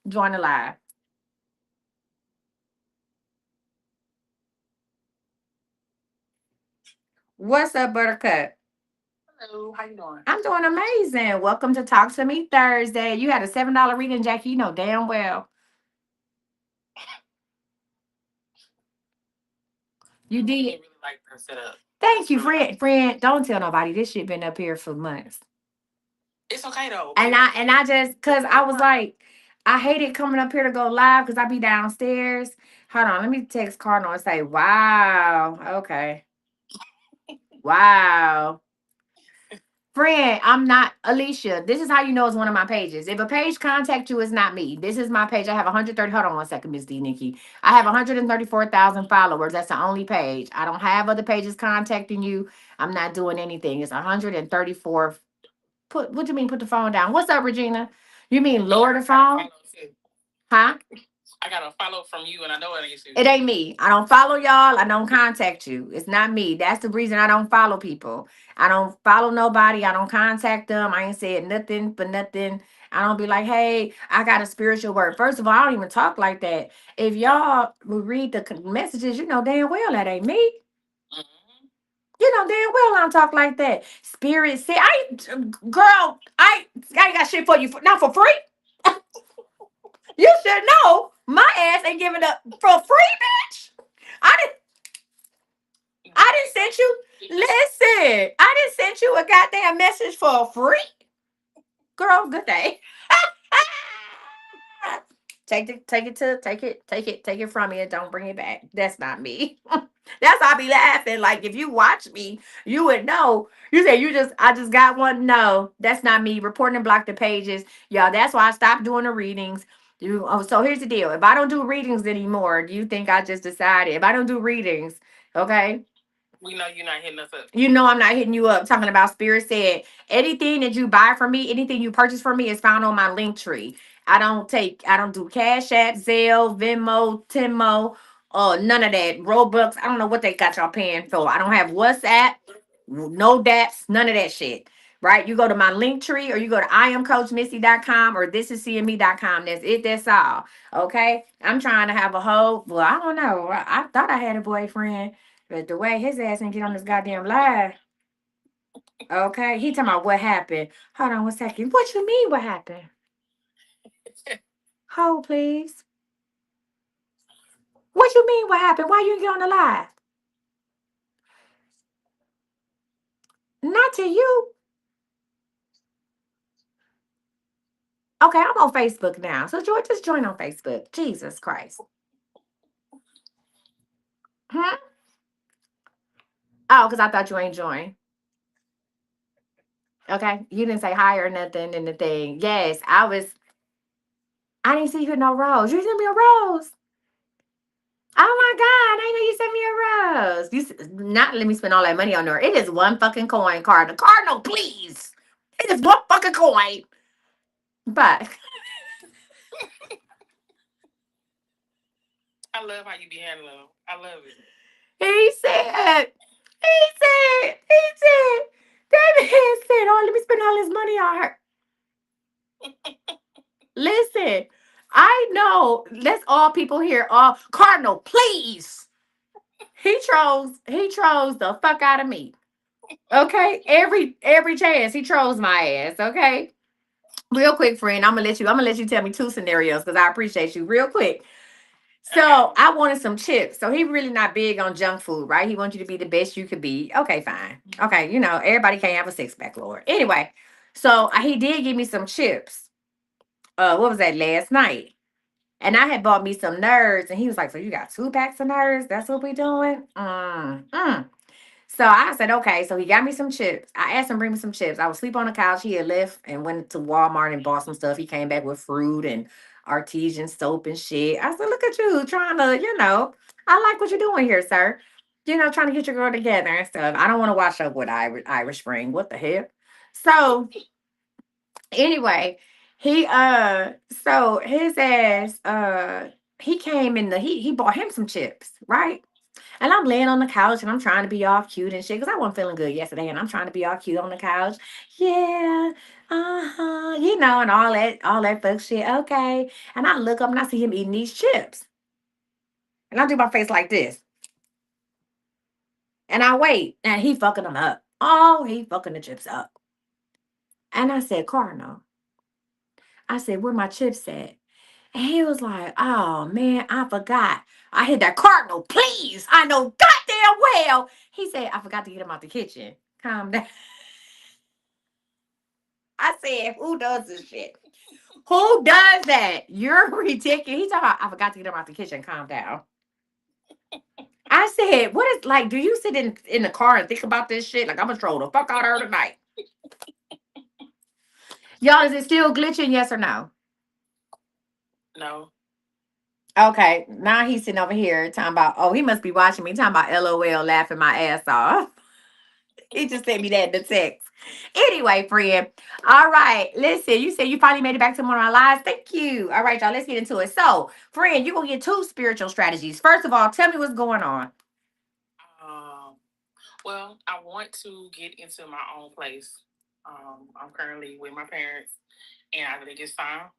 Join the live. What's up, Buttercup? Hello, how you doing? I'm doing amazing. Welcome to Talk to Me Thursday. You had a $7 reading, Jackie. You know damn well. You I did. didn't really like the setup. Thank It's you, really friend. nice. Friend, don't tell nobody. This shit been up here for months. It's okay though. And I just cause I was like, I hated coming up here to go live because I be downstairs. Hold on, let me text Cardinal and say, wow. Okay. Wow. Friend, I'm not Alicia. This is how you know it's one of my pages. If a page contact you, it's not me. This is my page. I have 130. Hold on one second, Miss D Nikki. I have 134,000 followers. That's the only page. I don't have other pages contacting you. I'm not doing anything. It's 134. Put what do you mean? Put the phone down. What's up, Regina? You mean Me, lower the I got a phone? follow too. Huh? I got a follow from you, and I know it ain't you. It ain't me. I don't follow y'all. I don't contact you. It's not me. That's the reason I don't follow people. I don't follow nobody. I don't contact them. I ain't said nothing for nothing. I don't be like, hey, I got a spiritual word. First of all, I don't even talk like that. If y'all would read the messages, you know damn well that ain't me. Hmm. You know damn well I don't talk like that. Spirit say, girl, I ain't got shit for you, not for free. You should know my ass ain't giving up for free, bitch. I didn't. I didn't send you. Listen, I didn't send you a goddamn message for free, girl. Good day. Take it from me and don't bring it back. That's not me. That's why I be laughing. Like if you watch me, you would know. You say I just got one. No, that's not me. Reporting and block the pages, y'all. That's why I stopped doing the readings. So here's the deal. If I don't do readings anymore, do you think I just decided? If I don't do readings, okay, We know you're not hitting us up. you know I'm not hitting you up talking about spirit said anything that you buy from me, anything you purchase from me is found on my link tree. I don't do Cash App, Zelle, Venmo, Timo, none of that. Robux. I don't know what they got y'all paying for. I don't have WhatsApp, no daps, none of that shit. Right? You go to my link tree or you go to iamcoachmisty.com or thisiscme.com. That's it. That's all. Okay. I'm trying to have a whole, well, I don't know. I thought I had a boyfriend. But the way his ass didn't get on this goddamn live, okay? He talking about what happened. Hold on one second. What you mean what happened? Hold please. What you mean what happened? Why you didn't get on the live? Not to you. Okay, I'm on Facebook now. So just join on Facebook. Jesus Christ. Hmm? Oh, because I thought you ain't joined. Okay. You didn't say hi or nothing in the thing. Yes, I didn't see you with no rose. You sent me a rose. Oh my God, I know you sent me a rose. Not let me spend all that money on her. It is one fucking coin card. The cardinal, please. It is one fucking coin. But I love how you be handling them. I love it. he said, he said, that man said, oh, let me spend all this money on her. Listen, I know that's all people here. All Cardinal, please. He trolls the fuck out of me. Okay? Every chance he trolls my ass, okay? Real quick, friend, I'm gonna let you tell me two scenarios because I appreciate you. Real quick. Okay. So I wanted some chips. So he really not big on junk food, right? He wants you to be the best you could be. Okay, fine. Okay, everybody can't have a six pack, Lord. Anyway, so he did give me some chips. What was that last night? And I had bought me some nerds, and he was like, "So you got 2 packs of nerds? That's what we doing?" So I said, okay. So he got me some chips. I asked him to bring me some chips. I was asleep on the couch. He had left and went to Walmart and bought some stuff. He came back with fruit and artesian soap and shit. I said, look at you trying to, I like what you're doing here, sir. Trying to get your girl together and stuff. I don't want to watch up with Irish Spring. What the hell? So anyway, so his ass he came in he bought him some chips, right? And I'm laying on the couch and I'm trying to be all cute and shit because I wasn't feeling good yesterday and I'm trying to be all cute on the couch. Yeah, and all that fuck shit. Okay. And I look up and I see him eating these chips. And I do my face like this. And I wait. And he fucking them up. Oh, he fucking the chips up. And I said, Cardinal, I said, where my chips at? And he was like, oh man, I forgot. I hit that Cardinal, please. I know goddamn well. He said, I forgot to get him out the kitchen. Calm down. I said, who does this shit? Who does that? You're ridiculous. He's talking about, I forgot to get him out the kitchen. Calm down. I said, what is like, do you sit in the car and think about this shit? Like, I'm gonna troll the fuck out of her tonight. Y'all, is it still glitching? Yes or no? No. Okay. Now he's sitting over here talking about, oh, he must be watching me talking about LOL laughing my ass off. He just sent me that in the text. Anyway, friend. All right. Listen, you said you finally made it back to one of our lives. Thank you. All right, y'all. Let's get into it. So, friend, you're going to get 2 spiritual strategies. First of all, tell me what's going on. Um. Well, I want to get into my own place. I'm currently with my parents, and I think it's time.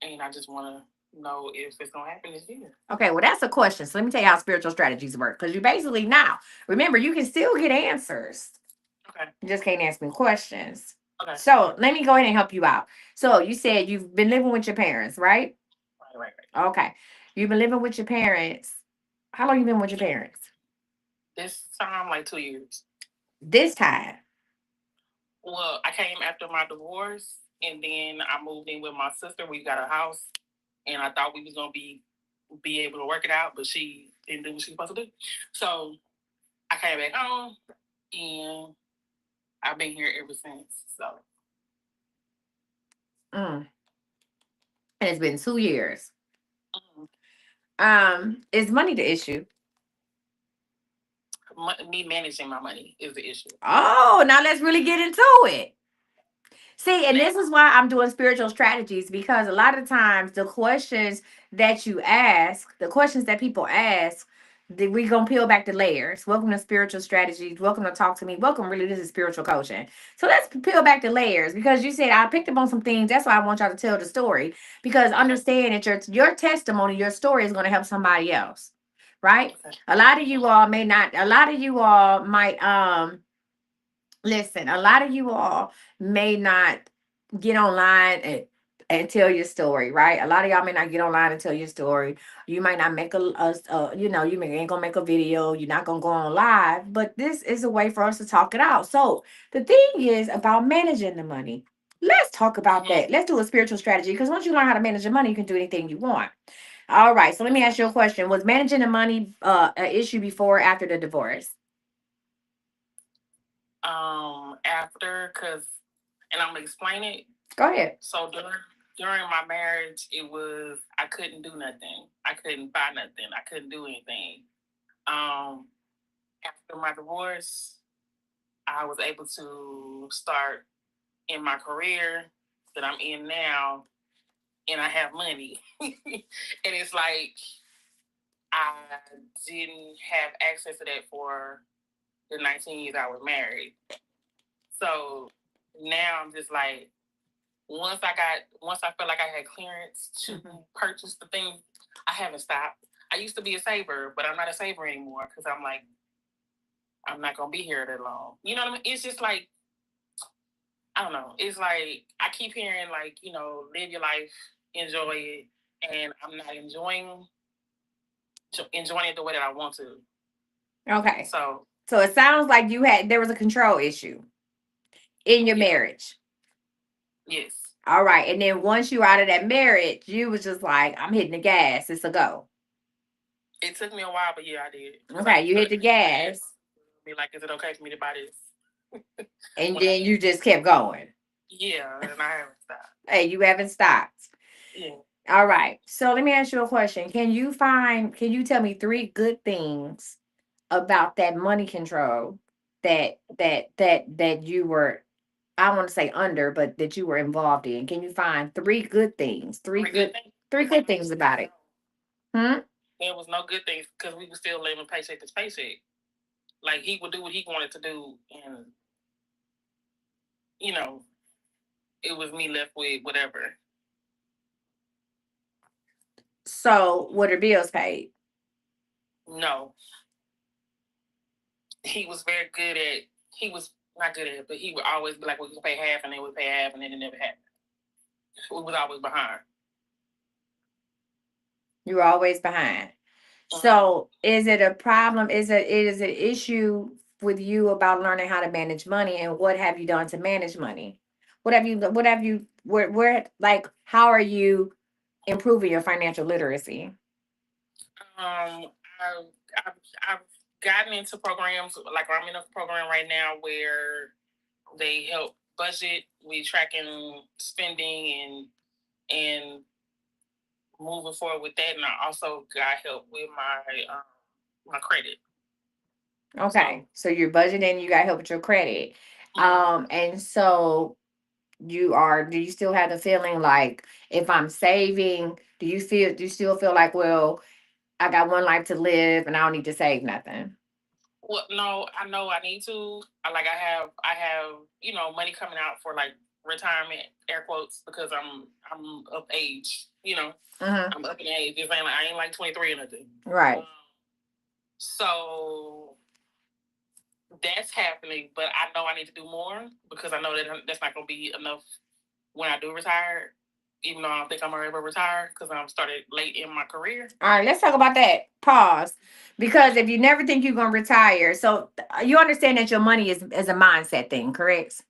And I just want to know if it's gonna happen this year. Okay, well, that's a question. So let me tell you how spiritual strategies work. Because you basically now, remember, you can still get answers. Okay. You just can't ask me questions. Okay. So let me go ahead and help you out. So you said you've been living with your parents, right? Right. Okay. You've been living with your parents. How long you been with your parents? This time, like 2 years. This time. Well, I came after my divorce, and then I moved in with my sister. We got a house, and I thought we was gonna be able to work it out, but she didn't do what she was supposed to do. So I came back home, and I've been here ever since. So. And it's been 2 years. Mm. Is money the issue? Me managing my money is the issue. Oh, now let's really get into it. See, and this is why I'm doing spiritual strategies because a lot of times the questions that you ask, the questions that people ask, we gonna peel back the layers. Welcome to spiritual strategies. Welcome to talk to me. Welcome, really, this is spiritual coaching. So let's peel back the layers because you said I picked up on some things. That's why I want y'all to tell the story because understand that your testimony, your story is gonna help somebody else, right? Okay. A lot of you all may not. A lot of you all might listen, a lot of you all may not get online and tell your story, right? A lot of y'all may not get online and tell your story. You might not make ain't gonna make a video. You're not gonna go on live, but this is a way for us to talk it out. So the thing is about managing the money. Let's talk about that. Let's do a spiritual strategy because once you learn how to manage your money, you can do anything you want. All right. So let me ask you a question. Was managing the money an issue before or after the divorce? After, and I'm gonna explain it. Go ahead. So during my marriage, I couldn't do nothing. I couldn't buy nothing. I couldn't do anything. After my divorce, I was able to start in my career that I'm in now, and I have money. And it's like I didn't have access to that for the 19 years I was married. So now I'm just like, once I felt like I had clearance to purchase the things, I haven't stopped. I used to be a saver, but I'm not a saver anymore because I'm like, I'm not gonna be here that long. You know what I mean? It's just like, I don't know. It's like I keep hearing like, live your life, enjoy it, and I'm not enjoying it the way that I want to. Okay. So it sounds like there was a control issue in your marriage. Yes. All right. And then once you were out of that marriage, you was just like, I'm hitting the gas. It's a go. It took me a while, but yeah, I did. Okay, you hit the gas. Be like, is it okay for me to buy this? And then you just kept going. Yeah, and I haven't stopped. Hey, you haven't stopped. Yeah. All right. So let me ask you a question. Can you tell me 3 good things about that money control that you were, I want to say under, but that you were involved in? Can you find 3 good things? Three good things about it. Hmm? There was no good things because we were still living paycheck to paycheck. Like he would do what he wanted to do, and you know, it was me left with whatever. So, were the bills paid? No, he was very good at. He was not good at it, but he would always be like, "We can pay half," and then we pay half, and then it never happened. We was always behind. You were always behind. Mhm. So, is it a problem? Is it an issue with you about learning how to manage money, and what have you done to manage money? Where like how are you improving your financial literacy? I've, I've gotten into programs like I'm in a program right now where they help budget, we tracking spending and moving forward with that, and I also got help with my credit. Okay, so you're budgeting, you got help with your credit. Mhm. And so do you still have the feeling like if I'm saving, do you still feel like, well, I got one life to live and I don't need to save nothing? Well, no, I know I need to. I have money coming out for like retirement air quotes because I'm of age. Uh-huh. I'm up in age. This ain't like I ain't like 23 or nothing. Right. So that's happening, but I know I need to do more because I know that that's not going to be enough when I do retire. Even though I don't think I'm ever retire because I'm started late in my career. All right, let's talk about that. Pause. Because if you never think you're going to retire, so you understand that your money is a mindset thing, correct?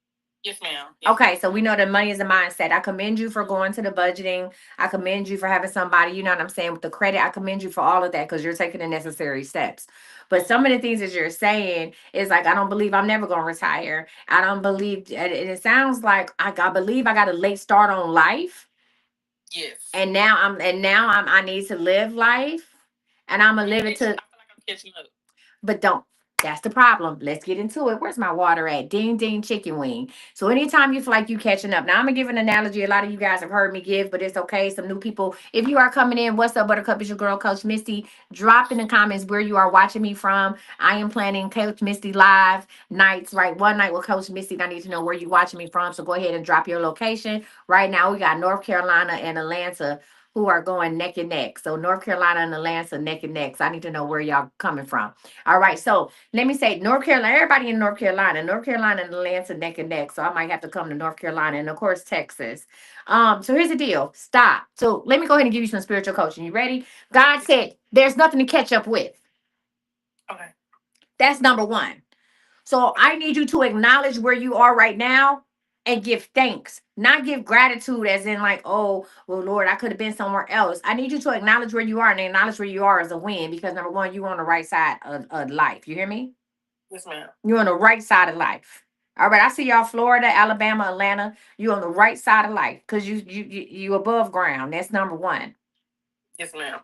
Yes, ma'am. Yes, Okay, ma'am. so we know that money is a mindset. I commend you for going to the budgeting. I commend you for having somebody, you know what I'm saying, with the credit. I commend you for all of that because you're taking the necessary steps. But some of the things that you're saying is like, I don't believe I'm never going to retire. I don't believe, and it sounds like I believe I got a late start on life. Yes. I need to live life, and I'm gonna live it I feel to. like I'm catching up. But don't. That's the problem. Let's get into it. Where's my water at? Ding ding chicken wing. So anytime you feel like you catching up. Now I'm gonna give an analogy. A lot of you guys have heard me give, but it's okay. Some new people. If you are coming in, what's up, Buttercup? It's your girl, Coach Misty. Drop in the comments where you are watching me from. I am planning Coach Misty live nights, right? One night with Coach Misty. I need to know where you watching me from. So go ahead and drop your location. Right now we got North Carolina and Atlanta who are going neck and neck. So North Carolina and Atlanta neck and neck. So I need to know where y'all coming from. All right. So let me say North Carolina, everybody in North Carolina and Atlanta neck and neck. So I might have to come to North Carolina and of course Texas. So here's the deal. Stop. So let me go ahead and give you some spiritual coaching. You ready? God said there's nothing to catch up with. Okay. That's number one. So I need you to acknowledge where you are right now and give thanks, not give gratitude as in like, oh, well, Lord, I could have been somewhere else. I need you to acknowledge where you are and acknowledge where you are as a win because number one, you're on the right side of life. You hear me? Yes, ma'am. You're on the right side of life. All right, I see y'all, Florida, Alabama, Atlanta. You're on the right side of life because you above ground. That's number one. Yes, ma'am.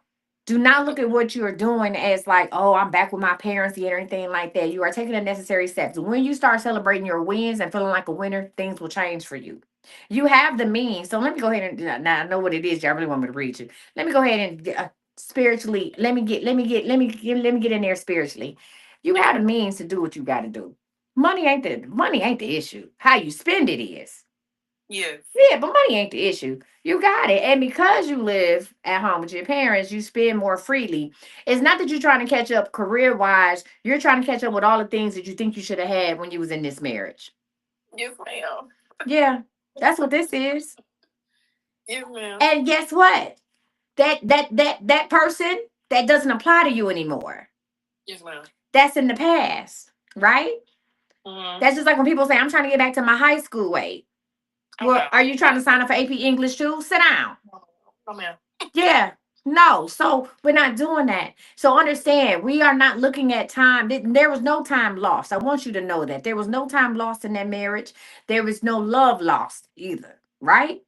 Do not look at what you are doing as like, oh, I'm back with my parents yet or anything like that. You are taking the necessary steps. When you start celebrating your wins and feeling like a winner, things will change for you. You have the means. So let me go ahead and now I know what it is. Y'all really want me to read you. Let me go ahead and spiritually. Let me get in there spiritually. You have the means to do what you got to do. Money ain't the issue. How you spend it is. Yes. Yeah, but money ain't the issue. You got it. And because you live at home with your parents, you spend more freely. It's not that you're trying to catch up career wise. You're trying to catch up with all the things that you think you should have had when you was in this marriage. Yes, ma'am. Yeah, that's what this is. Yes, ma'am. And guess what? That person that doesn't apply to you anymore. Yes, ma'am. That's in the past, right? Mm-hmm. That's just like when people say, I'm trying to get back to my high school weight. Oh Well, no. are you trying to sign up for AP English too? Sit down. Oh, ma'am. Yeah. No. So we're not doing that. So understand, we are not looking at time. There was no time lost. I want you to know that. There was no time lost in that marriage. There was no love lost either. Right?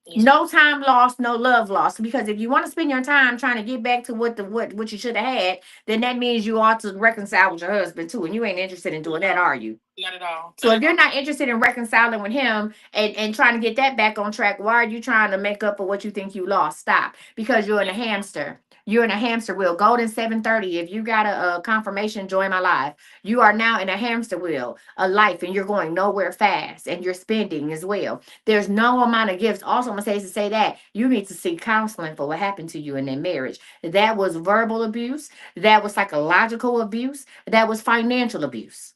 Yes, ma'am. No time lost, no love lost. Because if you want to spend your time trying to get back to what you should have had, then that means you ought to reconcile with your husband too. And you ain't interested in doing that, No. are you? Not at all. So Not if at you're all. not interested in reconciling with him and trying to get that back on track, why are you trying to make up for what you think you lost? Stop. Because you're in a Yes, ma'am. hamster. You're in a hamster wheel. Golden 730. If you got a confirmation, join my life. You are now in a hamster wheel, a life, and you're going nowhere fast and you're spending as well. There's no amount of gifts. Also, I'm gonna say to say that you need to seek counseling for what happened to you in that marriage. That was verbal abuse, that was psychological abuse, that was financial abuse.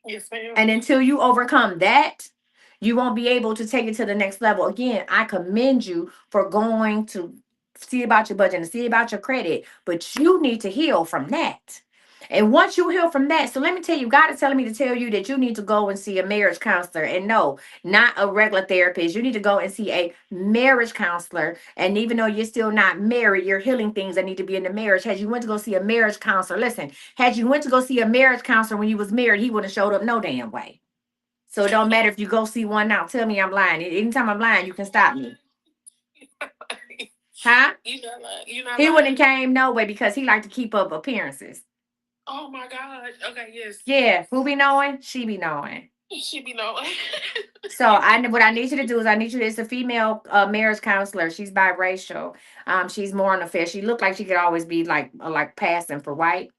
Yes, ma'am. And until you overcome that, you won't be able to take it to the next level. Again, I commend you for going to see about your budget and see about your credit, but you need to heal from that. And once you heal from that, so let me tell you, God is telling me to tell you that you need to go and see a marriage counselor. And no, not a regular therapist. You need to go and see a marriage counselor. And even though you're still not married, you're healing things that need to be in the marriage. As you went to go see a marriage counselor, listen, had you went to go see a marriage counselor when you was married, he would have showed up no damn way. So it don't matter if you go see one now. Tell me I'm lying. Anytime I'm lying, you can stop me. Huh? You not lying. You not He wouldn't lying. came no way because he liked to keep up appearances. Oh my God. Okay. Yes. Yeah, who be knowing? She be knowing. She be knowing. So what I need you to do is I need you. It's a female marriage counselor. She's biracial. She's more on the fair. She looked like she could always be like passing for white.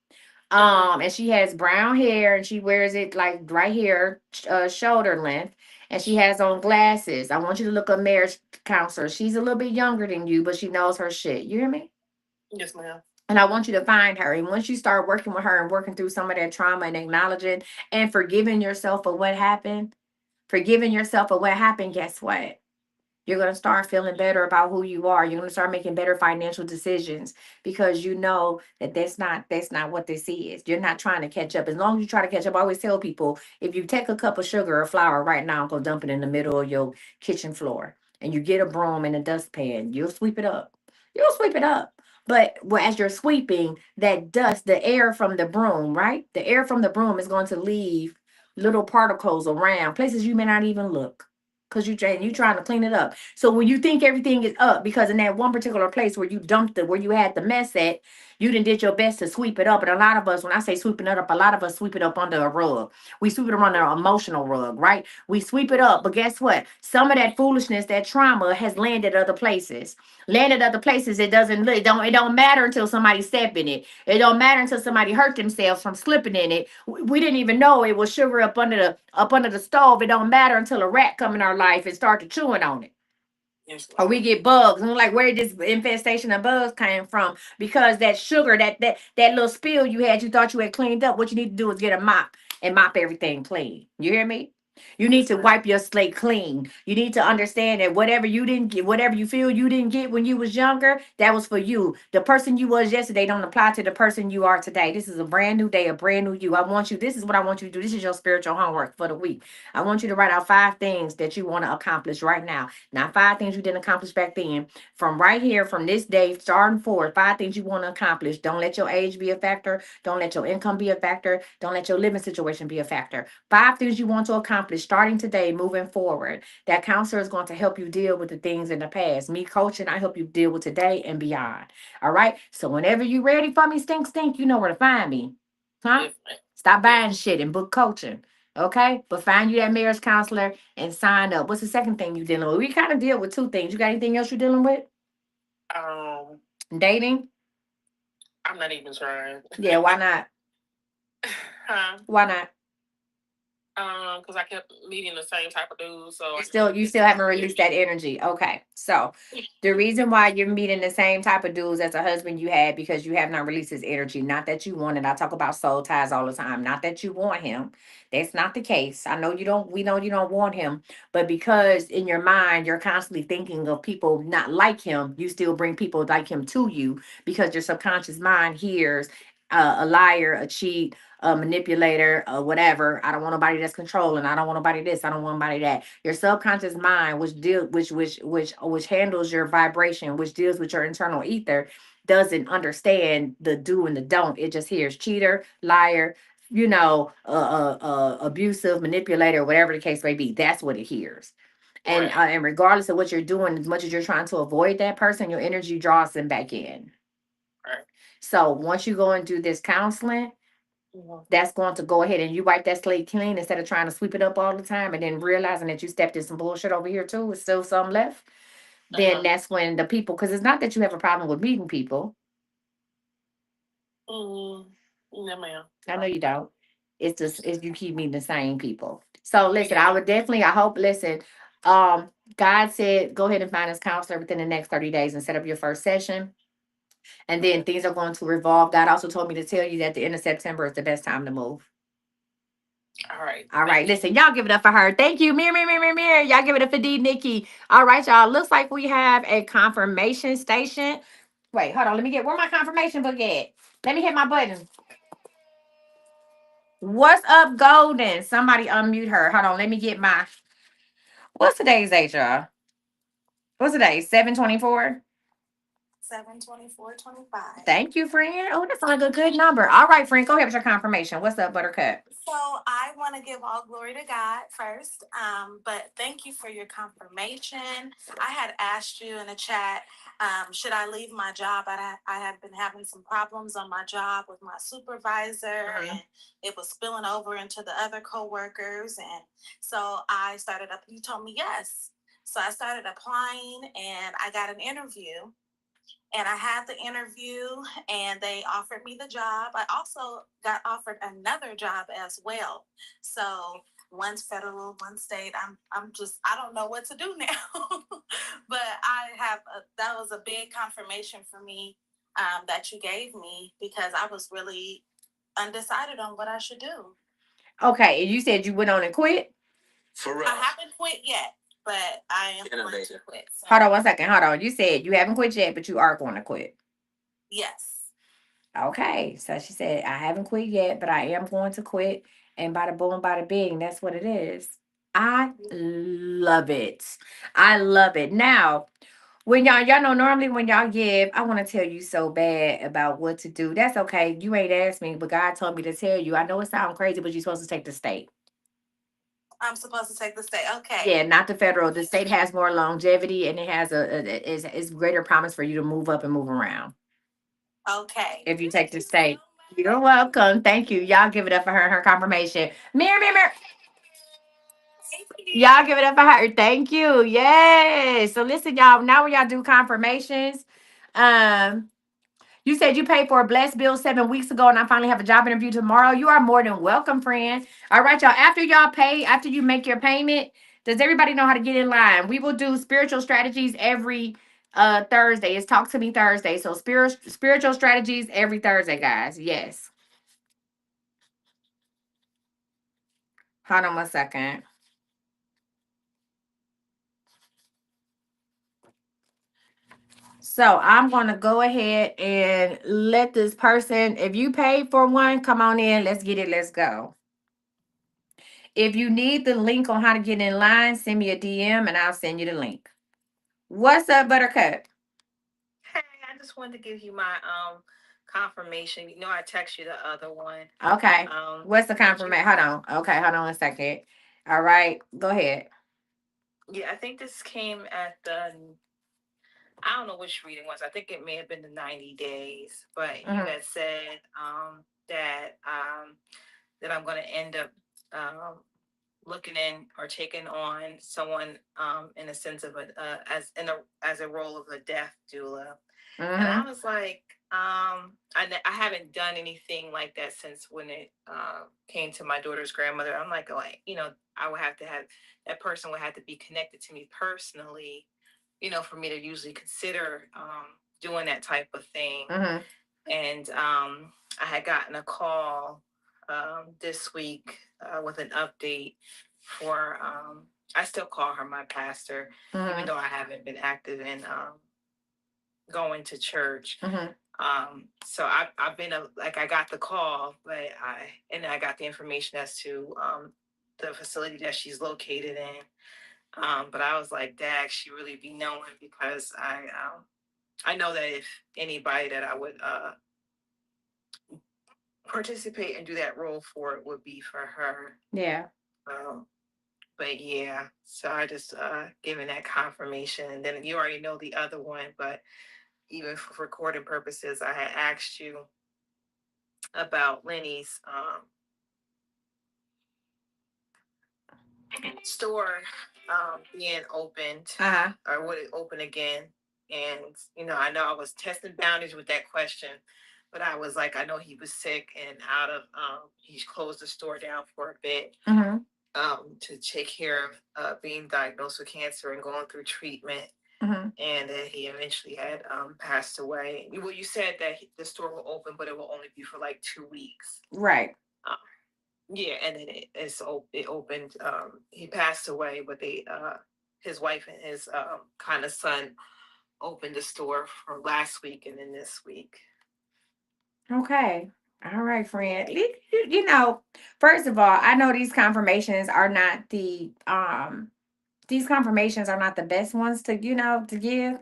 And she has brown hair and she wears it like right here, shoulder length. And she has on glasses. I want you to look up marriage counselor. She's a little bit younger than you, but she knows her shit. You hear me? Yes, ma'am. And I want you to find her. And once you start working with her and working through some of that trauma and acknowledging and forgiving yourself for what happened, guess what? You're going to start feeling better about who you are. You're going to start making better financial decisions because you know that that's not what this is. You're not trying to catch up. As long as you try to catch up, I always tell people if you take a cup of sugar or flour right now and go dump it in the middle of your kitchen floor and you get a broom and a dustpan, you'll sweep it up. You'll sweep it up. But as you're sweeping, that dust, the air from the broom, right? The air from the broom is going to leave little particles around places you may not even look because you trying to clean it up. So when you think everything is up, because in that one particular place where you dumped it, where you had the mess at, you done did your best to sweep it up. And a lot of us, when I say sweeping it up, a lot of us sweep it up under a rug. We sweep it up under an emotional rug, right? We sweep it up, but guess what? Some of that foolishness, that trauma, has landed other places. Landed other places. It don't matter until somebody step in it. It don't matter until somebody hurt themselves from slipping in it. We didn't even know it was sugar up under the stove. It don't matter until a rat come in our life and start to chewing on it. Yes, Or we ma'am. get bugs. And we're like, where did this infestation of bugs came from? Because that sugar, that little spill you had, you thought you had cleaned up. What you need to do is get a mop and mop everything clean. You hear me? You need Yes, to ma'am. wipe your slate clean. You need to understand that whatever you didn't get, whatever you feel you didn't get when you was younger, that was for you. The person you was yesterday don't apply to the person you are today. This is a brand new day, a brand new you. This is what I want you to do. This is your spiritual homework for the week. I want you to write out 5 things that you want to accomplish right now. Not 5 things you didn't accomplish back then. From right here, from this day, starting forward, 5 things you want to accomplish. Don't let your age be a factor. Don't let your income be a factor. Don't let your living situation be a factor. 5 things you want to accomplish starting today, moving forward. That counselor is going to help you deal with the things in the past. Me coaching, I help you deal with today and beyond. All right. So whenever you're ready for me, stink, you know where to find me. Huh? Yes, ma'am. Stop Yes. buying shit and book coaching. Okay? But find you that marriage counselor and sign up. What's the second thing you dealing with? We kind of deal with 2 things. You got anything else you're dealing with? Um, Dating? I'm not even trying. Yeah, why not? Huh? Why not? Because I kept meeting the same type of dudes, so You I still you just still haven't released that energy. Okay. So the reason why you're meeting the same type of dudes as a husband you had because you have not released his energy. Not that you want it. I talk about soul ties all the time. Not that you want him. That's not the case. I know you don't we know you don't want him, but because in your mind you're constantly thinking of people not like him, you still bring people like him to you because your subconscious mind hears a liar, a cheat, a manipulator, whatever. I don't want nobody that's controlling. I don't want nobody this. I don't want nobody that. Your subconscious mind, which handles your vibration, which deals with your internal ether, doesn't understand the do and the don't. It just hears cheater, liar, abusive, manipulator, whatever the case may be. That's what it hears. right. And regardless of what you're doing, as much as you're trying to avoid that person, your energy draws them back in. Right. So once you go and do this counseling, That's going to go ahead and you wipe that slate clean instead of trying to sweep it up all the time and then realizing that you stepped in some bullshit over here too. It's still some left. Then that's when the people, because it's not that you have a problem with meeting people. No, ma'am. I know you don't. It's just it's you keep meeting the same people. So listen, I would definitely, I hope, listen, God said go ahead and find us counselor within the next 30 days and set up your first session. And then things are going to revolve. God also told me to tell you that the end of September is the best time to move. All right. All right, listen, y'all give it up for her. Thank you. Mirror. Y'all give it up for D Nikki. All right, y'all. Looks like we have a confirmation station. Wait, hold on. Let me get where my confirmation book at. Let me hit my button. What's up, Golden? Somebody unmute her. Hold on. Let me get my. What's today's date, y'all? What's today? 7/24. 7/24/25. Thank you, friend. Oh, that's like a good number. All right, friend. Go ahead with your confirmation. What's up, Buttercup? So I want to give all glory to God first. But thank you for your confirmation. I had asked you in the chat, should I leave my job? I have been having some problems on my job with my supervisor, and it was spilling over into the other coworkers. And so I started up. You told me yes. So I started applying, and I got an interview. And I had the interview and they offered me the job. I also got offered another job as well. So one's federal, one state. I'm just I don't know what to do now. But that was a big confirmation for me, that you gave me, because I was really undecided on what I should do. Okay, and you said you went on and quit? For real. I haven't quit yet, but I am going to quit. So. Hold on one second. Hold on. You said you haven't quit yet, but you are going to quit. Yes. Okay, so she said, I haven't quit yet, but I am going to quit. And bada boom, bada bing, that's what it is. I love it. I love it. Now, when y'all know normally when y'all give, I want to tell you so bad about what to do. That's okay. You ain't asked me, but God told me to tell you. I know it sounds crazy, but you're supposed to take the state. I'm supposed to take the state. Okay. Yeah, not the federal. The state has more longevity and it has is greater promise for you to move up and move around. Okay. If you take the state. You're welcome. Thank you. Y'all give it up for her and her confirmation. Mirror. Y'all give it up for her. Thank you. Yes. So listen, y'all. Now when y'all do confirmations, um, you said you paid for a blessed bill 7 weeks ago, and I finally have a job interview tomorrow. You are more than welcome, friend. All right, y'all. After y'all pay, after you make your payment, does everybody know how to get in line? We will do spiritual strategies every Thursday. It's Talk to Me Thursday. So spiritual strategies every Thursday, guys. Yes. Hold on one second. So I'm gonna go ahead and let this person, if you paid for one, come on in. Let's get it. Let's go. If you need the link on how to get in line, send me a DM and I'll send you the link. What's up, Buttercup? Hey, I just wanted to give you my confirmation. You know, I text you the other one. Okay. What's the confirmation? Hold on. Okay, hold on a second. All right, go ahead. Yeah, I think this came at the, I don't know which reading was. I think it may have been the 90 days, but you had said that I'm going to end up looking in or taking on someone in a sense of as a role of a death doula. And I was like, I haven't done anything like that since when it came to my daughter's grandmother. I'm like, oh, I would have to have that person would have to be connected to me personally, for me to usually consider doing that type of thing. And I had gotten a call this week with an update for. I still call her my pastor, even though I haven't been active in going to church. So I've been I got the call, but I got the information as to the facility that she's located in. But I was like, Dag, she really be knowing, because I know that if anybody that I would participate and do that role for, it would be for her. Yeah. But yeah, so I just given that confirmation, and then you already know the other one, but even for recording purposes, I had asked you about Lenny's store being opened, or would it open again? And I know I was testing boundaries with that question, but I was like, I know he was sick and out of he closed the store down for a bit. To take care of being diagnosed with cancer and going through treatment. And then he eventually had passed away. Well, you said that the store will open, but it will only be for like 2 weeks. Right. Yeah, and then it opened. He passed away, but his wife and his kind of son opened the store for last week and then this week. Okay. All right, friend. First of all, I know these confirmations are not the best ones to give,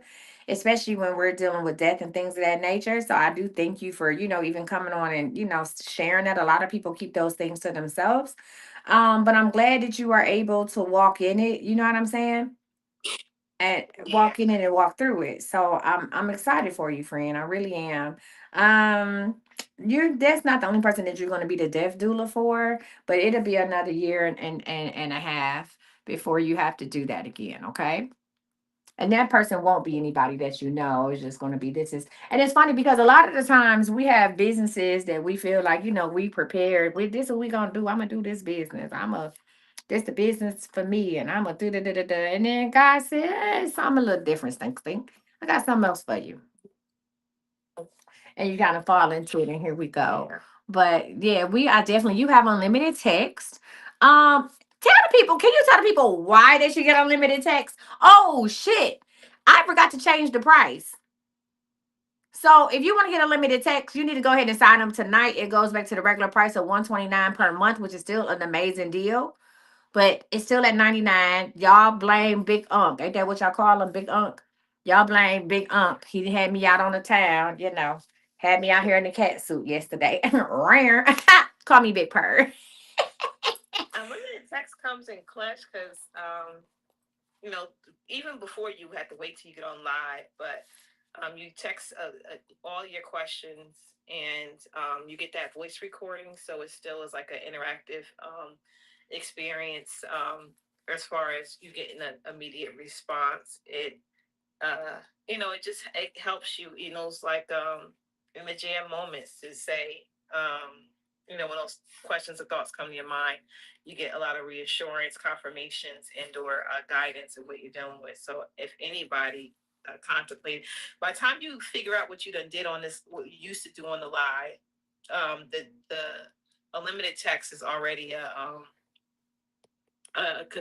especially when we're dealing with death and things of that nature. So I do thank you for, even coming on and, sharing that. A lot of people keep those things to themselves. But I'm glad that you are able to walk in it. You know what I'm saying? And walk in it and walk through it. So I'm excited for you, friend. I really am. That's not the only person that you're going to be the death doula for, but it'll be another year and a half before you have to do that again. Okay. And that person won't be anybody that you know. It's just going to be and it's funny because a lot of the times we have businesses that we feel like, we prepared with this. What we going to do? I'm going to do this business. This the business for me, and I'm going to do da. And then God said, something a little different. Think. I got something else for you. And you kind of fall into it, and here we go. But yeah, you have unlimited text. Tell the people, can you tell the people why they should get unlimited text? Oh shit. I forgot to change the price. So if you want to get unlimited text, you need to go ahead and sign up tonight. It goes back to the regular price of $129 per month, which is still an amazing deal. But it's still at 99. Y'all blame Big Unk. Ain't that what y'all call him, Big Unk? Y'all blame Big Unk. He had me out on the town, had me out here in the cat suit yesterday. Rare. Call me Big Purr. Unlimited text comes in clutch because you know, even before you had to wait till you get on live, but you text all your questions and you get that voice recording. So it still is like an interactive experience as far as you getting an immediate response. It helps you, it's like in the jam moments to say, when those questions or thoughts come to your mind, you get a lot of reassurance, confirmations, and/or guidance in what you're dealing with. So if anybody contemplate, by the time you figure out what you done did on this, what you used to do on the live, the unlimited text is already a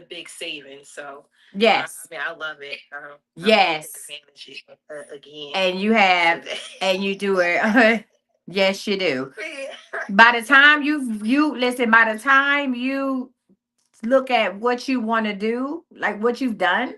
big savings. So yes, I love it. yes, Again, and you have, and you do it. Yes, you do. By the time you listen, by the time you look at what you want to do, like what you've done,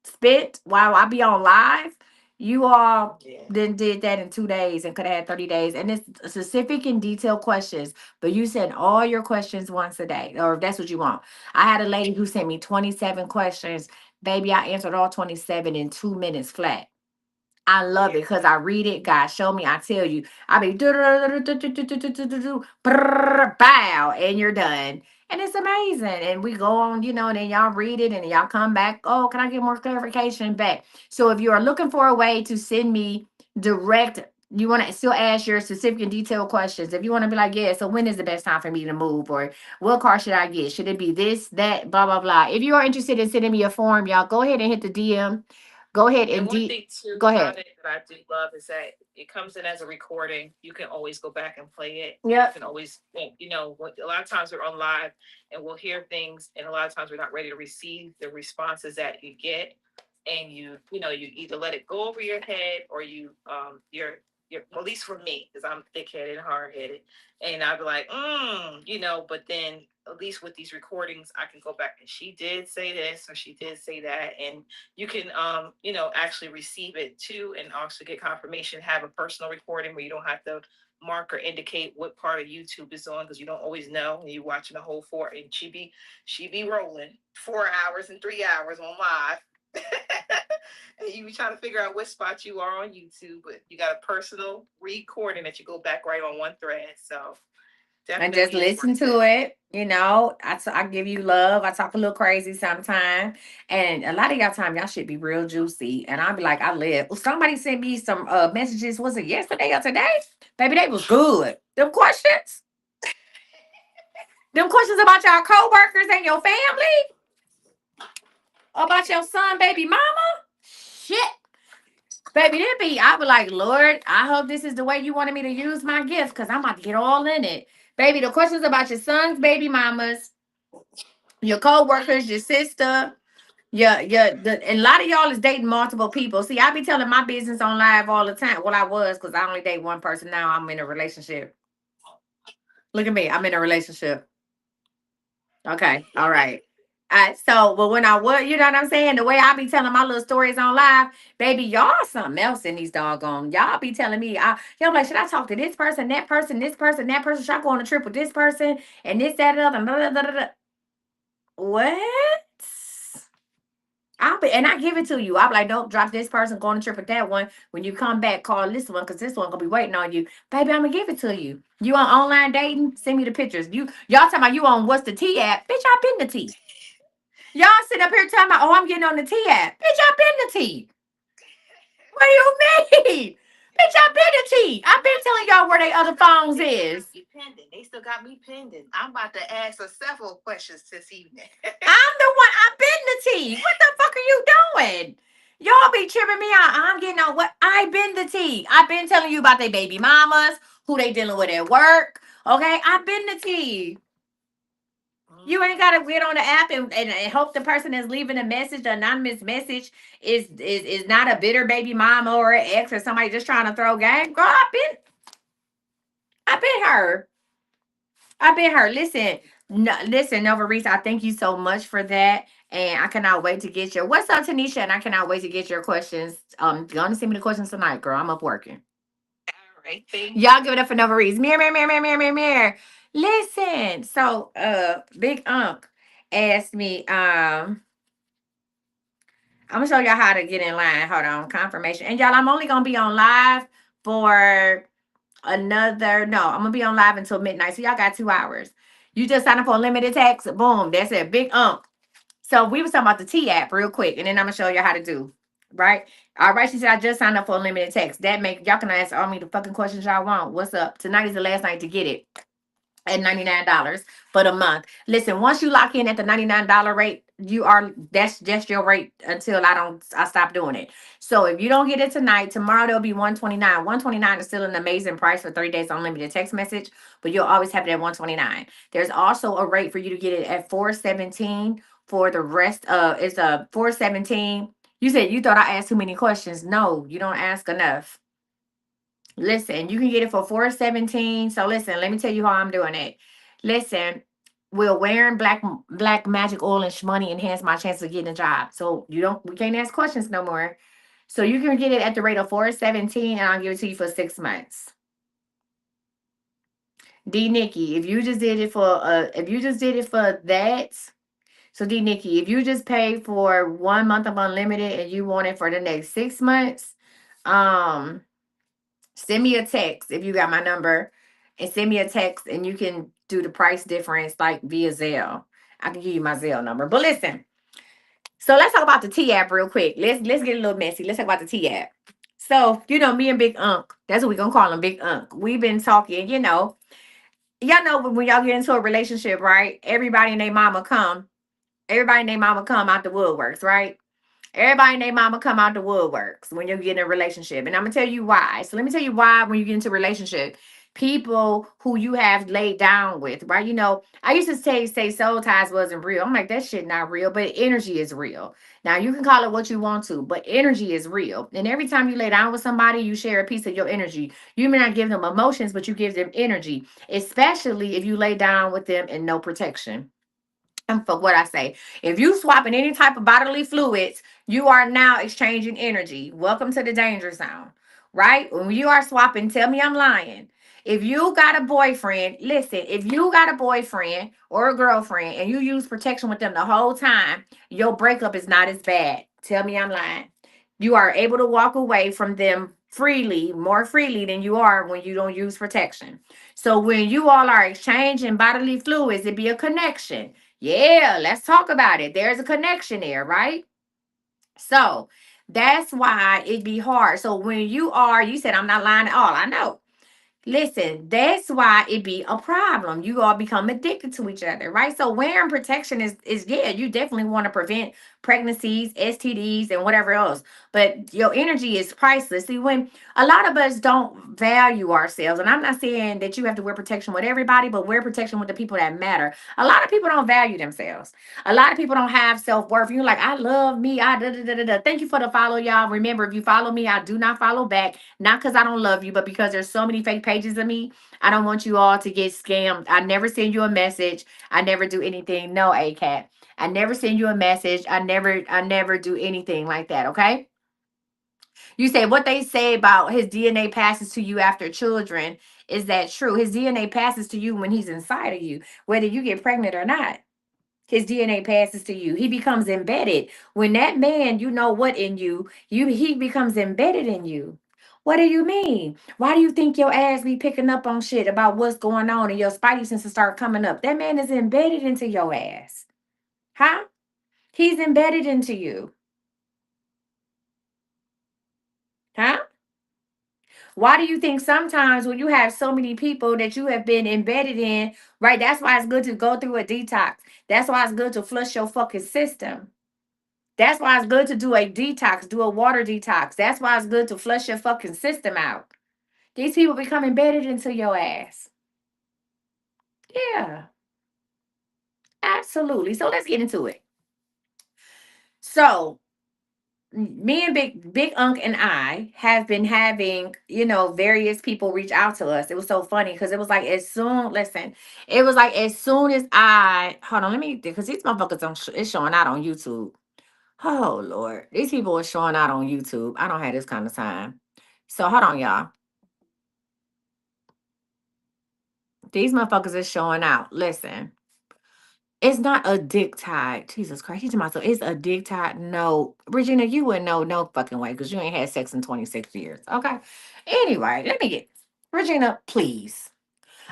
spit while I be on live. You all then did that in 2 days and could have had 30 days. And it's specific and detailed questions. But you send all your questions once a day, or if that's what you want. I had a lady who sent me 27 questions. Baby, I answered all 27 in 2 minutes flat. I love it because I read it. God, show me. I tell you. I be bow, and you're done. And it's amazing. And we go on, and then y'all read it and y'all come back. Oh, can I get more clarification back? So if you are looking for a way to send me direct, you want to still ask your specific and detailed questions. If you want to be like, yeah, so when is the best time for me to move? Or what car should I get? Should it be this, that, blah, blah, blah? If you are interested in sending me a form, y'all go ahead and hit the DM. Go ahead and one thing too go about ahead. it that I do love is that it comes in as a recording. You can always go back and play it. Yep. You can always, a lot of times we're on live and we'll hear things, and a lot of times we're not ready to receive the responses that you get, and you either let it go over your head or you're well, at least for me, because I'm thick-headed and hard-headed, and I'd be like, but then at least with these recordings, I can go back and she did say this or she did say that, and you can actually receive it too, and also get confirmation, have a personal recording where you don't have to mark or indicate what part of YouTube is on, because you don't always know, and you're watching the whole four, and she be rolling 4 hours and 3 hours on live. And you be trying to figure out what spot you are on YouTube, but you got a personal recording that you go back right on one thread. So And just definitely is listen worth to it. it. I give you love. I talk a little crazy sometimes. And a lot of y'all time, y'all should be real juicy. And I'll be like, I live. Well, somebody sent me some messages. Was it yesterday or today? Baby, they was good. Them questions. Them questions about y'all coworkers and your family. About your son, baby mama. Shit. Baby, I be like, Lord, I hope this is the way you wanted me to use my gift because I'm about to get all in it. Baby, the questions about your sons, baby mamas, your co-workers, your sister, and a lot of y'all is dating multiple people. See, I be telling my business on live all the time. Well, I was because I only date one person now. I'm in a relationship. Look at me. I'm in a relationship. Okay. All right. But when I was, you know what I'm saying? The way I be telling my little stories on live, baby, y'all something else in these doggone. Y'all be telling me, y'all be like, should I talk to this person, that person, this person, that person? Should I go on a trip with this person and this, that, and other? Blah, blah, blah, blah, blah. What? And I give it to you. I'm like, don't drop this person, go on a trip with that one. When you come back, call this one because this one gonna be waiting on you. Baby, I'm gonna give it to you. You on online dating? Send me the pictures. Y'all talking about you on what's the T app? Bitch, I been the T. Y'all sit up here talking about, oh, I'm getting on the T app. Bitch, I been the T. What do you mean? Bitch, I been the T. I been telling y'all where they other phones is. Pending. They still got me pending. I'm about to ask her several questions this evening. I'm the one. I've been the T. What the fuck are you doing? Y'all be tripping me out. I'm getting on what I been the T. I've been telling you about their baby mamas, who they dealing with at work. Okay, I've been the T. You ain't gotta get on the app and hope the person that's leaving a message, the anonymous message, is not a bitter baby mama or an ex or somebody just trying to throw game. Girl, I've been her. I've been her. Listen, no, listen, Nova Reese, I thank you so much for that. And I cannot wait to get your what's up, Tanisha? And I cannot wait to get your questions. Gonna send me the questions tonight, girl. I'm up working. All right, thank Y'all give it up for Nova Reese. Mirror, mirror, mirror, mirror, mirror, mirror, mirror. Listen, so Big Unc asked me, I'm gonna show y'all how to get in line. Hold on, confirmation. And y'all, I'm only gonna be on live for I'm gonna be on live until midnight. So y'all got 2 hours. You just sign up for unlimited text. Boom, that's it. Big ump. So we was talking about the T app real quick, and then I'm gonna show you how to do. Right? All right. She said I just signed up for unlimited text. That make y'all can ask all me the fucking questions y'all want. What's up? Tonight is the last night to get it at $99 for the month. Listen, once you lock in at the $99 rate, that's just your rate until I stop doing it. So if you don't get it tonight, tomorrow there'll be 129. 129 is still an amazing price for 30 days unlimited text message, but you'll always have it at 129. There's also a rate for you to get it at 417 for the rest of it's a 417. You said you thought I asked too many questions. No, you don't ask enough. Listen, you can get it for 417. So listen, let me tell you how I'm doing it. Listen, we're wearing black magic oil and money enhance my chance of getting a job. So we can't ask questions no more. So you can get it at the rate of 417 and I'll give it to you for 6 months. D Nikki, if you just did it for that. So D Nikki, if you just paid for 1 month of unlimited and you want it for the next 6 months, um send me a text if you got my number and send me a text and you can do the price difference like via Zelle. I can give you my Zelle number. But listen, so let's talk about the T app real quick. Let's get a little messy. Let's talk about the T app. So, me and Big Unc, that's what we're gonna call him, Big Unc. We've been talking, y'all know when y'all get into a relationship, right? Everybody and their mama come out the woodworks, right? Everybody and their mama come out the woodworks when you get in a relationship. And I'm gonna tell you why. So let me tell you why when you get into a relationship. People who you have laid down with, right? I used to say soul ties wasn't real. I'm like, that shit not real, but energy is real. Now you can call it what you want to, but energy is real. And every time you lay down with somebody, you share a piece of your energy. You may not give them emotions, but you give them energy, especially if you lay down with them in no protection. And for what I say, if you swapping any type of bodily fluids, you are now exchanging energy. Welcome to the danger zone, right? When you are swapping, tell me I'm lying. If you got a boyfriend, listen, if you got a boyfriend or a girlfriend and you use protection with them the whole time, your breakup is not as bad. Tell me I'm lying. You are able to walk away from them freely, more freely than you are when you don't use protection. So when you all are exchanging bodily fluids, it be a connection. Yeah, let's talk about it. There's a connection there, right? So that's why it be hard. So when you said I'm not lying at all. I know. Listen, that's why it be a problem. You all become addicted to each other, right? So wearing protection is yeah, you definitely want to prevent pregnancies, STDs, and whatever else. But your energy is priceless. See, when a lot of us don't value ourselves, and I'm not saying that you have to wear protection with everybody, but wear protection with the people that matter. A lot of people don't value themselves. A lot of people don't have self-worth. You're like, I love me. I da da da da da. Thank you for the follow, y'all. Remember, if you follow me, I do not follow back. Not because I don't love you, but because there's so many fake pages of me. I don't want you all to get scammed. I never send you a message. I never do anything. No, ACAT. I never send you a message. I never do anything like that. Okay. You say what they say about his DNA passes to you after children. Is that true? His DNA passes to you when he's inside of you, whether you get pregnant or not. His DNA passes to you. He becomes embedded. When that man, you know what in you, he becomes embedded in you. What do you mean? Why do you think your ass be picking up on shit about what's going on and your spidey senses start coming up? That man is embedded into your ass. Huh? He's embedded into you. Huh? Why do you think sometimes when you have so many people that you have been embedded in, right? That's why it's good to go through a detox. That's why it's good to flush your fucking system. That's why it's good to do a detox, do a water detox. That's why it's good to flush your fucking system out. These people become embedded into your ass. Yeah, absolutely. So let's get into it. So me and Big Unc and I have been having, various people reach out to us. It was so funny because it was like it was like as soon as I hold on, let me because these motherfuckers it's showing out on YouTube. Oh Lord, these people are showing out on YouTube. I don't have this kind of time. So hold on, y'all. These motherfuckers is showing out. Listen, it's not a dick tide. Jesus Christ, he's myself. It's a dick tide. No, Regina, you wouldn't know no fucking way because you ain't had sex in 26 years. Okay. Anyway, let me get Regina, please.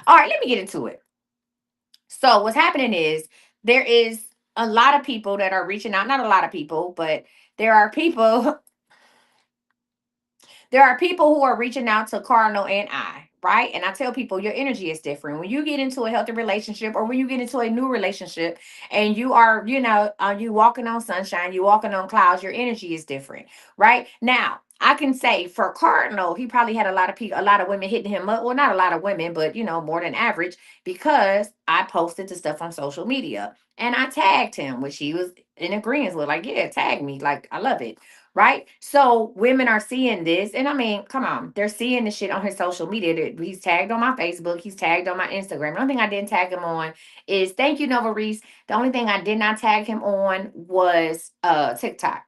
All right, let me get into it. So what's happening is there is a lot of people that are reaching out. Not a lot of people, but there are people there are people who are reaching out to Cardinal and I, right? And I tell people your energy is different. When you get into a healthy relationship or when you get into a new relationship and you are, you walking on sunshine, you walking on clouds, your energy is different, right? Now, I can say for Cardinal, he probably had a lot of people, a lot of women hitting him up. Well, not a lot of women, but more than average because I posted the stuff on social media and I tagged him, which he was in agreement with. Like, yeah, tag me. Like, I love it, right? So women are seeing this, and I mean, come on, they're seeing the shit on his social media. He's tagged on my Facebook, he's tagged on my Instagram. The only thing I didn't tag him on is thank you, Nova Reese. The only thing I did not tag him on was TikTok.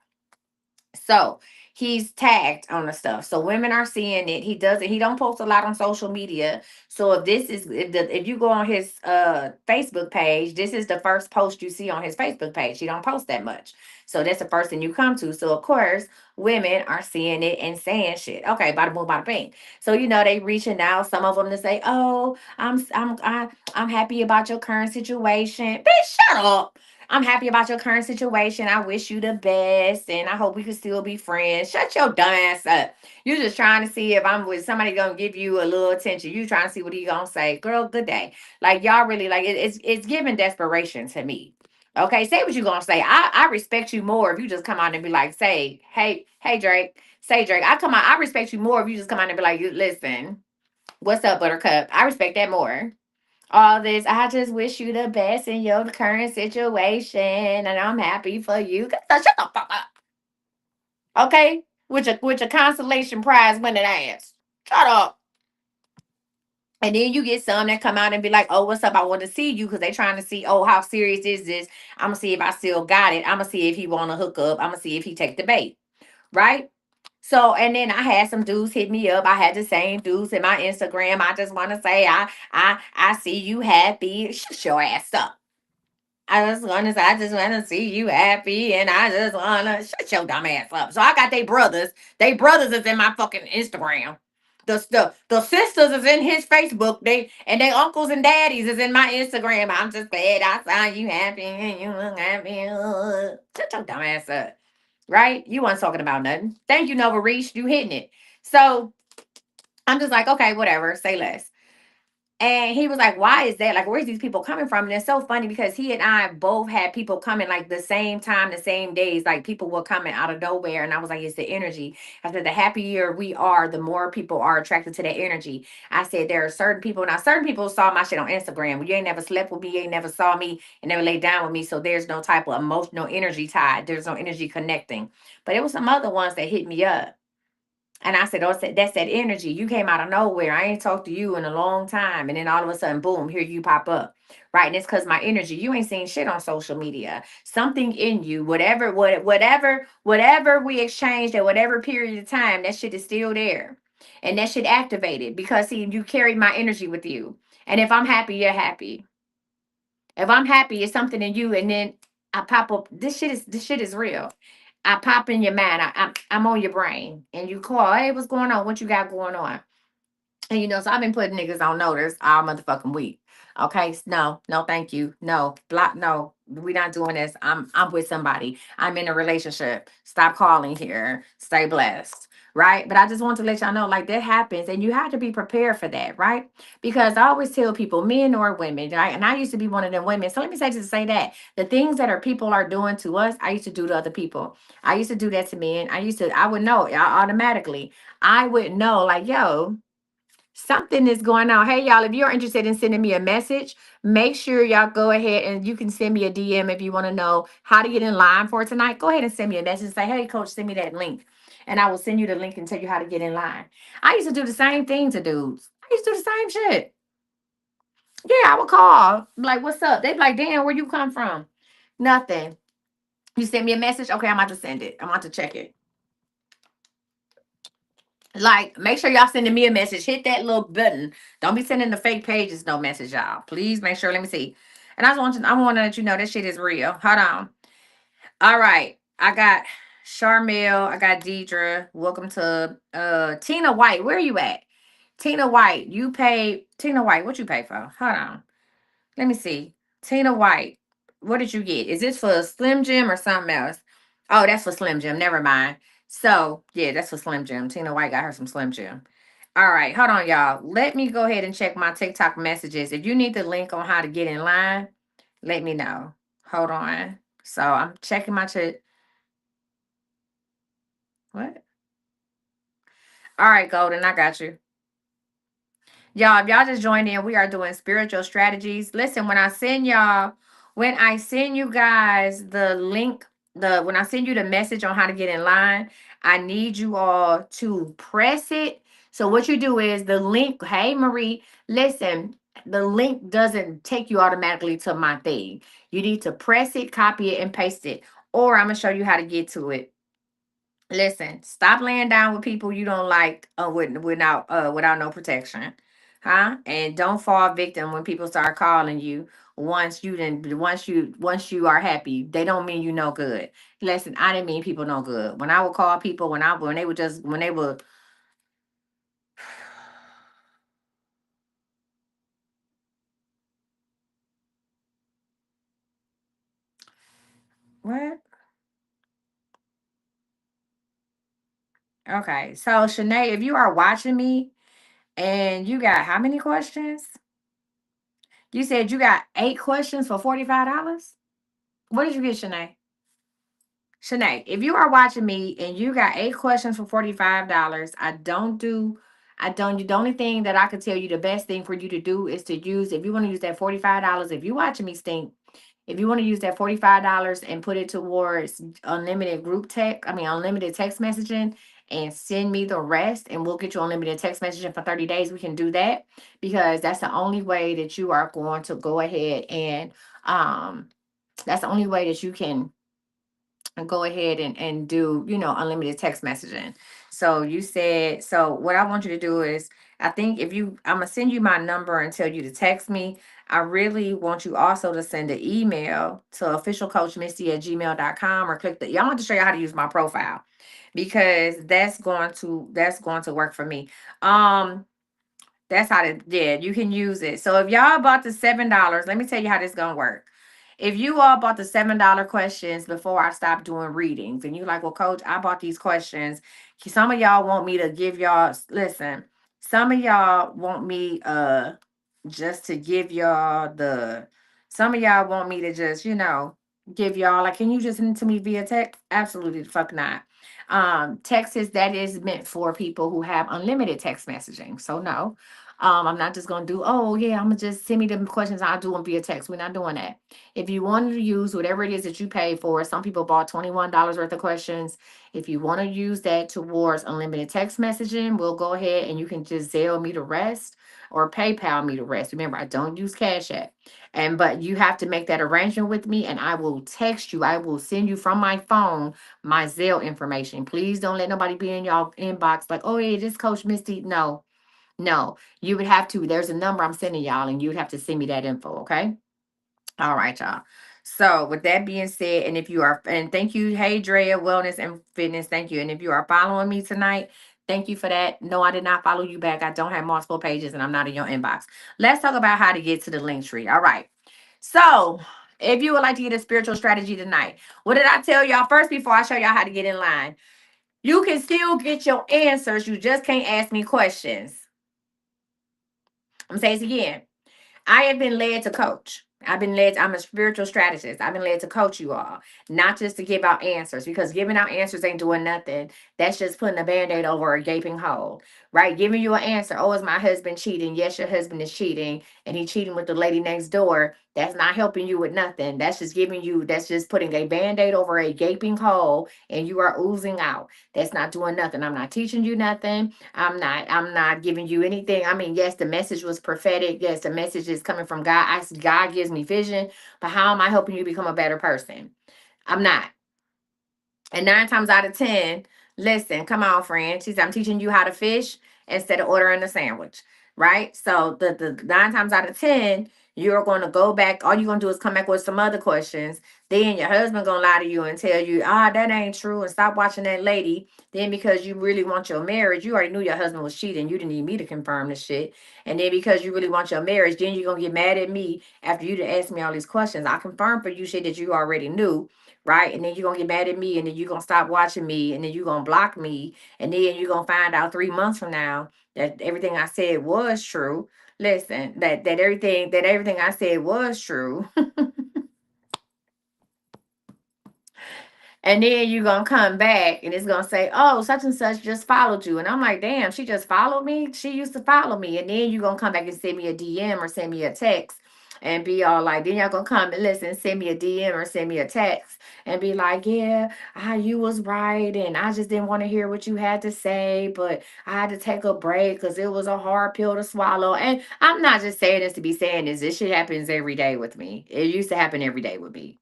So he's tagged on the stuff. So women are seeing it. He don't post a lot on social media. So if you go on his Facebook page, this is the first post you see on his Facebook page. He don't post that much. So that's the first thing you come to. So of course, women are seeing it and saying shit. Okay, bada boom, bada bing. So they reaching out, some of them to say, "Oh, I'm happy about your current situation." Bitch, shut up. I'm happy about your current situation. I wish you the best, and I hope we can still be friends. Shut your dumb ass up. You just trying to see if I'm with somebody gonna give you a little attention. You trying to see what he gonna say, girl. Good day. Like y'all really like it's giving desperation to me. Okay, say what you gonna say. I respect you more if you just come out and be like, say, hey Drake, say Drake. I come out. I respect you more if you just come out and be like, listen, what's up, Buttercup? I respect that more. All this. I just wish you the best in your current situation, and I'm happy for you. Shut the fuck up, okay? With your consolation prize winning ass. Shut up. And then you get some that come out and be like, "Oh, what's up? I want to see you," because they trying to see, "Oh, how serious is this? I'm gonna see if I still got it. I'm gonna see if he want to hook up. I'm gonna see if he take the bait, right?" So, and then I had some dudes hit me up. I had the same dudes in my Instagram. I just want to say, I see you happy. Shut your ass up. I just wanna see you happy, and I just wanna shut your dumb ass up. So I got they brothers. They brothers is in my fucking Instagram. The sisters is in his Facebook. They uncles and daddies is in my Instagram. I'm just glad I saw you happy and you look happy. Shut your dumb ass up. Right? You weren't talking about nothing. Thank you, Nova Reach. You hitting it. So I'm just like, okay, whatever. Say less. And he was like, why is that? Like, where's these people coming from? And it's so funny because he and I both had people coming like the same time, the same days. Like, people were coming out of nowhere. And I was like, it's the energy. I said, the happier we are, the more people are attracted to that energy. I said, there are certain people. Now, certain people saw my shit on Instagram. You ain't never slept with me. You ain't never saw me and never laid down with me. So there's no type of emotional energy tied. There's no energy connecting. But it was some other ones that hit me up. And I said, oh, that's that energy. You came out of nowhere. I ain't talked to you in a long time. And then all of a sudden, boom, here you pop up. Right. And it's because my energy, you ain't seen shit on social media. Something in you, whatever we exchanged at whatever period of time, that shit is still there. And that shit activated because see, you carry my energy with you. And if I'm happy, you're happy. If I'm happy, it's something in you, and then I pop up. This shit is real. I pop in your mind. I'm on your brain, and you call. Hey, what's going on? What you got going on? And so I've been putting niggas on notice all motherfucking week. Okay, no, no, thank you, no, block, no, we not doing this. I'm with somebody. I'm in a relationship. Stop calling here. Stay blessed. Right. But I just want to let y'all know, like, that happens, and you have to be prepared for that, right? Because I always tell people, men or women, right? And I used to be one of them women. So let me say just say that the things that people are doing to us, I used to do to other people. I used to do that to men. I would know automatically. I would know, like, yo, something is going on. Hey, y'all, if you're interested in sending me a message, make sure y'all go ahead and you can send me a DM if you want to know how to get in line for tonight. Go ahead and send me a message. Say, hey, coach, send me that link. And I will send you the link and tell you how to get in line. I used to do the same thing to dudes. I used to do the same shit. Yeah, I would call. Like, what's up? They'd be like, damn, where you come from? Nothing. You send me a message? Okay, I'm about to send it. I'm about to check it. Like, make sure y'all sending me a message. Hit that little button. Don't be sending the fake pages no message, y'all. Please make sure. Let me see. And I want to let you know that shit is real. Hold on. All right. I got Charmel. I got Deidre. Welcome to Tina White. Where are you at? Tina White. Tina White, what you pay for? Hold on. Let me see. Tina White. What did you get? Is this for Slim Jim or something else? Oh, that's for Slim Jim. Never mind. So, yeah, that's for Slim Jim. Tina White got her some Slim Jim. All right, hold on, y'all. Let me go ahead and check my TikTok messages. If you need the link on how to get in line, let me know. Hold on. So I'm checking my chat. What? All right, Golden, I got you. Y'all, if y'all just joined in, we are doing spiritual strategies. Listen, when I send you guys the link, when I send you the message on how to get in line, I need you all to press it. So what you do is the link, hey Marie, listen, the link doesn't take you automatically to my thing. You need to press it, copy it, and paste it. Or I'm gonna show you how to get to it. Listen, stop laying down with people you don't like without no protection. Huh? And don't fall victim when people start calling you once you are happy. They don't mean you no good. Listen, I didn't mean people no good. When I would call people when they would just when they would what? Okay. So Shanae, if you are watching me and you got how many questions? You said you got 8 questions for $45? What did you get, Shanae? Shanae, if you are watching me and you got 8 questions for $45, the only thing that I could tell you, the best thing for you to do is to use, if you want to use that $45, if you watching me stink, if you want to use that $45 and put it towards unlimited text messaging and send me the rest, and we'll get you unlimited text messaging for 30 days. We can do that because that's the only way that you are going to go ahead and, that's the only way that you can and go ahead and do unlimited text messaging. So you said, so what I want you to do is, I think if you, I'm gonna send you my number and tell you to text me. I really want you also to send an email to officialcoachmisty@gmail.com, or click the, yeah, I want to show you how to use my profile, because that's going to work for me. Um, that's how to, yeah, you can use it. So if y'all bought the $7, let me tell you how this gonna work. If you all bought the $7 questions before I stopped doing readings, and you like, well, coach, I bought these questions. Some of y'all want me to give y'all, listen, some of y'all want me just to give y'all the, some of y'all want me to just, give y'all, like, can you just send it to me via text? Absolutely the fuck not. Text is, that is meant for people who have unlimited text messaging. So no. I'm not just gonna do, oh yeah, I'm gonna just send me the questions, I'll do them via text. We're not doing that. If you wanted to use whatever it is that you paid for, some people bought $21 worth of questions. If you want to use that towards unlimited text messaging, we'll go ahead and you can just Zelle me the rest or PayPal me the rest. Remember, I don't use Cash App. But you have to make that arrangement with me, and I will text you. I will send you from my phone my Zelle information. Please don't let nobody be in y'all inbox like, oh yeah, this Coach Misty. No, no. You would have to, there's a number I'm sending y'all, and you would have to send me that info, okay? All right, y'all. So with that being said, and if you are, and thank you, hey Drea, Wellness and Fitness, thank you. And if you are following me tonight, thank you for that. No, I did not follow you back. I don't have multiple pages and I'm not in your inbox. Let's talk about how to get to the link tree. All right. So if you would like to get a spiritual strategy tonight, what did I tell y'all first before I show y'all how to get in line? You can still get your answers. You just can't ask me questions. I'm saying this again. I have been led to coach. I've been led, I'm a spiritual strategist. I've been led to coach you all, not just to give out answers, because giving out answers ain't doing nothing. That's just putting a band-aid over a gaping hole, right? Giving you an answer. Oh, is my husband cheating? Yes, your husband is cheating, and he cheating with the lady next door. That's not helping you with nothing. That's just giving you, that's just putting a band-aid over a gaping hole, and you are oozing out. That's not doing nothing. I'm not teaching you nothing. I'm not giving you anything. I mean, yes, the message was prophetic. Yes, the message is coming from God. God gives me vision, but how am I helping you become a better person? I'm not. And 9 times out of 10, listen, come on, friend. She said, I'm teaching you how to fish instead of ordering a sandwich. Right? So the 9 times out of 10, you're going to go back. All you're going to do is come back with some other questions. Then your husband going to lie to you and tell you, that ain't true. And stop watching that lady. Then because you really want your marriage, you already knew your husband was cheating. You didn't need me to confirm the shit. And then because you really want your marriage, then you're going to get mad at me after you to ask me all these questions. I confirmed for you shit that you already knew, right? And then you're gonna get mad at me, and then you're gonna stop watching me, and then you're gonna block me, and then you're gonna find out 3 months from now that everything I said was true. Listen, that everything I said was true. And then you're gonna come back and it's gonna say, oh, such and such just followed you. And I'm like, damn, she just followed me. She used to follow me. And then you're gonna come back and send me a DM or send me a text and be all like, then y'all gonna come and listen, send me a DM or send me a text and be like, yeah, you was right. And I just didn't want to hear what you had to say, but I had to take a break because it was a hard pill to swallow. And I'm not just saying this to be saying this. This shit happens every day with me. It used to happen every day with me.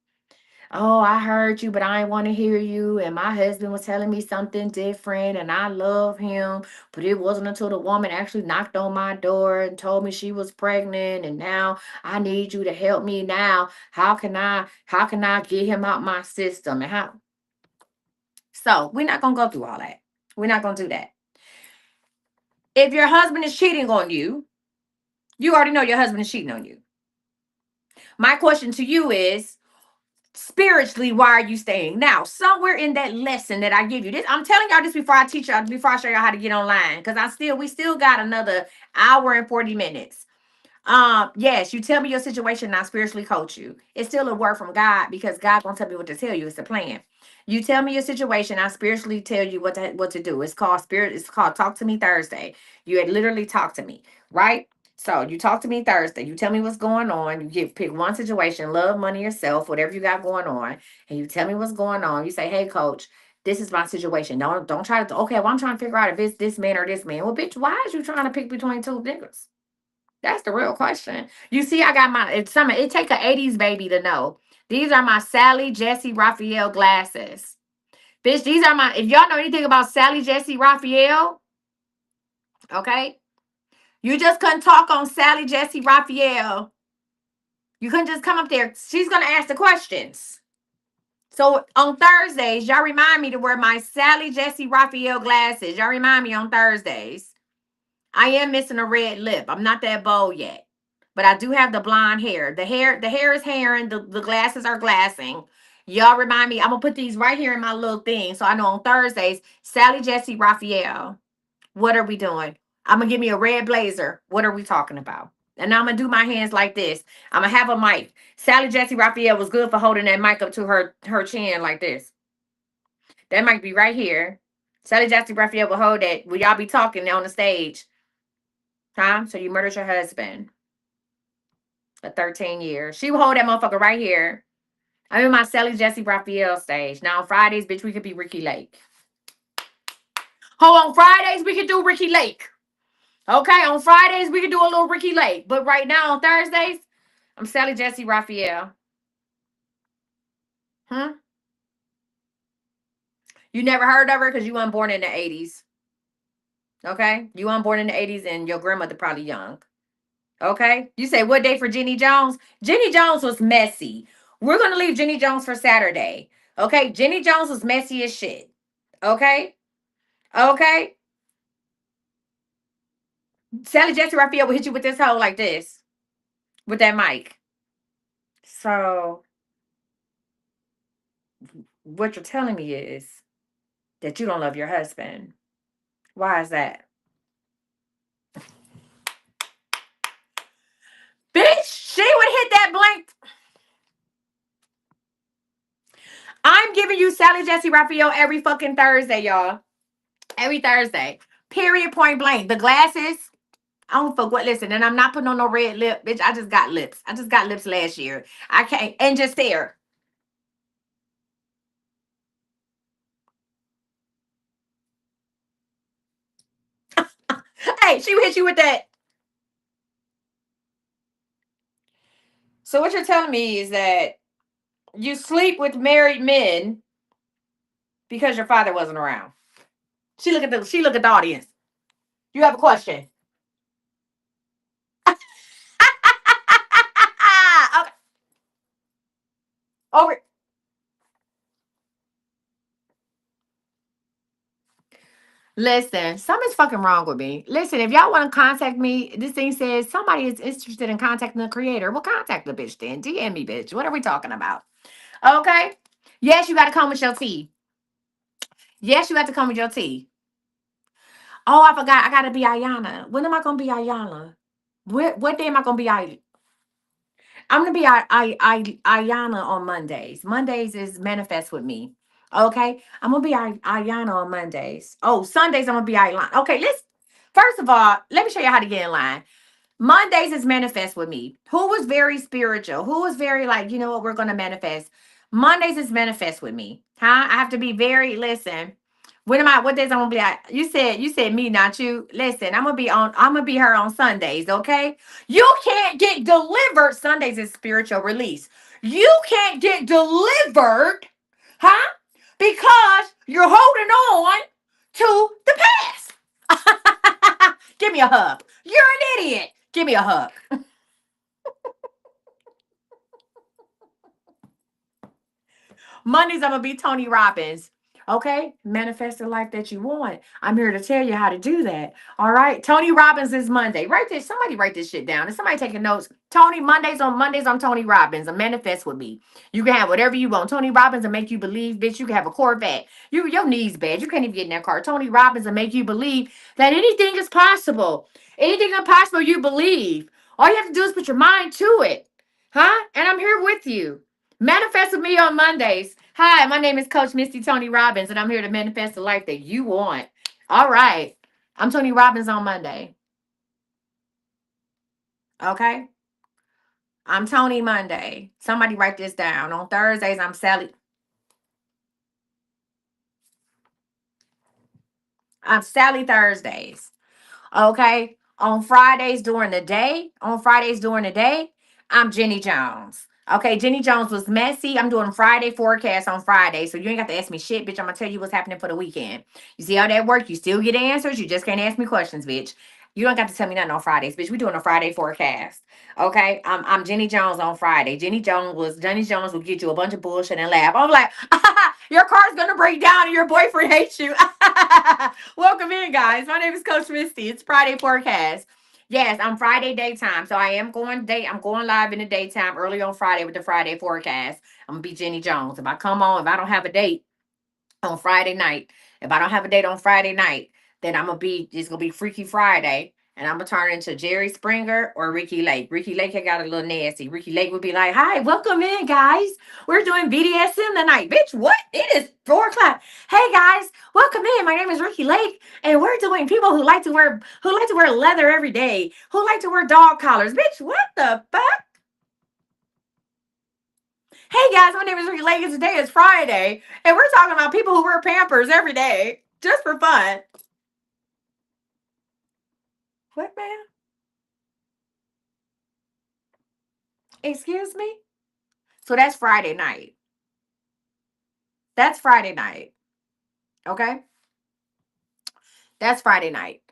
Oh, I heard you, but I didn't want to hear you. And my husband was telling me something different, and I love him. But it wasn't until the woman actually knocked on my door and told me she was pregnant. And now I need you to help me now. How can I get him out my system? And how? So we're not gonna go through all that. We're not gonna do that. If your husband is cheating on you, you already know your husband is cheating on you. My question to you is, spiritually, why are you staying? Now, somewhere in that lesson that I give you, this, I'm telling y'all this before I teach y'all, before I show y'all how to get online, because we still got another hour and 40 minutes. Yes, you tell me your situation and I spiritually coach you. It's still a word from God, because God won't tell me what to tell you. It's a plan. You tell me your situation, I spiritually tell you what to do. It's called Talk to Me Thursday. You had literally talk to me, right? So you talk to me Thursday. You tell me what's going on. Pick one situation, love, money, yourself, whatever you got going on, and you tell me what's going on. You say, hey coach, this is my situation. Don't try to, okay, well, I'm trying to figure out if it's this man or this man. Well, bitch, why is you trying to pick between two niggas? That's the real question. You see, I got it take a 80s baby to know. These are my Sally Jesse Raphael glasses. Bitch, these are my, if y'all know anything about Sally Jesse Raphael, okay? You just couldn't talk on Sally Jesse Raphael. You couldn't just come up there. She's going to ask the questions. So on Thursdays, y'all remind me to wear my Sally Jesse Raphael glasses. Y'all remind me on Thursdays. I am missing a red lip. I'm not that bold yet. But I do have the blonde hair. The hair is hairing. The glasses are glassing. Y'all remind me. I'm going to put these right here in my little thing. So I know on Thursdays, Sally Jesse Raphael. What are we doing? I'm going to give me a red blazer. What are we talking about? And I'm going to do my hands like this. I'm going to have a mic. Sally Jesse Raphael was good for holding that mic up to her chin like this. That might be right here. Sally Jesse Raphael will hold that. Will y'all be talking on the stage? Huh? So you murdered your husband for 13 years. She will hold that motherfucker right here. I'm in my Sally Jesse Raphael stage. Now on Fridays, bitch, we could be Ricky Lake. On Fridays, we could do Ricky Lake. Okay, on Fridays, we can do a little Ricky Lake. But right now, on Thursdays, I'm Sally Jesse Raphael. You never heard of her because you weren't born in the 80s. Okay? You weren't born in the 80s and your grandmother probably young. Okay? You say, what day for Jenny Jones? Jenny Jones was messy. We're going to leave Jenny Jones for Saturday. Okay? Jenny Jones was messy as shit. Okay? Okay? Sally Jesse Raphael will hit you with this hoe like this. With that mic. So, what you're telling me is that you don't love your husband. Why is that? Bitch, she would hit that blank. I'm giving you Sally Jesse Raphael every fucking Thursday, y'all. Every Thursday. Period, point blank. The glasses, I don't fuck what. Listen, and I'm not putting on no red lip, bitch. I just got lips. I just got lips last year. I can't. And just there. Hey, she would hit you with that. So what you're telling me is that you sleep with married men because your father wasn't around. She look at the audience. You have a question. Okay. Over. Listen, something's fucking wrong with me. Listen, if y'all want to contact me, this thing says somebody is interested in contacting the creator. Well, contact the bitch then. DM me, bitch. What are we talking about? Okay. Yes, you got to come with your tea. Yes, you have to come with your tea. Oh, I forgot. I got to be Ayana. When am I going to be Ayana? What day am I going to be I'm gonna be Ayana on Mondays. Mondays is manifest with me. Okay, I'm gonna be Ayana on Mondays. Oh, Sundays I'm gonna be Ayana. Okay, let's. First of all, let me show you how to get in line. Mondays is manifest with me. Who was very spiritual? Who was very like, you know what, we're gonna manifest. Mondays is manifest with me. Huh? I have to be very listen. What days I'm gonna be at? You said me, not you. Listen, I'm gonna be her on Sundays, okay? You can't get delivered. Sundays is spiritual release. You can't get delivered, huh? Because you're holding on to the past. Give me a hug. You're an idiot. Give me a hug. Mondays, I'm going to be Tony Robbins. Okay? Manifest the life that you want. I'm here to tell you how to do that. All right? Tony Robbins is Monday. Write this. Somebody write this shit down. Is somebody taking notes? Mondays, I'm Tony Robbins. A manifest with me. You can have whatever you want. Tony Robbins will make you believe, bitch, you can have a Corvette. Your knees bad. You can't even get in that car. Tony Robbins will make you believe that anything is possible. Anything impossible, you believe. All you have to do is put your mind to it. Huh? And I'm here with you. Manifest with me on Mondays. Hi, my name is Coach Misty Tony Robbins, and I'm here to manifest the life that you want. All right. I'm Tony Robbins on Monday. Okay? I'm Tony Monday. Somebody write this down. On Thursdays, I'm Sally. I'm Sally Thursdays. Okay? On Fridays during the day, I'm Jenny Jones. Okay, Jenny Jones was messy. I'm doing Friday forecast on Friday, so you ain't got to ask me shit, bitch. I'm gonna tell you what's happening for the weekend. You see how that work? You still get answers. You just can't ask me questions, bitch. You don't got to tell me nothing on Fridays, bitch. We doing a Friday forecast. Okay, I'm Jenny Jones on Friday. Jenny Jones will get you a bunch of bullshit and laugh. I'm like, your car's gonna break down and your boyfriend hates you. Welcome in, guys. My name is Coach Misty. It's Friday forecast. Yes, I'm Friday daytime. So I am going I'm going live in the daytime early on Friday with the Friday forecast. I'm gonna be Jenny Jones. If I come on, if I don't have a date on Friday night, if I don't have a date on Friday night, then it's gonna be Freaky Friday. And I'm gonna turn into Jerry Springer or Ricky Lake. Ricky Lake had got a little nasty. Ricky Lake would be like, "Hi, welcome in, guys. We're doing BDSM tonight, bitch. What? It is 4 o'clock. Hey, guys, welcome in. My name is Ricky Lake, and we're doing people who like to wear leather every day, who like to wear dog collars, bitch. What the fuck? Hey, guys, my name is Ricky Lake, and today is Friday, and we're talking about people who wear Pampers every day just for fun. What, man? Excuse me? So that's Friday night. That's Friday night. Okay? That's Friday night.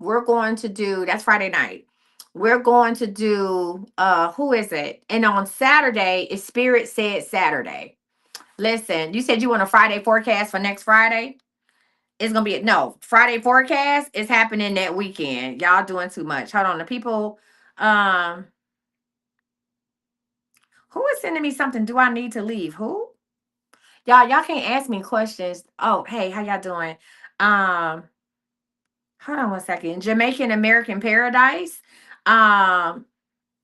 We're going to do that's Friday night. We're going to do who is it? And on Saturday is Spirit Said Saturday. Listen, you said you want a Friday forecast for next Friday? It's gonna be no Friday forecast is happening that weekend. Y'all doing too much. Hold on. The people um who is sending me something? Do I need to leave? Who? Y'all can't ask me questions. Oh, hey, how y'all doing? Um, hold on one second. Jamaican American Paradise. Um,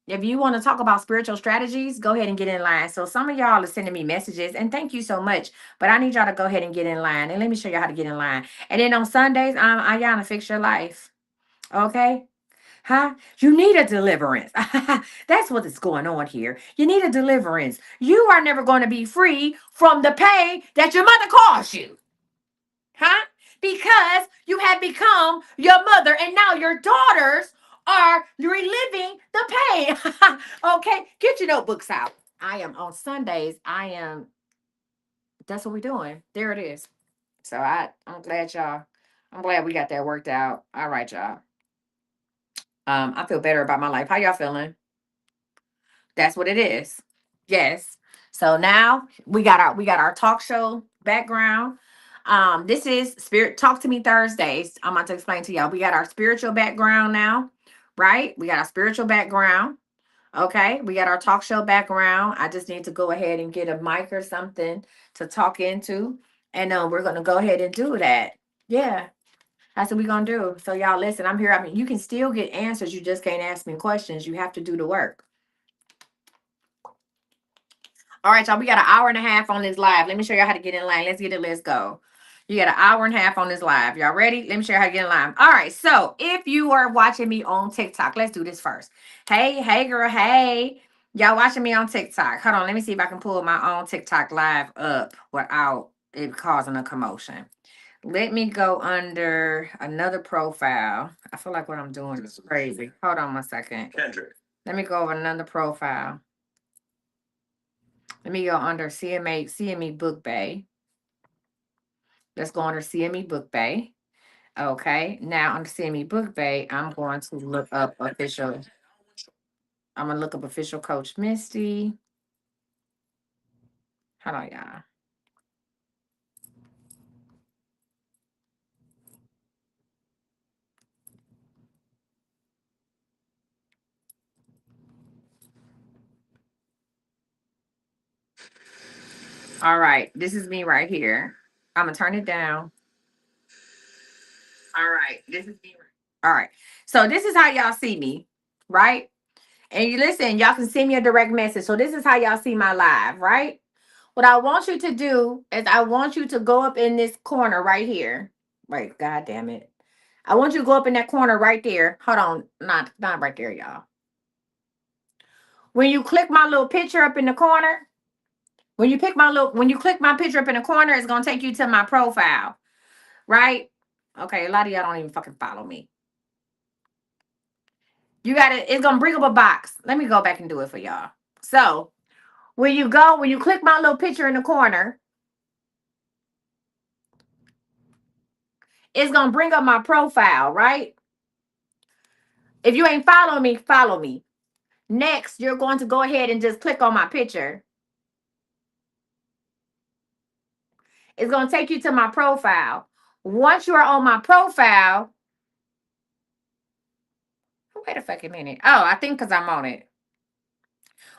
if you want to talk about spiritual strategies, go ahead and get in line. So some of y'all are sending me messages, and thank you so much. But I need y'all to go ahead and get in line. And let me show you how to get in line. And then on Sundays, I'm Ayana Fix Your Life. Okay. Huh? You need a deliverance. That's what is going on here. You need a deliverance. You are never going to be free from the pain that your mother caused you. Huh? Because you have become your mother and now your daughters are reliving the pain. Okay? Get your notebooks out. I am on Sundays. That's what we're doing. There it is. So I'm glad y'all, I'm glad we got that worked out. All right, y'all. I feel better about my life. How y'all feeling? That's what it is. Yes. So now we got our talk show background. This is Spirit Talk to Me Thursdays. I'm about to explain to y'all. We got our spiritual background now, right? We got our spiritual background. Okay. We got our talk show background. I just need to go ahead and get a mic or something to talk into. And we're gonna go ahead and do that. Yeah. That's what we're gonna do. So y'all listen, I'm here. I mean, you can still get answers. You just can't ask me questions. You have to do the work. All right, y'all. We got an hour and a half on this live. Let me show y'all how to get in line. Let's get it. Let's go. You got an hour and a half on this live. Y'all ready? Let me show you how to get in line. All right. So if you are watching me on TikTok, let's do this first. Hey, girl. Hey. Y'all watching me on TikTok. Hold on. Let me see if I can pull my own TikTok live up without it causing a commotion. Let me go under another profile. I feel like what I'm doing is crazy. Hold on one second. Kendrick. Let me go over another profile. Let me go under CME Book Bay. Let's go under CME Book Bay. Okay. Now under CME Book Bay, I'm going to look up official. I'm gonna look up official Coach Misty. Hold on, y'all. All right. This is me right here. I'm gonna turn it down. All right. This is me. All right. So this is how y'all see me, right? And you listen, y'all can send me a direct message. So this is how y'all see my live, right? What I want you to do is I want you to go up in this corner right here. Wait, god damn it. I want you to go up in that corner right there. Hold on. Not right there, y'all. When you click my little picture up in the corner, when you click my picture up in the corner, it's gonna take you to my profile, right? Okay, a lot of y'all don't even fucking follow me. You got it. It's gonna bring up a box. Let me go back and do it for y'all. So when you click my little picture in the corner, it's gonna bring up my profile, right? If you ain't following me, follow me. Next, you're going to go ahead and just click on my picture. It's going to take you to my profile. Once you are on my profile, wait a fucking minute. Oh, I think because I'm on it.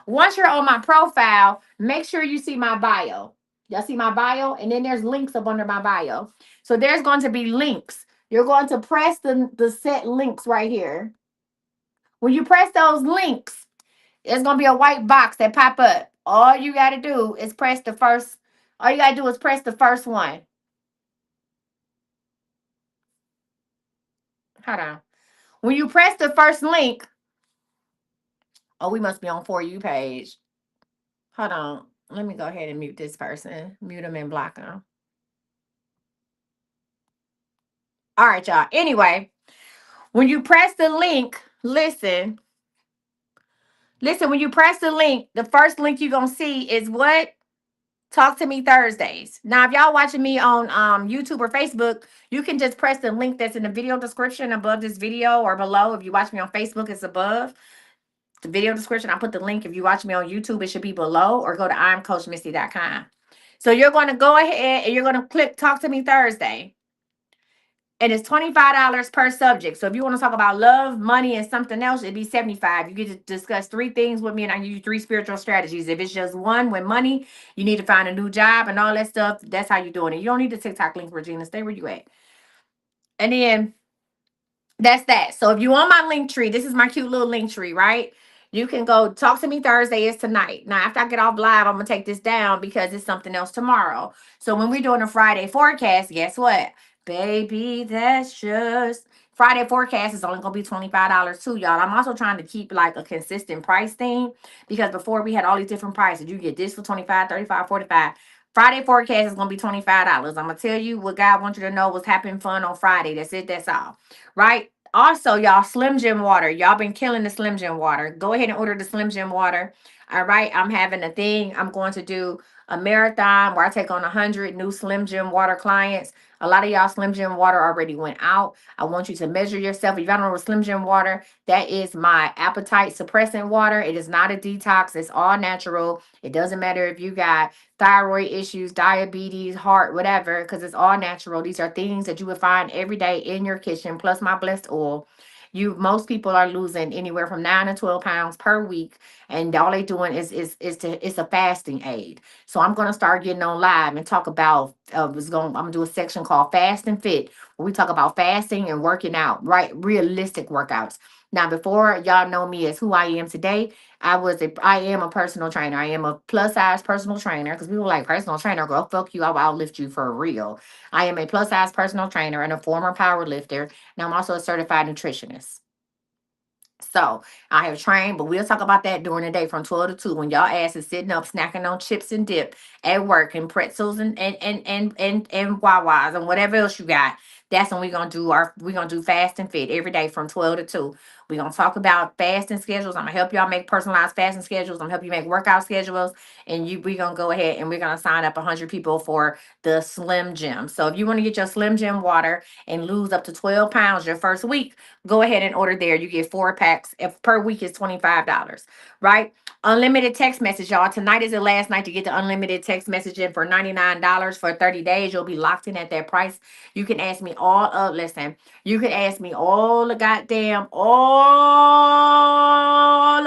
Once you're on my profile, make sure you see my bio. Y'all see my bio? And then there's links up under my bio. So there's going to be links. You're going to press the set links right here. When you press those links, there's going to be a white box that pop up. All you got to do is press the first. All you got to do is press the first one. Hold on. When you press the first link, oh, we must be on For You page. Hold on. Let me go ahead and mute this person. Mute them and block them. All right, y'all. Anyway, when you press the link, listen, when you press the link, the first link you're going to see is what? Talk to Me Thursdays. Now, if y'all watching me on YouTube or Facebook, you can just press the link that's in the video description above this video or below. If you watch me on Facebook, it's above the video description. I put the link. If you watch me on YouTube, it should be below, or go to iamcoachmisty.com. So you're going to go ahead and you're going to click Talk to Me Thursday. And it's $25 per subject. So if you want to talk about love, money, and something else, it'd be $75. You get to discuss 3 things with me, and I give you 3 spiritual strategies. If it's just one with money, you need to find a new job and all that stuff. That's how you're doing it. You don't need the TikTok link, Regina. Stay where you at. And then that's that. So if you want my link tree, this is my cute little link tree, right? You can go Talk to Me Thursday is tonight. Now, after I get off live, I'm going to take this down because it's something else tomorrow. So when we're doing a Friday forecast, guess what? Baby, that's just Friday forecast is only going to be $25 too, y'all. I'm also trying to keep like a consistent price thing because before we had all these different prices. You get this for 25, 35, 45. Friday forecast is going to be $25. I'm going to tell you what God wants you to know, what's happening fun on Friday. That's it. That's all. Right? Also, y'all, Slim Jim water. Y'all been killing the Slim Jim water. Go ahead and order the Slim Jim water. All right. I'm having a thing. I'm going to do a marathon where I take on 100 new Slim Jim water clients. A lot of y'all Slim Jim water already went out. I want you to measure yourself. If y'all don't know what Slim Jim water, that is my appetite suppressant water. It is not a detox. It's all natural. It doesn't matter if you got thyroid issues, diabetes, heart, whatever, because it's all natural. These are things that you would find every day in your kitchen, plus my blessed oil. Most people are losing anywhere from 9 to 12 pounds per week, and all they doing it's a fasting aid. So I'm gonna start getting on live and talk about I'm gonna do a section called Fast and Fit, where we talk about fasting and working out, right? Realistic workouts. Now, before y'all know me as who I am today, I am a personal trainer. I am a plus size personal trainer, because people like personal trainer, girl, fuck you, I'll outlift you for real. I am a plus size personal trainer and a former power lifter. And I'm also a certified nutritionist. So I have trained, but we'll talk about that during the day from 12 to 2 when y'all ass is sitting up snacking on chips and dip at work and pretzels and Wawas and whatever else you got. That's when we're gonna do fast and fit every day from 12 to 2. We're gonna talk about fasting schedules. I'm gonna help y'all make personalized fasting schedules. I'm gonna help you make workout schedules. And we're gonna go ahead and we're gonna sign up 100 people for the Slim Jim. So if you want to get your Slim Jim water and lose up to 12 pounds your first week, go ahead and order there. You get 4 packs. If per week is $25, right? Unlimited text message, y'all. Tonight is the last night to get the unlimited text messaging for $99 for 30 days. You'll be locked in at that price. You can ask me listen, you can ask me all the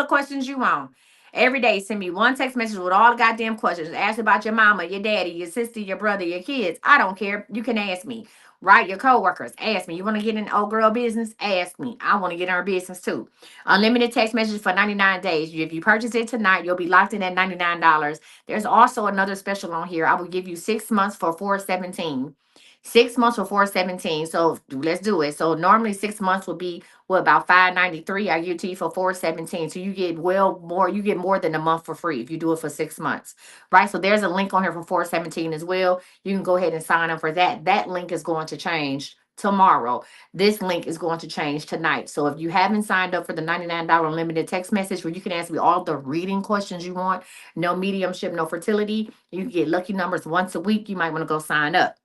questions you want. Every day, send me one text message with all the goddamn questions. Ask about your mama, your daddy, your sister, your brother, your kids. I don't care. You can ask me. Right? Your coworkers, ask me. You want to get in old girl business? Ask me. I want to get in her business too. Unlimited text messages for 99 days. If you purchase it tonight, you'll be locked in at $99. There's also another special on here. I will give you 6 months for $417. 6 months for $417. So let's do it. So normally 6 months would be about $593. I give it to you for $417. So you get you get more than a month for free if you do it for 6 months. Right? So there's a link on here for $417 as well. You can go ahead and sign up for that. That link is going to change tomorrow. This link is going to change tonight. So if you haven't signed up for the $99 unlimited text message where you can ask me all the reading questions you want, no mediumship, no fertility, you can get lucky numbers once a week, you might want to go sign up.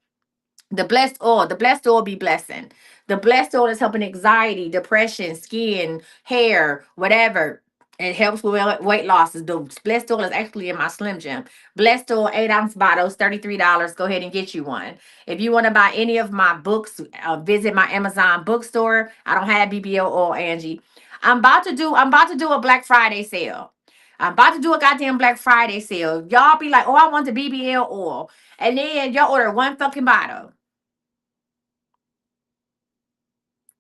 The blessed oil be blessing. The blessed oil is helping anxiety, depression, skin, hair, whatever. It helps with weight losses. The blessed oil is actually in my Slim Jim. Blessed oil, 8 ounce bottles, $33. Go ahead and get you one. If you want to buy any of my books, visit my Amazon bookstore. I don't have BBL oil, Angie. I'm about to do a Black Friday sale. I'm about to do a goddamn Black Friday sale. Y'all be like, oh, I want the BBL oil. And then y'all order one fucking bottle.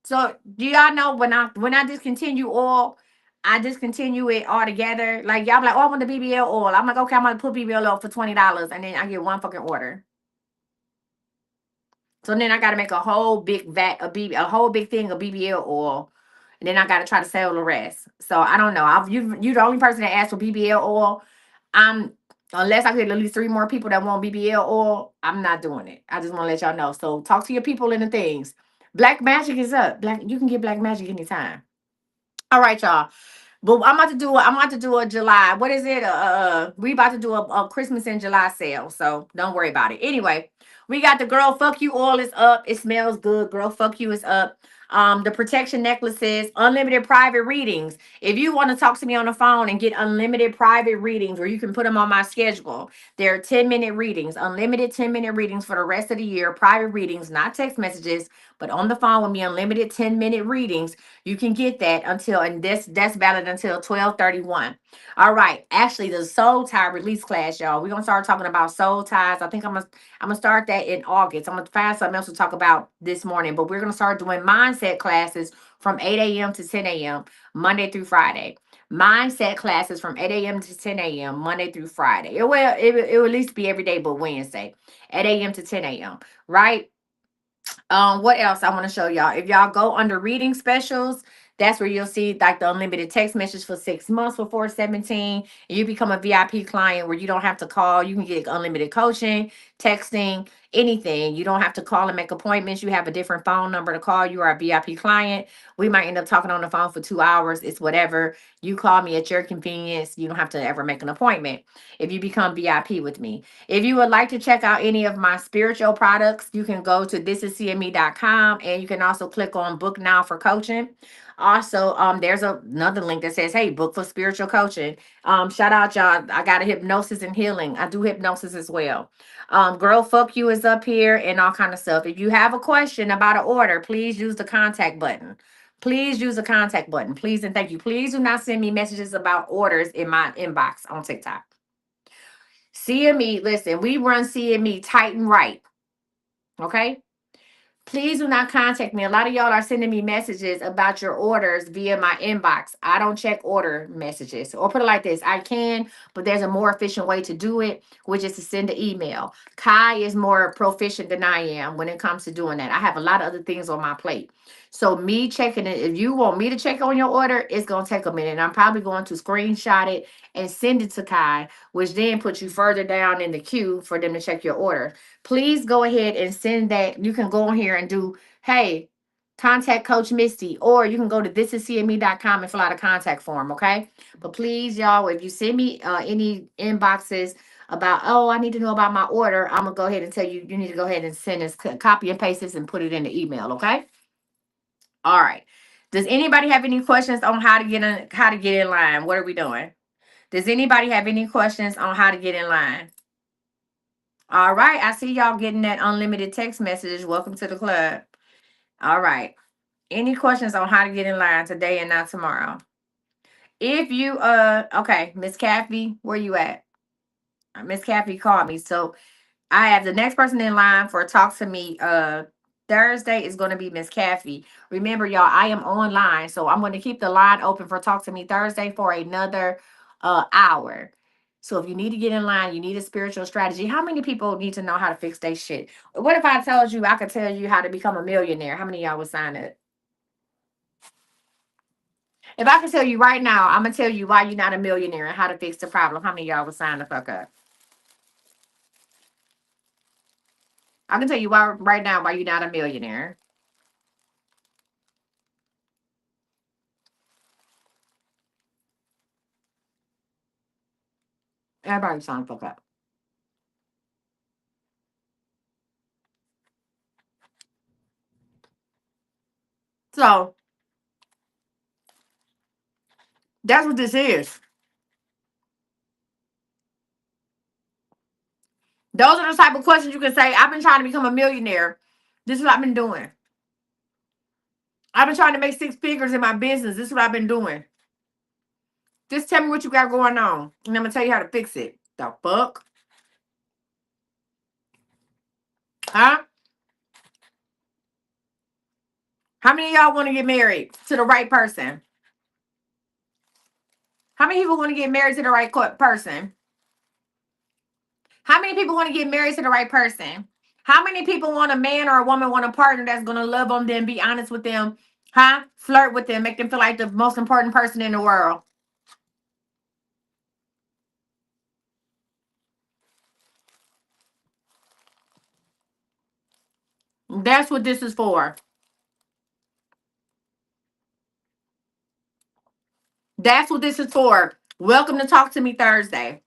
So do y'all know when I discontinue oil, I discontinue it altogether. Like y'all be like, oh, I want the BBL oil. I'm like, okay, I'm gonna put BBL oil for $20, and then I get one fucking order. So then I gotta make a whole big vat of a whole big thing of BBL oil, and then I gotta try to sell the rest. So I don't know. You the only person that asked for BBL oil. I'm Unless I get at least three more people that want BBL oil, I'm not doing it. I just want to let y'all know. So talk to your people in the things. Black Magic is up. You can get Black Magic anytime. All right, y'all. But I'm about to do a July. What is it? We about to do a Christmas in July sale. So don't worry about it. Anyway, we got the Girl Fuck You oil is up. It smells good. Girl Fuck You is up. The protection necklaces, unlimited private readings. If you want to talk to me on the phone and get unlimited private readings, or you can put them on my schedule, they're 10-minute readings, unlimited 10-minute readings for the rest of the year. Private readings, not text messages, but on the phone with me, unlimited 10-minute readings. You can get that until, and that's valid until 12/31. All right. Actually, the soul tie release class, y'all. We're gonna start talking about soul ties. I think I'm gonna start that in August. I'm gonna find something else to talk about this morning, but we're gonna start doing mindset classes from 8 a.m. to 10 a.m. Monday through Friday. Mindset classes from 8 a.m. to 10 a.m. Monday through Friday. It will at least be every day but Wednesday, 8 a.m. to 10 a.m. Right? What else I want to show y'all? If y'all go under reading specials, that's where you'll see like the unlimited text message for 6 months for 417. And you become a VIP client where you don't have to call. You can get unlimited coaching, texting, anything. You don't have to call and make appointments. You have a different phone number to call. You are a VIP client. We might end up talking on the phone for 2 hours. It's whatever. You call me at your convenience. You don't have to ever make an appointment if you become VIP with me. If you would like to check out any of my spiritual products, you can go to thisiscme.com, and you can also click on book now for coaching. Also, there's another link that says, hey, book for spiritual coaching. Shout out, y'all. I got a hypnosis and healing. I do hypnosis as well. Girl Fuck You is up here and all kind of stuff. If you have a question about an order, please use the contact button. Please use the contact button. Please and thank you. Please do not send me messages about orders in my inbox on TikTok. CME, listen, we run CME tight and right. Okay. Please do not contact me. A lot of y'all are sending me messages about your orders via my inbox. I don't check order messages. Or put it like this, I can, but there's a more efficient way to do it, which is to send an email. Kai is more proficient than I am when it comes to doing that. I have a lot of other things on my plate. So me checking it, if you want me to check on your order, it's going to take a minute. I'm probably going to screenshot it and send it to Kai, which then puts you further down in the queue for them to check your order. Please go ahead and send that. You can go on here and do, hey, contact Coach Misty, or you can go to thisiscme.com and fill out a contact form, okay? But please, y'all, if you send me any inboxes about, oh, I need to know about my order, I'm going to go ahead and tell you, you need to go ahead and send this, copy and paste this and put it in the email, okay? All right. Does anybody have any questions on how to get in line? What are we doing? Does anybody have any questions on how to get in line? All right. I see y'all getting that unlimited text message. Welcome to the club. All right. Any questions on how to get in line today and not tomorrow? If you okay, Miss Kathy, where you at? Miss Kathy called me. So I have the next person in line for talk to me. Thursday is going to be Miss Kathy. Remember, y'all, I am online, so I'm going to keep the line open for talk to me Thursday for another hour. So if you need to get in line, you need a spiritual strategy. How many people need to know how to fix their shit? What if I told you I could tell you how to become a millionaire? How many of y'all would sign up? If I can tell you right now, I'm gonna tell you why you're not a millionaire and how to fix the problem. How many of y'all would sign the fuck up? I can tell you why right now why you're not a millionaire. Everybody's trying to fuck up. So that's what this is. Those are the type of questions you can say. I've been trying to become a millionaire. This is what I've been doing. I've been trying to make 6 figures in my business. This is what I've been doing. Just tell me what you got going on, and I'm gonna tell you how to fix it. The fuck? Huh? How many of y'all want to get married to the right person? How many people want to get married to the right person? How many people want to get married to the right person? How many people want a man or a woman, want a partner that's going to love on them, be honest with them, huh? Flirt with them, make them feel like the most important person in the world. That's what this is for. That's what this is for. Welcome to Talk to Me Thursday.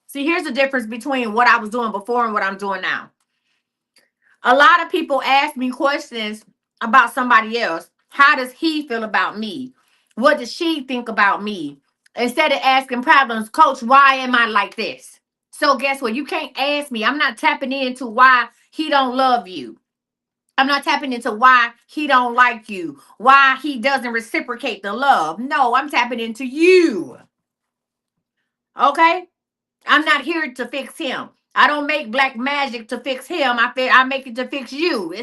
See, here's the difference between what I was doing before and what I'm doing now. A lot of people ask me questions about somebody else. How does he feel about me? What does she think about me? Instead of asking problems, Coach, why am I like this? So guess what? You can't ask me. I'm not tapping into why he don't love you. I'm not tapping into why he don't like you, why he doesn't reciprocate the love. No, I'm tapping into you. Okay? I'm not here to fix him. I don't make black magic to fix him. I make it to fix you.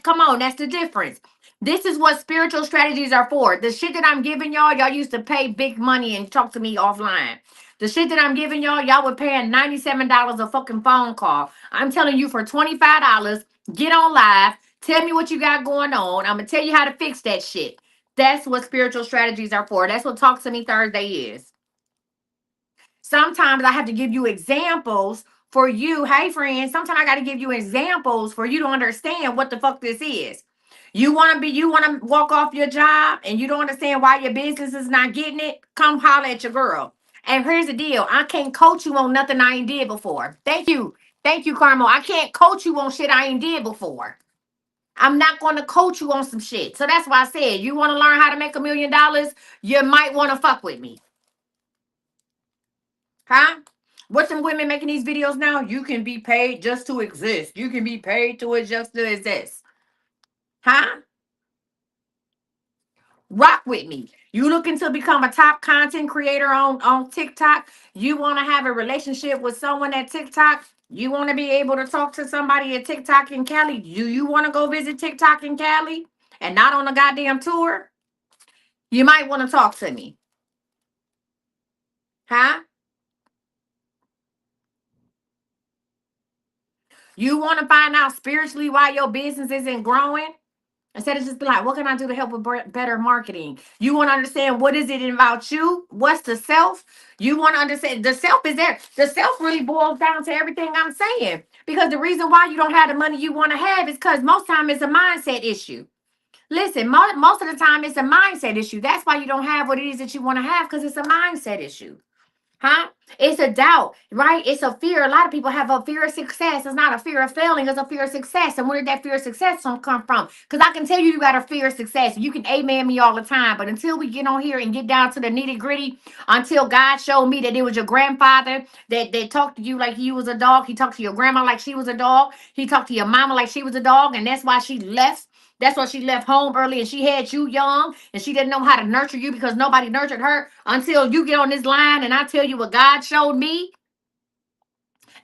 Come on, that's the difference. This is what spiritual strategies are for. The shit that I'm giving y'all used to pay big money and talk to me offline. The shit that I'm giving y'all were paying $97 a fucking phone call. I'm telling you for $25, get on live, tell me what you got going on. I'm gonna tell you how to fix that shit. That's what spiritual strategies are for. That's what Talk to Me Thursday is. Sometimes I have to give you examples for you. Hey, friends, sometimes I got to give you examples for you to understand what the fuck this is. You want to walk off your job and you don't understand why your business is not getting it? Come holler at your girl. And here's the deal. I can't coach you on nothing I ain't did before. Thank you. Thank you, Carmel. I can't coach you on shit I ain't did before. I'm not going to coach you on some shit. So that's why I said, you want to learn how to make $1 million? You might want to fuck with me. Huh? What some women making these videos now? You can be paid just to exist. You can be paid to just to exist. Huh? Rock with me. You looking to become a top content creator on TikTok? You want to have a relationship with someone at TikTok? You want to be able to talk to somebody at TikTok in Cali? Do you want to go visit TikTok in Cali and not on a goddamn tour? You might want to talk to me. Huh? You want to find out spiritually why your business isn't growing? Instead of just be like, what can I do to help with better marketing? You want to understand what is it about you? What's the self? You want to understand the self is there. The self really boils down to everything I'm saying. Because the reason why you don't have the money you want to have is because most time it's a mindset issue. Listen, most of the time it's a mindset issue. That's why you don't have what it is that you want to have, because it's a mindset issue. Huh? It's a doubt, right? It's a fear. A lot of people have a fear of success. It's not a fear of failing, it's a fear of success. And where did that fear of success come from? Because I can tell you, you got a fear of success. You can amen me all the time. But until we get on here and get down to the nitty gritty, until God showed me that it was your grandfather that talked to you like he was a dog, he talked to your grandma like she was a dog, he talked to your mama like she was a dog, and that's why she left. That's why she left home early and she had you young and she didn't know how to nurture you because nobody nurtured her until you get on this line and I tell you what God showed me.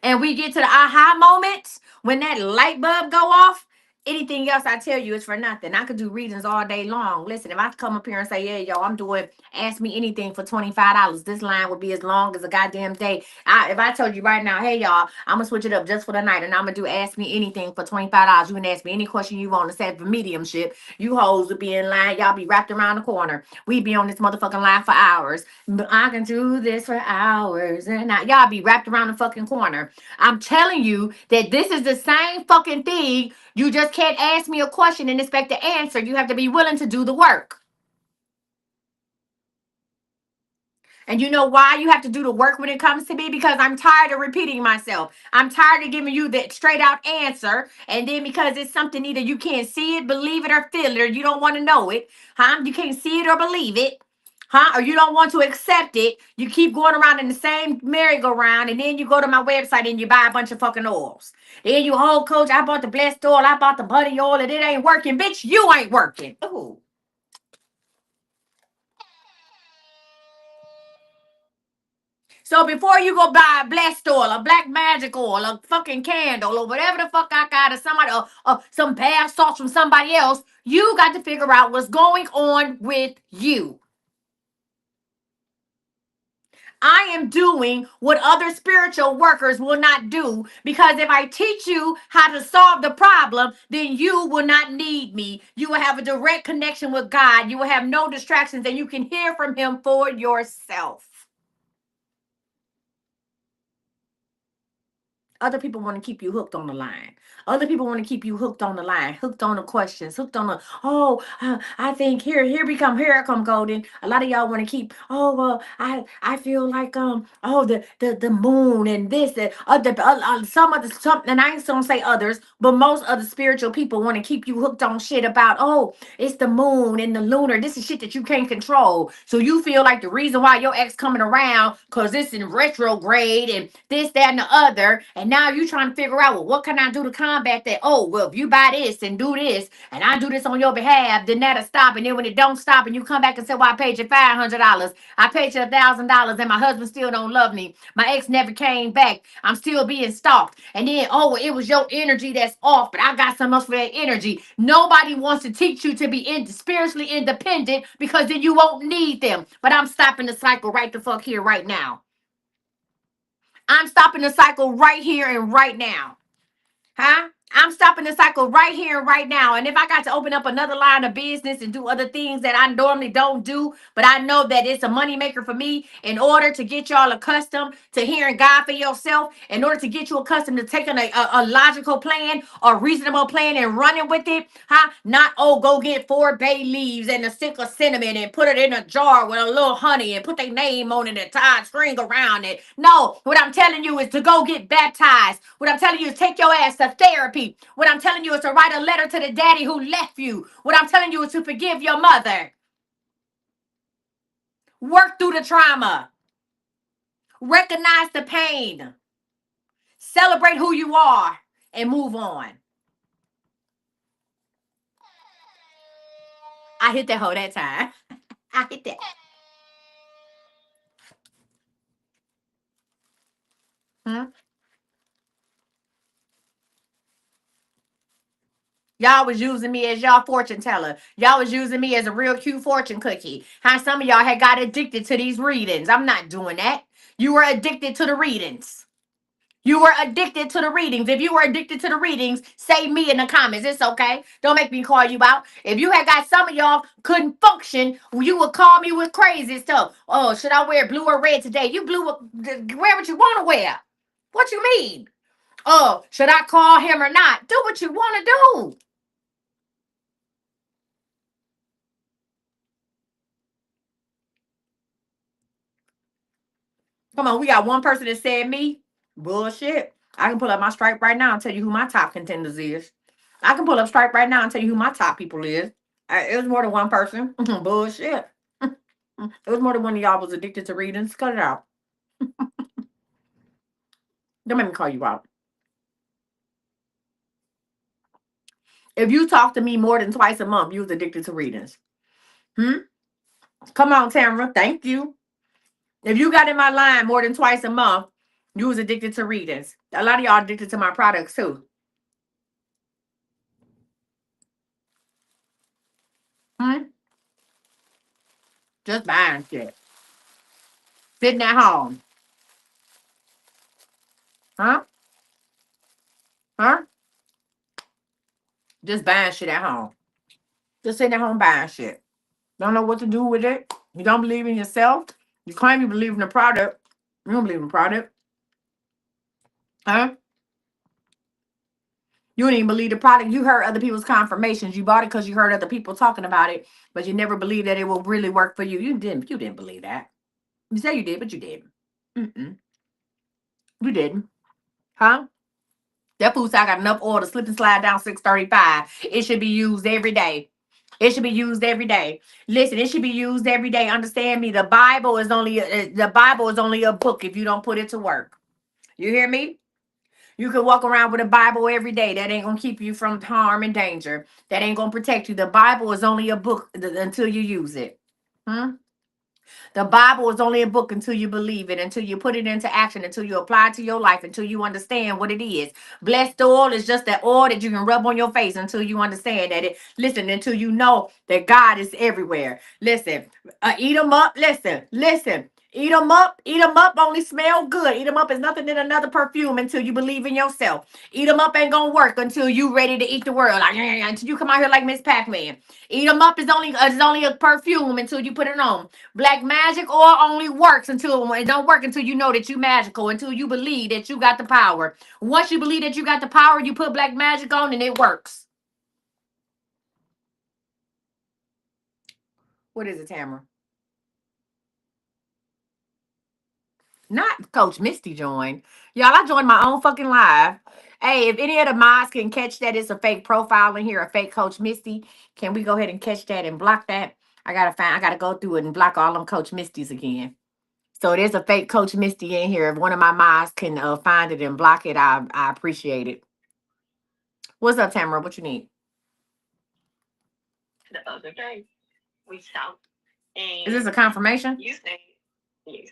And we get to the aha moments when that light bulb go off. Anything else I tell you is for nothing. I could do readings all day long. Listen, if I come up here and say, yeah, yo, I'm doing ask me anything for $25, this line would be as long as a goddamn day. If I told you right now, hey, y'all, I'm going to switch it up just for the night and I'm going to do ask me anything for $25. You can ask me any question you want to say for mediumship. You hoes would be in line. Y'all be wrapped around the corner. We be on this motherfucking line for hours. But I can do this for hours. And y'all be wrapped around the fucking corner. I'm telling you that this is the same fucking thing. You just can't ask me a question and expect the answer. You have to be willing to do the work. And you know why you have to do the work when it comes to me? Because I'm tired of repeating myself. I'm tired of giving you the straight out answer. And then because it's something either you can't see it, believe it, or feel it, or you don't want to know it, huh? You can't see it or believe it, huh? Or you don't want to accept it. You keep going around in the same merry-go-round, and then you go to my website and you buy a bunch of fucking oils. Then you, oh, coach, I bought the blessed oil, I bought the buddy oil, and it ain't working. Bitch, you ain't working. Ooh. So before you go buy a blessed oil, a black magic oil, a fucking candle, or whatever the fuck I got, or somebody, or some bath salts from somebody else, you got to figure out what's going on with you. I am doing what other spiritual workers will not do, because if I teach you how to solve the problem, then you will not need me. You will have a direct connection with God. You will have no distractions, and you can hear from Him for yourself. Other people want to keep you hooked on the line. Other people want to keep you hooked on the line, hooked on the questions, hooked on the, oh, I think here I come golden. A lot of y'all want to keep, oh, well, I feel like, oh, the moon and this, and some other, and I ain't gonna say others, but most other spiritual people want to keep you hooked on shit about, oh, it's the moon and the lunar. This is shit that you can't control. So you feel like the reason why your ex coming around, because it's in retrograde and this, that, and the other. And now you trying to figure out, well, what can I do to combat that? Oh, well, if you buy this and do this, and I do this on your behalf, then that'll stop. And then when it don't stop, and you come back and say, well, I paid you $500, I paid you $1,000, and my husband still don't love me. My ex never came back. I'm still being stalked. And then, oh, it was your energy that's off, but I got something else for that energy. Nobody wants to teach you to be spiritually independent, because then you won't need them. But I'm stopping the cycle right the fuck here, right now. I'm stopping the cycle right here and right now. Huh? I'm stopping the cycle right here and right now. And if I got to open up another line of business and do other things that I normally don't do, but I know that it's a moneymaker for me, in order to get y'all accustomed to hearing God for yourself, in order to get you accustomed to taking a logical plan or reasonable plan and running with it, huh? Not, oh, go get 4 bay leaves and a stick of cinnamon and put it in a jar with a little honey and put their name on it and tie a string around it. No, what I'm telling you is to go get baptized. What I'm telling you is take your ass to therapy. What I'm telling you is to write a letter to the daddy who left you. What I'm telling you is to forgive your mother. Work through the trauma. Recognize the pain. Celebrate who you are and move on. I hit that hoe that time. I hit that. Hmm? Y'all was using me as y'all fortune teller. Y'all was using me as a real cute fortune cookie. How some of y'all had got addicted to these readings. I'm not doing that. You were addicted to the readings. You were addicted to the readings. If you were addicted to the readings, say me in the comments. It's okay. Don't make me call you out. If you had got some of y'all couldn't function, you would call me with crazy stuff. Oh, should I wear blue or red today? You wear what you want to wear. What you mean? Oh, should I call him or not? Do what you want to do. Come on, we got one person that said me. Bullshit. I can pull up my Stripe right now and tell you who my top contenders is. I can pull up Stripe right now and tell you who my top people is. It was more than one person. Bullshit. It was more than one of y'all was addicted to readings. Cut it out. Don't make me call you out. If you talk to me more than twice a month, you was addicted to readings. Come on, Tamara. Thank you. If you got in my line more than twice a month, you was addicted to readings. A lot of y'all addicted to my products too. Just buying shit. Sitting at home. Huh? Huh? Just buying shit at home. Just sitting at home buying shit. Don't know what to do with it. You don't believe in yourself. You claim you believe in the product. You don't believe in the product. Huh? You didn't even believe the product. You heard other people's confirmations. You bought it because you heard other people talking about it, but you never believed that it will really work for you. You didn't. You didn't believe that. You say you did, but you didn't. Mm-mm. You didn't, huh? That food said I got enough oil to slip and slide down 635. It should be used every day. It should be used every day. Listen, it should be used every day. Understand me? The Bible is only a book if you don't put it to work. You hear me? You can walk around with a Bible every day. That ain't gonna keep you from harm and danger. That ain't gonna protect you. The Bible is only a book until you use it. Hmm? The Bible is only a book until you believe it, until you put it into action, until you apply it to your life, until you understand what it is. Blessed oil is just that oil that you can rub on your face until you understand that it. Listen, until you know that God is everywhere. Listen, eat them up. Listen. Eat them up, only smell good. Eat them up is nothing in another perfume until you believe in yourself. Eat them up ain't gonna work until you ready to eat the world. Like, until you come out here like Miss Pac-Man. Eat them up is only a perfume until you put it on. Black magic oil only works until it don't work until you know that you magical, until you believe that you got the power. Once you believe that you got the power, you put black magic on and it works. What is it, Tamara? Not Coach Misty joined. Y'all, I joined my own fucking live. Hey, if any of the mods can catch that it's a fake profile in here, a fake Coach Misty, can we go ahead and catch that and block that? I gotta go through it and block all them Coach Misties again. So there's a fake Coach Misty in here. If one of my mods can find it and block it, I appreciate it. What's up, Tamara? What you need? The other day, we talked. And Is this a confirmation? you said yes.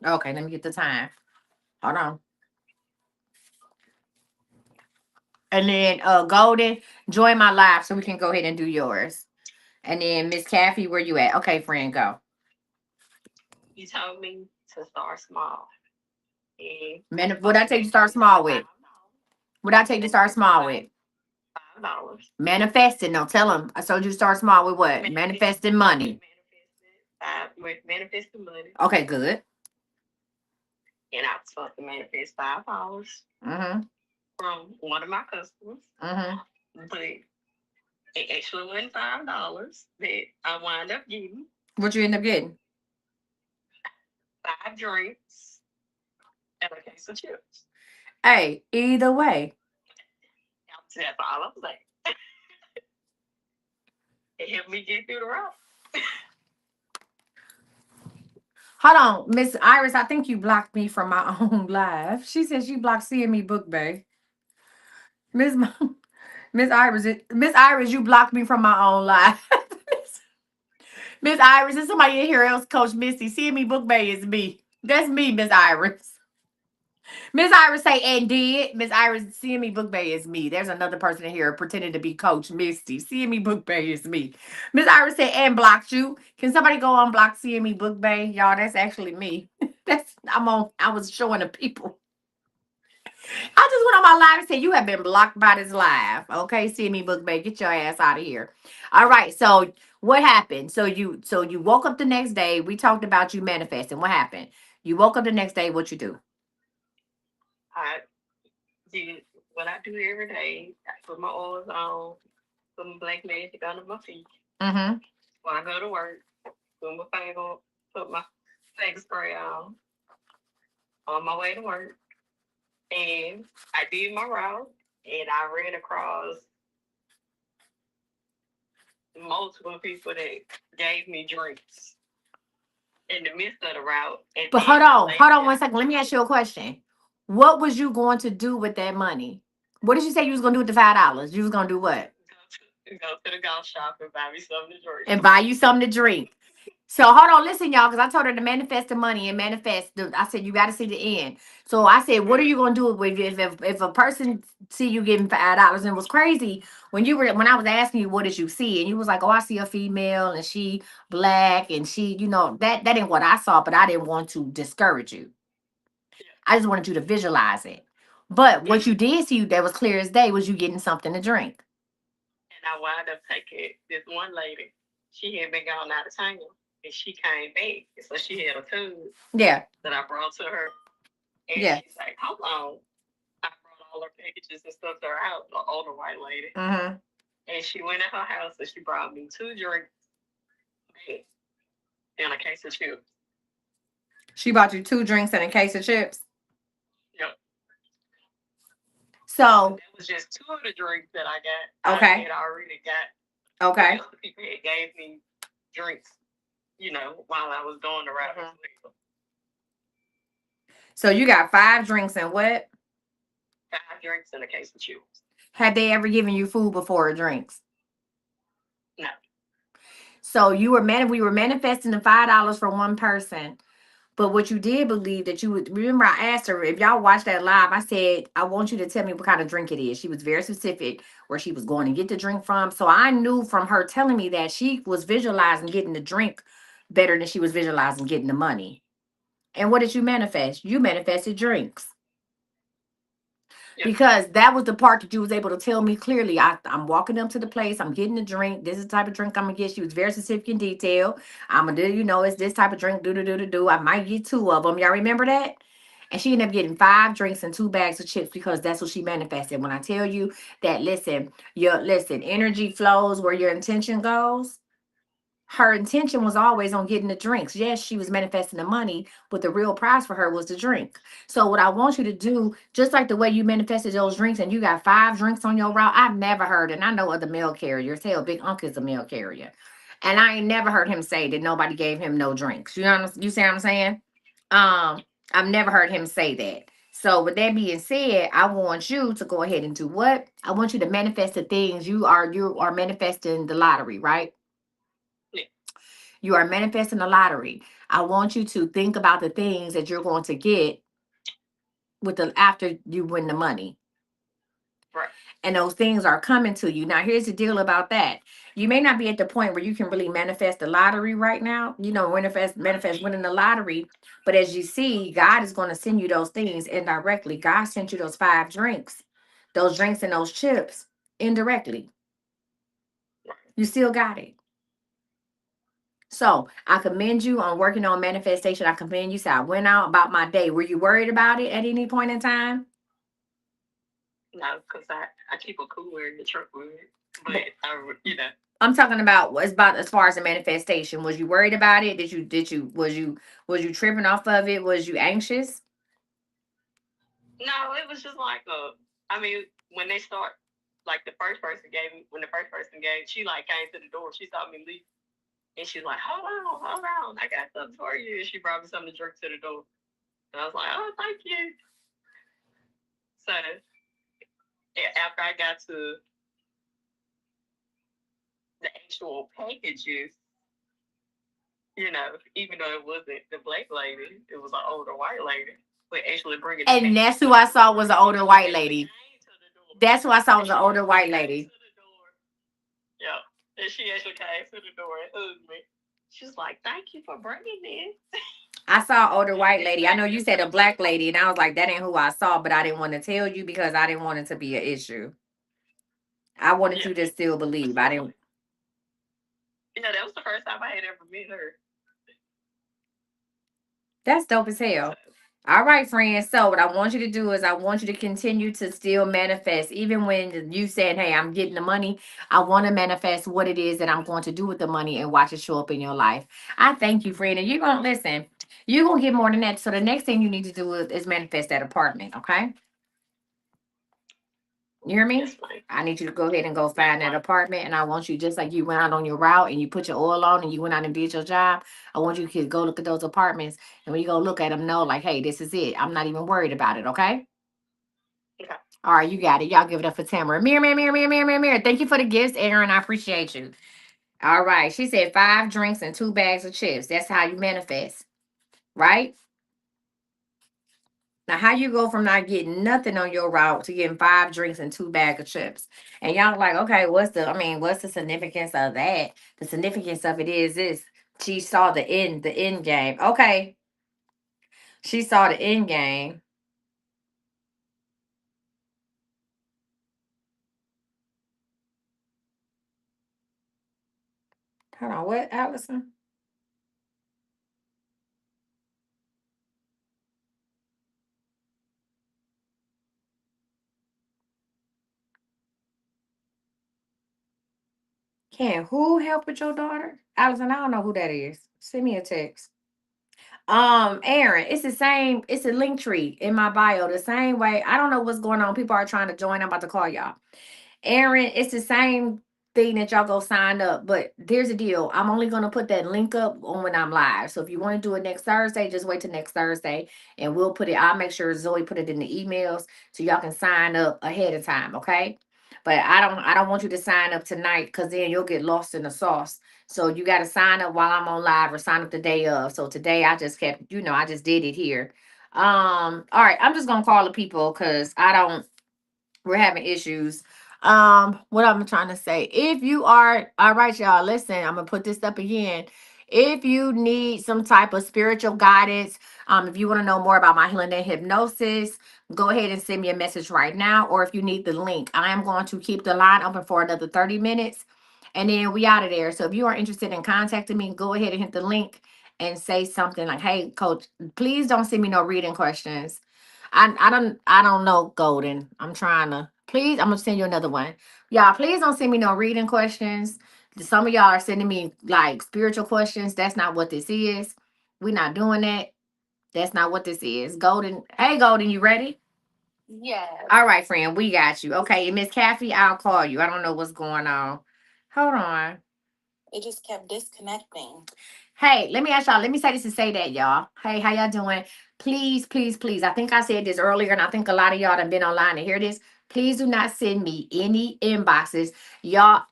Okay, let me get the time. Hold on. And then Golden, join my live so we can go ahead and do yours. And then Miss Kathy, where you at? Okay, friend, go. You told me to start small. And What I tell you to start small with? What I tell you to start small with? $5. Manifesting. No, tell them. I told you to start small with what? Manifesting money. Manifesting money. Okay, good. And I was supposed to manifest $5 Mm-hmm. from one of my customers. Mm-hmm. But it actually wasn't $5 that I wound up getting. What you end up getting? 5 drinks and a case of chips. Hey, either way. That's all I'm saying. It helped me get through the route. Hold on, Miss Iris. I think you blocked me from my own live. She said she blocked seeing me book bay. Miss Iris, you blocked me from my own live. Miss Iris, is somebody in here else, Coach Misty? Seeing me book bay is me. That's me, Miss Iris. Miss Iris say, and did. Miss Iris, seeing me book bay is me. There's another person in here pretending to be Coach Misty. Seeing me book bay is me. Miss Iris said, and blocked you. Can somebody go unblock seeing me book bay? Y'all, that's actually me. I was showing the people. I just went on my live and said, you have been blocked by this live. Okay, see me book bay. Get your ass out of here. All right. So what happened? So you woke up the next day. We talked about you manifesting. What happened? You woke up the next day, what you do? I did what I do every day. I put my oils on, put my black magic under my feet. Mm-hmm. When I go to work, put my face spray on my way to work. And I did my route, and I ran across multiple people that gave me drinks in the midst of the route. But hold on 1 second. Let me ask you a question. What was you going to do with that money? What did you say you was going to do with the $5? You was going to do what? Go to the golf shop and buy me something to drink. And buy you something to drink. So hold on, listen, y'all, because I told her to manifest the money and manifest. I said you got to see the end. So I said, what are you gonna do with if a person see you getting $5? And it was crazy when I was asking you what did you see, and you was like, oh, I see a female and she black and she, that ain't what I saw, but I didn't want to discourage you. I just wanted you to visualize it. But what you did see that was clear as day was you getting something to drink. And I wound up taking this one lady. She had been gone out of town. And she came back. So she had a tube. Yeah. That I brought to her. And yeah. She's like, how long? I brought all her packages and stuff that are out, the older white lady. Mm-hmm. And she went in her house and she brought me 2 drinks and a case of chips. She bought you 2 drinks and a case of chips. Yep. So that was just 2 of the drinks that I got. okay. I had already got. Okay. Other people had gave me drinks, while I was doing the route. Mm-hmm. So you got 5 drinks and what? 5 drinks and a case of chips. Had they ever given you food before or drinks? No. So we were manifesting the $5 for one person. But what you did believe that you would remember, I asked her if y'all watched that live. I said, I want you to tell me what kind of drink it is. She was very specific where she was going to get the drink from. So I knew from her telling me that she was visualizing getting the drink better than she was visualizing getting the money. And what did you manifest? You manifested drinks. Because that was the part that you was able to tell me clearly. I'm walking them to the place. I'm getting the drink. This is the type of drink I'm gonna get. She was very specific in detail. I'm gonna do, it's this type of drink. Do. I might get 2 of them. Y'all remember that? And she ended up getting 5 drinks and 2 bags of chips because that's what she manifested. When I tell you that, listen, energy flows where your intention goes. Her intention was always on getting the drinks. Yes, she was manifesting the money, but the real prize for her was the drink. So what I want you to do, just like the way you manifested those drinks and you got 5 drinks on your route, I've never heard, and I know other mail carriers. Hell, Big Unc is a mail carrier. And I ain't never heard him say that nobody gave him no drinks. You see what I'm saying? I've never heard him say that. So with that being said, I want you to go ahead and do what? I want you to manifest the things you are manifesting the lottery, right? You are manifesting the lottery. I want you to think about the things that you're going to get after you win the money. Right. And those things are coming to you. Now, here's the deal about that. You may not be at the point where you can really manifest the lottery right now. Manifest winning the lottery. But as you see, God is going to send you those things indirectly. God sent you those 5 drinks, those drinks and those chips indirectly. You still got it. So I commend you on working on manifestation. I commend you. So I went out about my day. Were you worried about it at any point in time? No, because I keep a cooler in the truck with it. But I'm talking about as far as the manifestation. Was you worried about it? Was you tripping off of it? Was you anxious? No, it was just like when they start, like when the first person gave, she like came to the door. She saw me leave. And she's like, hold on, I got something for you. And she brought me something to drink to the door. And I was like, oh, thank you. So after I got to the actual packages, even though it wasn't the black lady, it was an older white lady. But actually bringing and that's who I saw was an older white lady. That's who I saw was an older white lady. Yeah. And she actually came to the door and hugged me. She's like, thank you for bringing this. I saw an older white lady. I know you said a black lady, and I was like, that ain't who I saw, but I didn't want to tell you because I didn't want it to be an issue. I wanted you to still believe. I didn't. That was the first time I had ever met her. That's dope as hell. All right, friends. So what I want you to do is I want you to continue to still manifest. Even when you said, hey, I'm getting the money, I want to manifest what it is that I'm going to do with the money and watch it show up in your life. I thank you, friend. And you're going to listen. You're going to get more than that. So the next thing you need to do is manifest that apartment, okay? You hear me? Yes, I need you to go ahead and go find that apartment. And I want you, just like you went out on your route and you put your oil on and you went out and did your job, I want you to go look at those apartments. And when you go look at them, know like, hey, this is it. I'm not even worried about it, okay? Okay. All right, you got it. Y'all give it up for Tamara. Mirror. Thank you for the gifts, Aaron. I appreciate you. All right. She said 5 drinks and 2 bags of chips. That's how you manifest, right? Now, how you go from not getting nothing on your route to getting 5 drinks and 2 bags of chips? And y'all like, okay, what's the significance of that? The significance of it is this. She saw the end game. Okay. She saw the end game. Hold on, what, Allison? Can who help with your daughter? Allison, I don't know who that is. Send me a text. Aaron, it's the same, it's a link tree in my bio. The same way. I don't know what's going on. People are trying to join. I'm about to call y'all. Aaron, it's the same thing that y'all go sign up, but there's a deal. I'm only gonna put that link up on when I'm live. So if you want to do it next Thursday, just wait till next Thursday, and we'll put it. I'll make sure Zoe put it in the emails so y'all can sign up ahead of time. Okay. But I don't want you to sign up tonight because then you'll get lost in the sauce. So you got to sign up while I'm on live or sign up the day of. So today I just kept, I just did it here. All right, I'm just gonna call the people because we're having issues. What I'm trying to say, if you are all right, y'all, listen, I'm gonna put this up again. If you need some type of spiritual guidance, if you want to know more about my healing and hypnosis, go ahead and send me a message right now. Or if you need the link, I am going to keep the line open for another 30 minutes and then we out of there. So if you are interested in contacting me, go ahead and hit the link and say something like, hey, coach, please don't send me no reading questions. I don't know, Golden. I'm trying to please. I'm gonna send you another one. Y'all, please don't send me no reading questions. Some of y'all are sending me like spiritual questions. That's not what this is. We're not doing that. That's not what this is. Golden. Hey, Golden, you ready? Yes. All right, friend, we got you. Okay, and Miss Kathy, I'll call you. I don't know what's going on. Hold on. It just kept disconnecting. Hey, let me ask y'all. Let me say this to say that, y'all. Hey, how y'all doing? Please, please, please. I think I said this earlier, and I think a lot of y'all have been online to hear this. Please do not send me any inboxes. Y'all,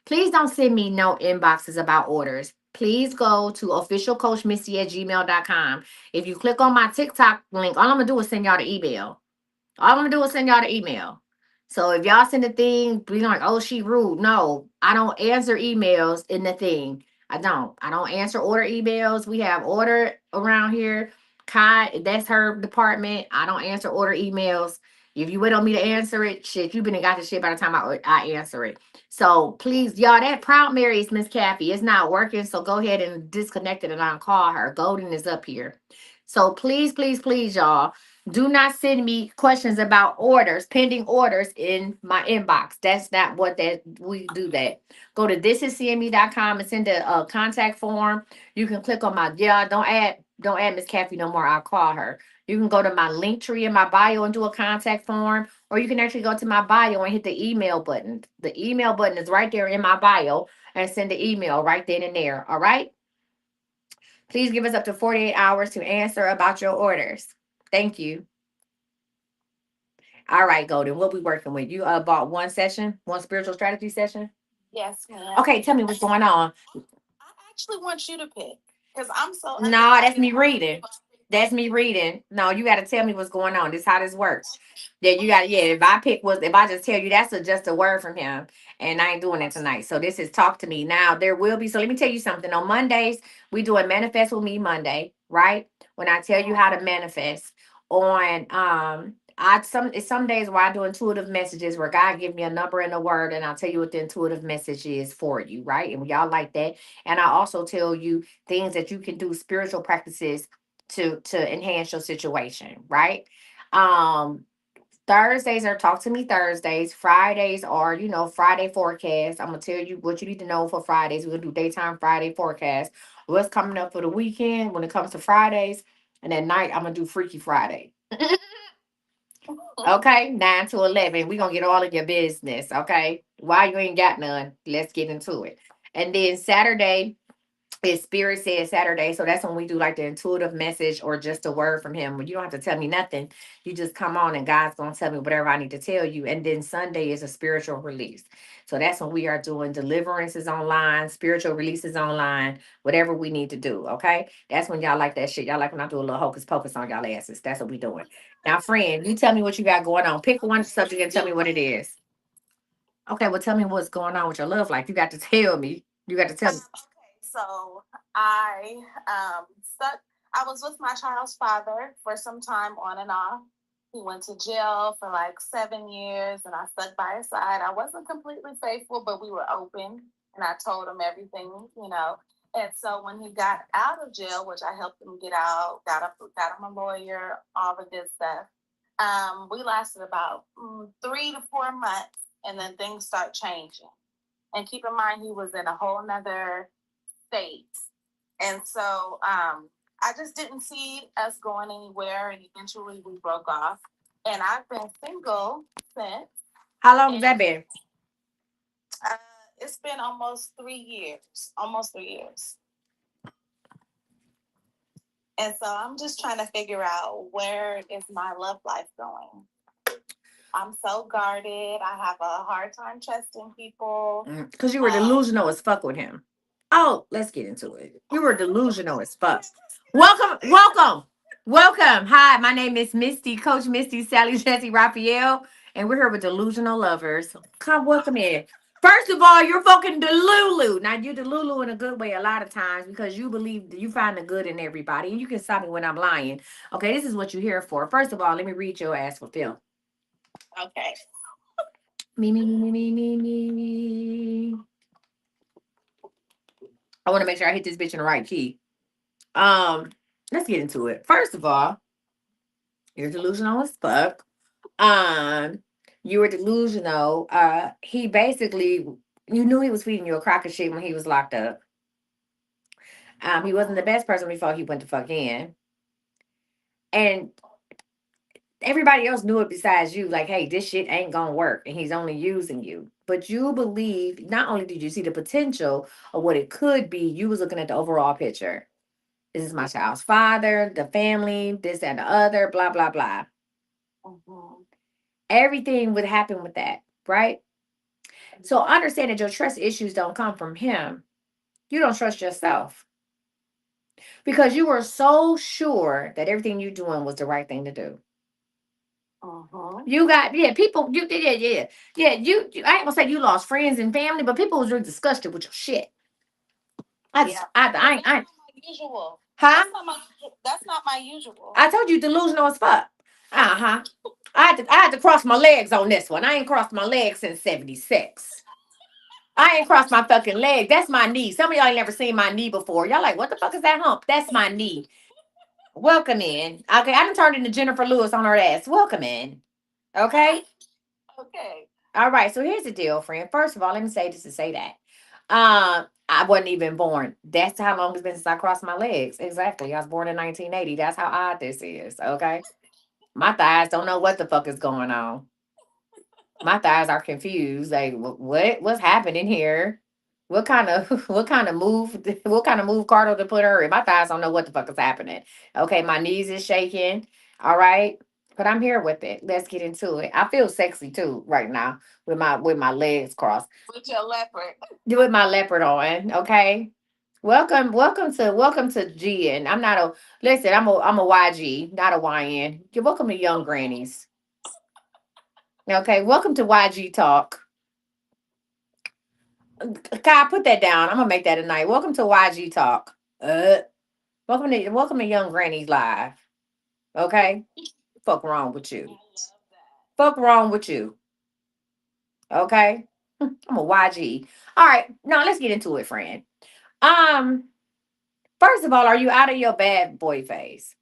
please don't send me no inboxes about orders. Please go to officialcoachmisty@gmail.com. If you click on my TikTok link, all I'm going to do is send y'all the email. All I'm gonna do is send y'all the email. So if y'all send a thing, be like, oh, she rude. No, I don't answer emails in the thing. I don't. I don't answer order emails. We have order around here. Kai, that's her department. I don't answer order emails. If you wait on me to answer it, shit, you been and got the shit by the time I answer it. So please, y'all, that Proud Mary is Miss Kathy. It's not working. So go ahead and disconnect it and I'll call her. Golden is up here. So please, please, please, y'all. Do not send me questions about orders, pending orders in my inbox. That's not what that we do that. Go to thisiscme.com and send a contact form. You can click on my don't add Miss Kathy no more. I'll call her. You can go to my link tree in my bio and do a contact form, or you can actually go to my bio and hit the email button. The email button is right there in my bio and send the email right then and there. All right. Please give us up to 48 hours to answer about your orders. Thank you. All right, Golden. What we working with? You bought one session, one spiritual strategy session. Yes, ma'am. Okay, tell me what's going on. I actually want you to pick because I'm so No, that's me reading. That's me reading. No, you got to tell me what's going on. This is how this works. Yeah, you got. Yeah, if I just tell you that's just a word from him, and I ain't doing it tonight. So this is talk to me now. There will be. So let me tell you something. On Mondays we do a manifest with me Monday, right? When I tell you how to manifest on it's some days where I do intuitive messages where God give me a number and a word, and I'll tell you what the intuitive message is for you, right? And y'all like that. And I also tell you things that you can do, spiritual practices to enhance your situation, right? um Thursdays are talk to me Thursdays. Fridays are, Friday forecast. I'm gonna tell you what you need to know for Fridays. We're gonna do daytime Friday forecast, what's coming up for the weekend when it comes to Fridays. And at night I'm gonna do Freaky Friday. Okay, 9 to 11. We're gonna get all of your business. Okay. Why you ain't got none? Let's get into it. And then Saturday, it's Spirit Said Saturday. So that's when we do like the intuitive message or just a word from him. You don't have to tell me nothing. You just come on and God's going to tell me whatever I need to tell you. And then Sunday is a spiritual release. So that's when we are doing deliverances online, spiritual releases online, whatever we need to do. Okay. That's when y'all like that shit. Y'all like when I do a little hocus pocus on y'all asses. That's what we doing. Now, friend, you tell me what you got going on. Pick one subject and tell me what it is. Okay. Well, tell me what's going on with your love life. You got to tell me. You got to tell me. Okay, so I stuck. I was with my child's father for some time on and off. He went to jail for like 7 years, and I stuck by his side. I wasn't completely faithful, but we were open, and I told him everything. And so when he got out of jail, which I helped him get out, got him a lawyer, all the good stuff. We lasted about 3 to 4 months, and then things start changing. And keep in mind, he was in a whole nother state. And so I just didn't see us going anywhere. And eventually we broke off. And I've been single since. How long has that been? Uh, it's been almost 3 years. Almost 3 years. And so I'm just trying to figure out, where is my love life going? I'm so guarded. I have a hard time trusting people. Because you were delusional as fuck with him. Oh, let's get into it. You were delusional as fuck. Welcome, welcome, welcome. Hi, my name is Misty, Coach Misty, Sally, Jesse, Raphael, and we're here with delusional lovers. Come, welcome in. First of all, you're fucking delulu. Now, you're delulu in a good way a lot of times because you believe that you find the good in everybody, and you can stop me when I'm lying. Okay, this is what you're here for. First of all, let me read your ass for Phil. Okay. Me, me, me, me, me, me, me. I want to make sure I hit this bitch in the right key. Let's get into it. First of all, you're delusional as fuck. Um, you were delusional. He basically, you knew he was feeding you a crock of shit when he was locked up. He wasn't the best person before he went to fuck in. And everybody else knew it besides you. Like, hey, this shit ain't gonna work, and he's only using you. But you believe, not only did you see the potential of what it could be, you was looking at the overall picture. This is my child's father, the family, this and the other, blah, blah, blah. Mm-hmm. Everything would happen with that, right? So understand that your trust issues don't come from him. You don't trust yourself because you were so sure that everything you're doing was the right thing to do. You got, yeah, people, yeah. I ain't gonna say you lost friends and family, but people was really disgusted with your shit. That's not my usual. Huh? That's not my usual. I told you delusional as fuck. Uh-huh. I had to cross my legs on this one. I ain't crossed my legs since 76. I ain't crossed my fucking leg. That's my knee. Some of y'all ain't never seen my knee before. Y'all like, what the fuck is that hump? That's my knee. Welcome in. Okay, I done turned into Jennifer Lewis on her ass. Welcome in. Okay? Okay. All right, so here's the deal, friend. First of all, let me say this to say that. I wasn't even born. That's how long it's been since I crossed my legs. Exactly. I was born in 1980. That's how odd this is. Okay. My thighs don't know what the fuck is going on. My thighs are confused. Like, what's happening here? What kind of what kind of move Carter to put her in? My thighs don't know what the fuck is happening. Okay, my knees is shaking. All right. But I'm here with it. Let's get into it. I feel sexy too right now with my legs crossed. With your leopard. With my leopard on. Okay. Welcome to G. And I'm not a listen, I'm a YG, not a YN. You're welcome to Young Grannies. Okay, welcome to YG Talk. Kai, put that down. I'm gonna make that a night. Welcome to YG Talk. Welcome to Young Grannies Live. Okay, fuck wrong with you. Fuck wrong with you. Okay, I'm a YG. All right, now let's get into it, friend. Um, First of all, are you out of your bad boy phase?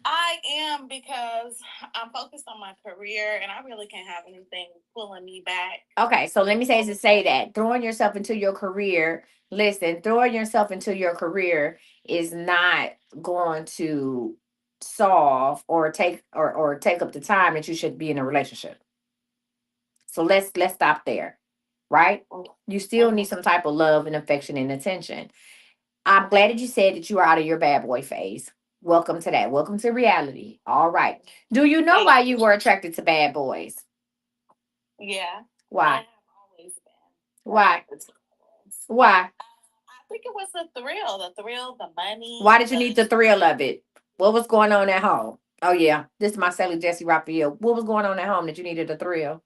I am, because I'm focused on my career and I really can't have anything pulling me back. Okay, so let me say that throwing yourself into your career. Listen, throwing yourself into your career is not going to solve or take up the time that you should be in a relationship. So let's stop there, right? You still need some type of love and affection and attention. I'm glad that you said that you are out of your bad boy phase. Welcome to that. Welcome to reality. All right. Do you know why you were attracted to bad boys? Yeah. Why? I have always been. Why? Why? I think it was the thrill, the money. Why did you need the thrill of it? What was going on at home? Oh yeah, this is my Sally Jesse Raphael. What was going on at home that you needed a thrill?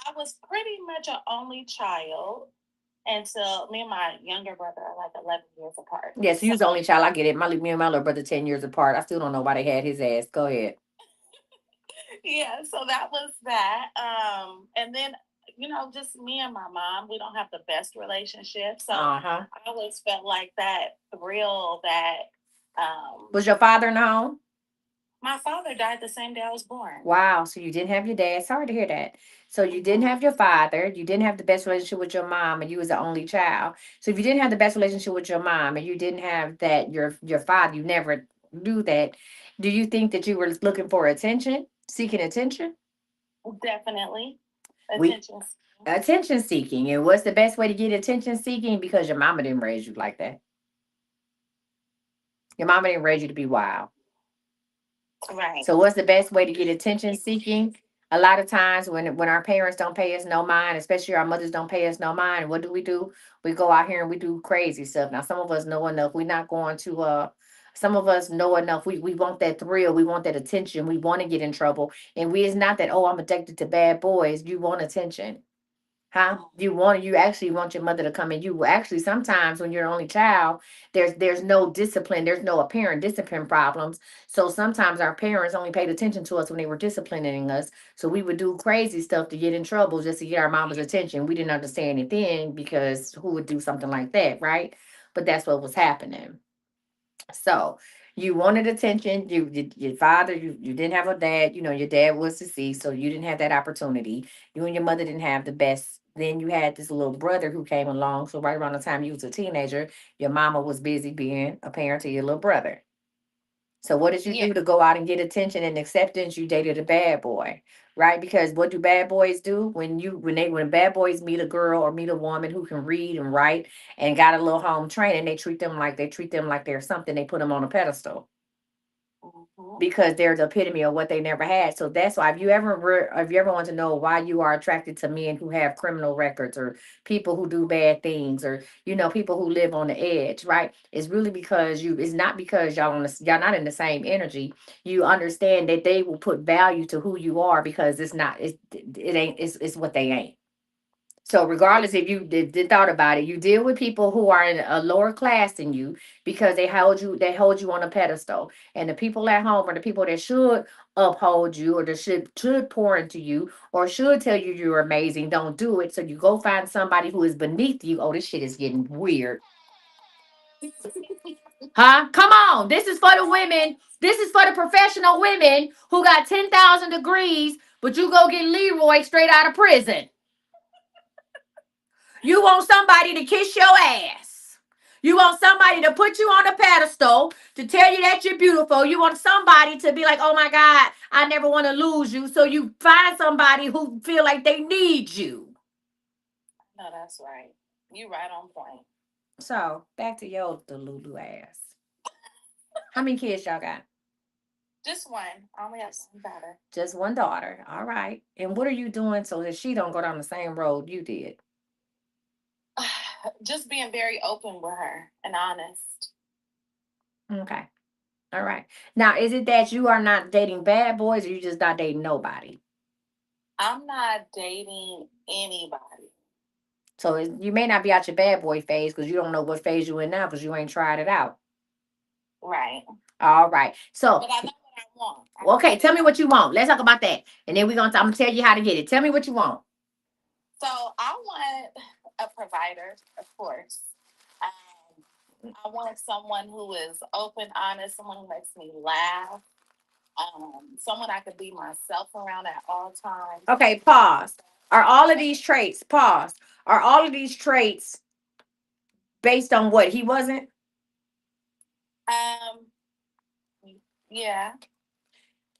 I was pretty much an only child until me and my younger brother are like 11 years apart. Yes, yeah, so you was the only child. I get it. Me and my little brother 10 years apart. I still don't know why they had his ass. Go ahead. Yeah, so that was that. And then, just me and my mom, we don't have the best relationship. So I always felt like that thrill that was your father in the home? My father died the same day I was born. Wow. So you didn't have your dad. Sorry to hear that. So you didn't have your father. You didn't have the best relationship with your mom, and you was the only child. So if you didn't have the best relationship with your mom, and you didn't have that your father, you never do that. Do you think that you were looking for attention, seeking attention? Definitely. We Attention. attention seeking. And what's the best way to get attention seeking? Because your mama didn't raise you like that. Your mama didn't raise you to be wild. Right. So what's the best way to get attention seeking? A lot of times when our parents don't pay us no mind, especially our mothers don't pay us no mind, what do? We go out here and we do crazy stuff. Now some of us know enough. We're not going to some of us know enough. We want that thrill. We want that attention. We want to get in trouble. And we it's not that, oh, I'm addicted to bad boys. You want attention. Huh? You actually want your mother to come in. You will actually sometimes when you're an only child, there's no discipline, there's no apparent discipline problems. So sometimes our parents only paid attention to us when they were disciplining us. So we would do crazy stuff to get in trouble just to get our mama's attention. We didn't understand anything because who would do something like that, right? But that's what was happening. So you wanted attention. Your father, you didn't have a dad. You know, your dad was deceased, so you didn't have that opportunity. You and your mother didn't have the best. Then you had this little brother who came along. So right around the time you was a teenager, your mama was busy being a parent to your little brother. So what did you Yeah. do to go out and get attention and acceptance? You dated a bad boy, right? Because what do bad boys do when bad boys meet a girl or meet a woman who can read and write and got a little home training, they treat them like they're something. They put them on a pedestal Mhm. because they're the epitome of what they never had. So that's why if you ever want to know why you are attracted to men who have criminal records or people who do bad things or people who live on the edge, right? It's really because it's not because y'all not in the same energy. You understand that they will put value to who you are because it ain't it's what they ain't. So regardless if you did thought about it, you deal with people who are in a lower class than you because they hold you on a pedestal. And the people at home are the people that should uphold you or that should pour into you or should tell you you're amazing. Don't do it. So you go find somebody who is beneath you. Oh, this shit is getting weird. Huh? Come on. This is for the women. This is for the professional women who got 10,000 degrees, but you go get Leroy straight out of prison. You want somebody to kiss your ass. You want somebody to put you on a pedestal to tell you that you're beautiful. You want somebody to be like, oh my God, I never want to lose you. So you find somebody who feel like they need you. No, that's right. You right on point. So back to your Lulu ass. How many kids y'all got? Just one. I only have one daughter. Just one daughter. All right. And what are you doing so that she don't go down the same road you did? Just being very open with her and honest. Okay. All right. Now, is it that you are not dating bad boys or you just not dating nobody? I'm not dating anybody. So you may not be out your bad boy phase because you don't know what phase you in now because you ain't tried it out. Right. All right. So, But I know what I want. okay, tell me what you want. Let's talk about that. And then I'm gonna tell you how to get it. Tell me what you want. So I want a provider, of course. I want someone who is open, honest, someone who makes me laugh, someone I could be myself around at all times. Okay, pause. Are all of these traits, pause. Are all of these traits based on what he wasn't? Um, yeah.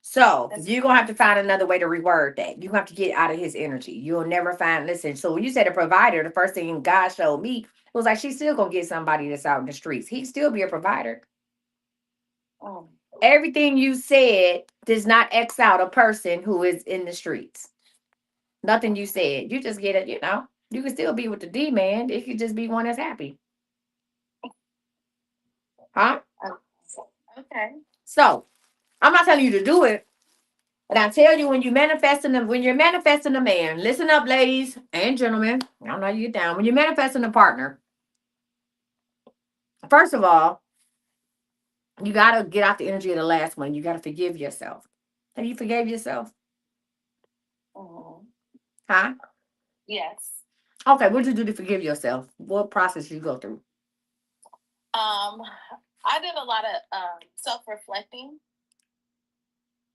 So you're gonna have to find another way to reword that. You have to get out of his energy. You'll never find. Listen. So when you said a provider, the first thing God showed me was like she's still gonna get somebody that's out in the streets. He'd still be a provider. Oh. Everything you said does not X out a person who is in the streets. Nothing you said. You just get it. You can still be with the D man. It could just be one that's happy, huh? Okay. So I'm not telling you to do it. But I tell you, when you're manifesting a man, listen up, ladies and gentlemen. I don't know how you get down. When you're manifesting a partner, first of all, you gotta get out the energy of the last one. You gotta forgive yourself. Have you forgave yourself? Mhm. Huh? Yes. Okay, what did you do to forgive yourself? What process did you go through? Um, I did a lot of self reflecting.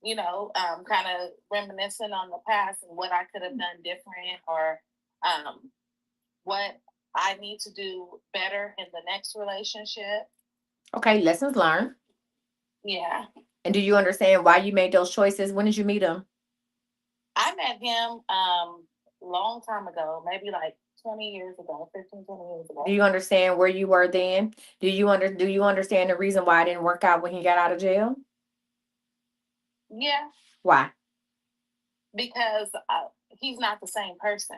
kind of reminiscing on the past and what I could have done different, or what I need to do better in the next relationship. Okay, lessons learned. Yeah. And do you understand why you made those choices? When did you meet him? I met him long time ago, maybe like 20 years ago, 15, 20 years ago. Do you understand where you were then? Do you understand the reason why it didn't work out when he got out of jail? Yeah, Why? because he's not the same person.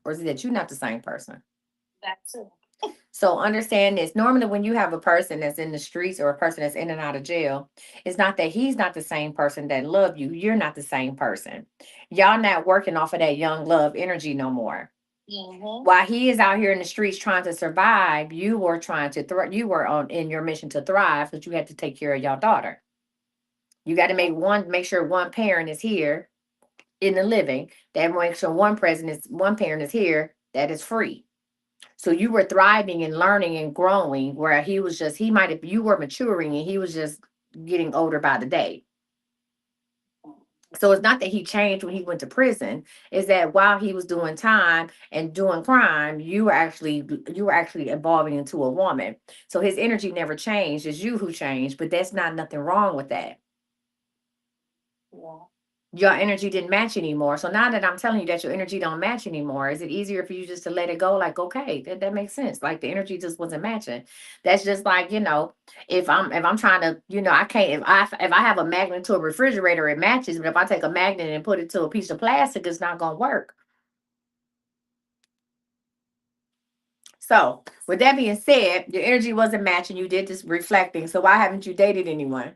Or is it that you're not the same person? That too. So understand this. Normally, when you have a person that's in the streets or a person that's in and out of jail, it's not that he's not the same person that love you. You're not the same person. Y'all not working off of that young love energy no more. Mm-hmm. While he is out here in the streets trying to survive, you were trying to you were on in your mission to thrive, because you had to take care of your daughter. You got to make sure one parent is here in the living. That makes sure one parent is here that is free. So you were thriving and learning and growing, where he was just, he might have, you were maturing and he was just getting older by the day. So it's not that he changed when he went to prison. Is that while he was doing time and doing crime, you were actually evolving into a woman. So his energy never changed. It's you who changed, but that's not nothing wrong with that. Yeah. Your energy didn't match anymore. So now that I'm telling you that your energy don't match anymore, is it easier for you just to let it go? Like, okay, that makes sense. Like the energy just wasn't matching. That's just like, if I'm trying to, I can't, if I have a magnet to a refrigerator, it matches. But if I take a magnet and put it to a piece of plastic, it's not gonna work. So with that being said, your energy wasn't matching. You did this reflecting. So why haven't you dated anyone?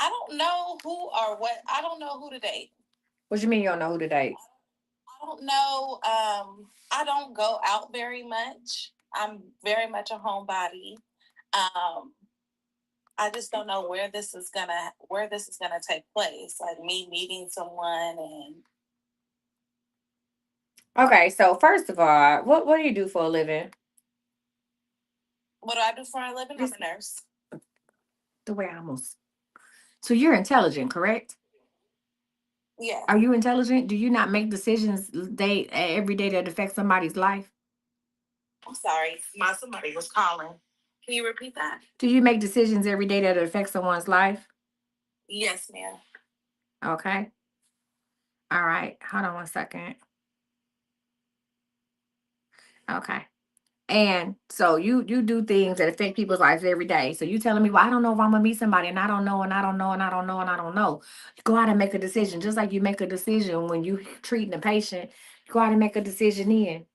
I don't know who or what. I don't know who to date. What you mean you don't know who to date? I don't know. I don't go out very much. I'm very much a homebody. Um, I just don't know where this is gonna take place. Like me meeting someone, and Okay, so first of all, what do you do for a living? what do I do for a living? I'm a nurse. The way I almost. So you're intelligent, correct? Yeah. Are you intelligent? Do you not make decisions every day that affect somebody's life? I'm sorry. Somebody was calling. Can you repeat that? Do you make decisions every day that affect someone's life? Yes, ma'am. Okay. All right. Hold on one second. Okay. And so you do things that affect people's lives every day. So you telling me, well, I don't know if I'm gonna meet somebody, and I don't know, and I don't know, and I don't know, and I don't know. You go out and make a decision, just like you make a decision when you treating a patient. You go out and make a decision then.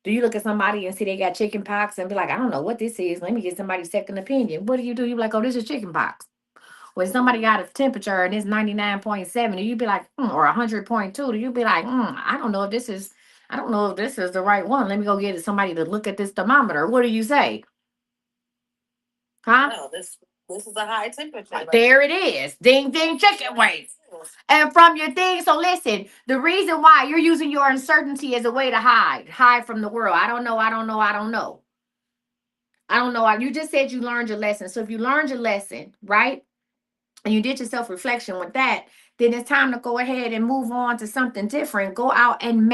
Do you look at somebody and see they got chicken pox and be like, I don't know what this is. Let me get somebody's second opinion. What do? You be like, oh, this is chicken pox. When somebody got a temperature and it's 99.7, do you be like, or 100.2? Do you be like, I don't know if this is, I don't know if this is the right one. Let me go get somebody to look at this thermometer. What do you say? Huh? No, this is a high temperature. Like, There it is. Ding, ding, chicken wings. And from your thing, so listen, the reason why you're using your uncertainty as a way to hide from the world. I don't know, I don't know, I don't know. I don't know. You just said you learned your lesson. So if you learned your lesson, right? And you did your self-reflection with that, then it's time to go ahead and move on to something different. Go out and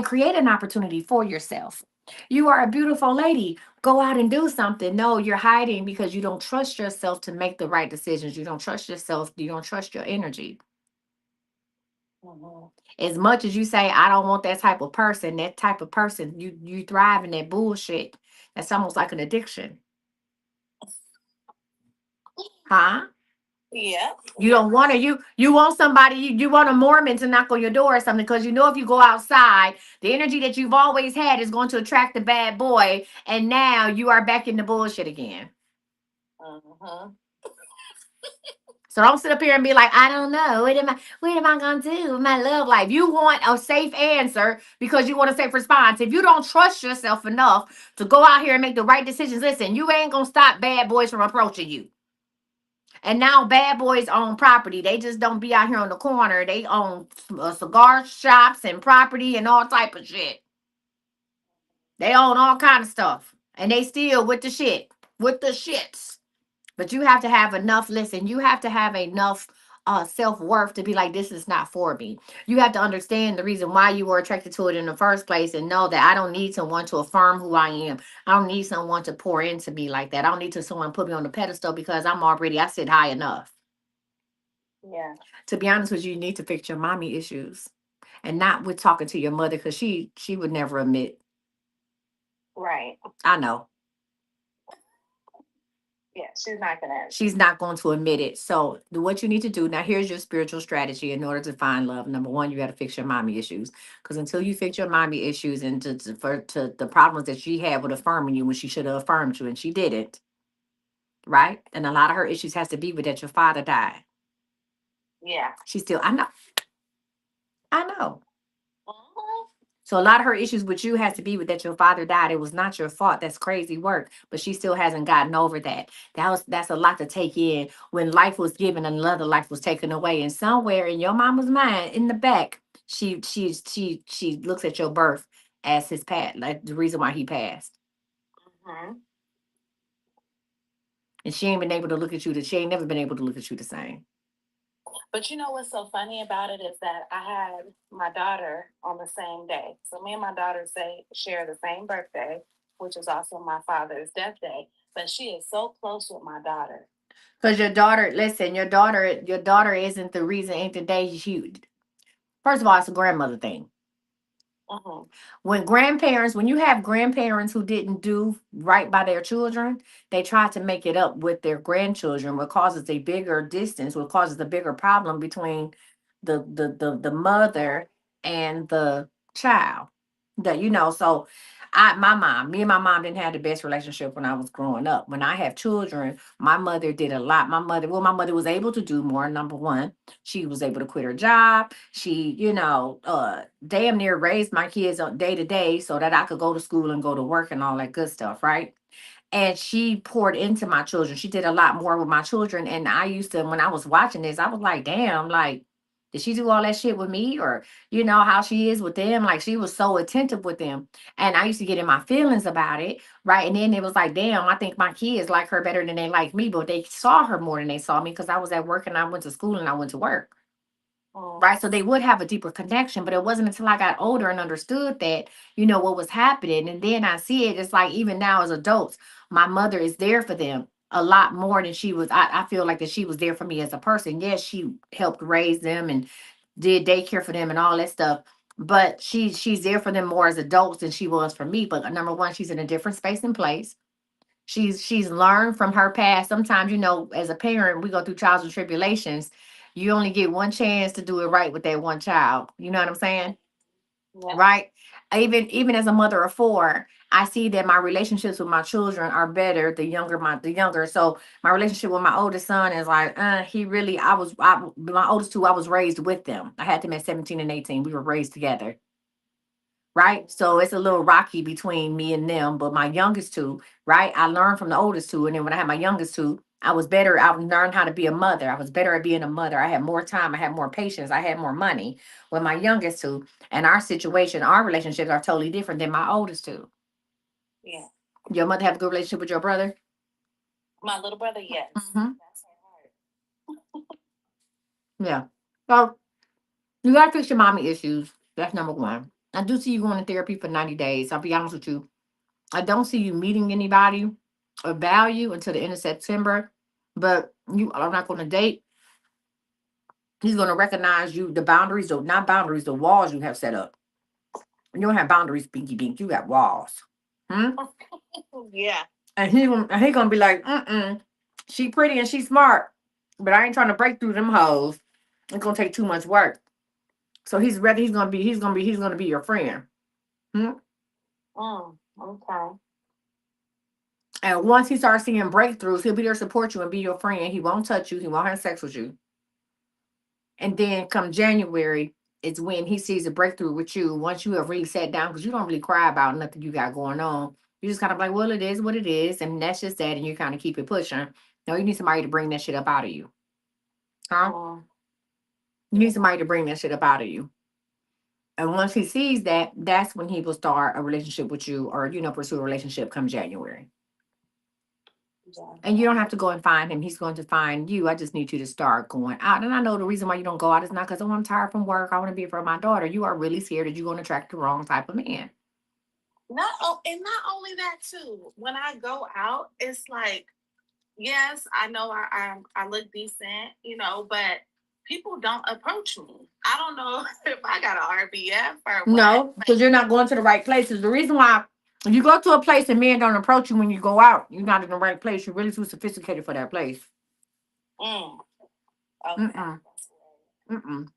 create an opportunity for yourself. You are a beautiful lady. Go out and do something. No, you're hiding because you don't trust yourself to make the right decisions. You don't trust yourself. You don't trust your energy. Mhm. As much as you say, I don't want that type of person, you thrive in that bullshit. That's almost like an addiction. Huh? Yeah. You don't want to, you want somebody, you want a Mormon to knock on your door or something, because you know if you go outside, the energy that you've always had is going to attract the bad boy, and now you are back in the bullshit again. Mm-hmm. So don't sit up here and be like, I don't know. What am I gonna do with my love life? You want a safe answer because you want a safe response. If you don't trust yourself enough to go out here and make the right decisions, listen, you ain't gonna stop bad boys from approaching you. And now bad boys own property. They just don't be out here on the corner. They own cigar shops and property and all type of shit. They own all kind of stuff. And they still with the shit. With the shits. But you have to have enough, listen, you have to have enough self-worth to be like, this is not for me. You have to understand the reason why you were attracted to it in the first place and know that I don't need someone to affirm who I am. I don't need someone to pour into me like that. I don't need to someone put me on the pedestal because I sit high enough. Yeah. To be honest with you, you need to fix your mommy issues. And not with talking to your mother, because she would never admit. Right. I know. Yeah, she's not gonna. She's not going to admit it. So what you need to do now, here's your spiritual strategy in order to find love. Number one, you got to fix your mommy issues. Because until you fix your mommy issues and to the problems that she had with affirming you when she should have affirmed you and she didn't, right? And a lot of her issues has to be with that your father died. Yeah. She still, I know. I know. Mhm. So a lot of her issues with you has to be with that your father died. It was not your fault. That's crazy work. But she still hasn't gotten over that. That's a lot to take in when life was given and another life was taken away. And somewhere in your mama's mind, in the back, she looks at your birth as his past, like the reason why he passed. Mhm. And she ain't been able to look at you. She ain't never been able to look at you the same. But you know what's so funny about it is that I had my daughter on the same day. So me and my daughter share the same birthday, which is also my father's death day. But she is so close with my daughter. Because your daughter, listen, your daughter isn't the reason, ain't the day she. First of all, it's a grandmother thing. Mhm. When you have grandparents who didn't do right by their children, they try to make it up with their grandchildren, what causes a bigger distance, what causes a bigger problem between the mother and the child. That so me and my mom didn't have the best relationship when I was growing up. When I have children, my mother did a lot. My mother was able to do more. Number one, she was able to quit her job. She, damn near raised my kids on day to day so that I could go to school and go to work and all that good stuff, right? And she poured into my children. She did a lot more with my children. And I used to, when I was watching this, I was like, damn, like, did she do all that shit with me? Or, how she is with them? Like, she was so attentive with them. And I used to get in my feelings about it, right? And then it was like, damn, I think my kids like her better than they like me, but they saw her more than they saw me because I was at work and I went to school and I went to work. Right. So they would have a deeper connection, but it wasn't until I got older and understood that, what was happening. And then I see it. It's like even now as adults, my mother is there for them a lot more than she was. I feel like that she was there for me as a person. Yes, she helped raise them and did daycare for them and all that stuff. But she's there for them more as adults than she was for me. But number one, she's in a different space and place. She's learned from her past. Sometimes, as a parent, we go through trials and tribulations. You only get one chance to do it right with that one child. You know what I'm saying? Yeah. Right? Even as a mother of four, I see that my relationships with my children are better the younger. So my relationship with my oldest son is like, he really my oldest two, I was raised with them. I had them at 17 and 18. We were raised together. Right? So it's a little rocky between me and them. But my youngest two, right? I learned from the oldest two. And then when I had my youngest two, I was better. I learned how to be a mother. I was better at being a mother. I had more time. I had more patience. I had more money with my youngest two. And our relationships are totally different than my oldest two. Yeah. Your mother have a good relationship with your brother? My little brother, yes. Mm-hmm. That's her heart. Yeah. So you got to fix your mommy issues. That's number one. I do see you going to therapy for 90 days. I'll be honest with you. I don't see you meeting anybody of value until the end of September. But you are not going to date. He's going to recognize you, the boundaries, or not boundaries, the walls you have set up. You don't have boundaries, Pinky Pink. You got walls. Hmm? Yeah. And he gonna be like, she pretty and she smart, but I ain't trying to break through them hoes. It's gonna take too much work. So he's gonna be your friend. Hmm? Okay. And once he starts seeing breakthroughs, he'll be there to support you and be your friend. He won't touch you. He won't have sex with you. And then come January, it's when he sees a breakthrough with you. Once you have really sat down, because you don't really cry about nothing you got going on. You just kind of like, well, it is what it is, and that's just that, and you kind of keep it pushing. No, you need somebody to bring that shit up out of you. Huh? You need somebody to bring that shit up out of you. And once he sees that, that's when he will start a relationship with you or, pursue a relationship come January. And you don't have to go and find him. He's going to find you. I just need you to start going out. And I know the reason why you don't go out is not because, oh, I'm tired from work. I want to be for my daughter. You are really scared that you're going to attract the wrong type of man. And not only that too. When I go out, it's like, yes, I know I look decent, you know, but people don't approach me. I don't know if I got an RBF or what. No, because you're not going to the right places. The reason why if you go to a place and men don't approach you when you go out, you're not in the right place. You're really too sophisticated for that place. Okay. Mm-mm.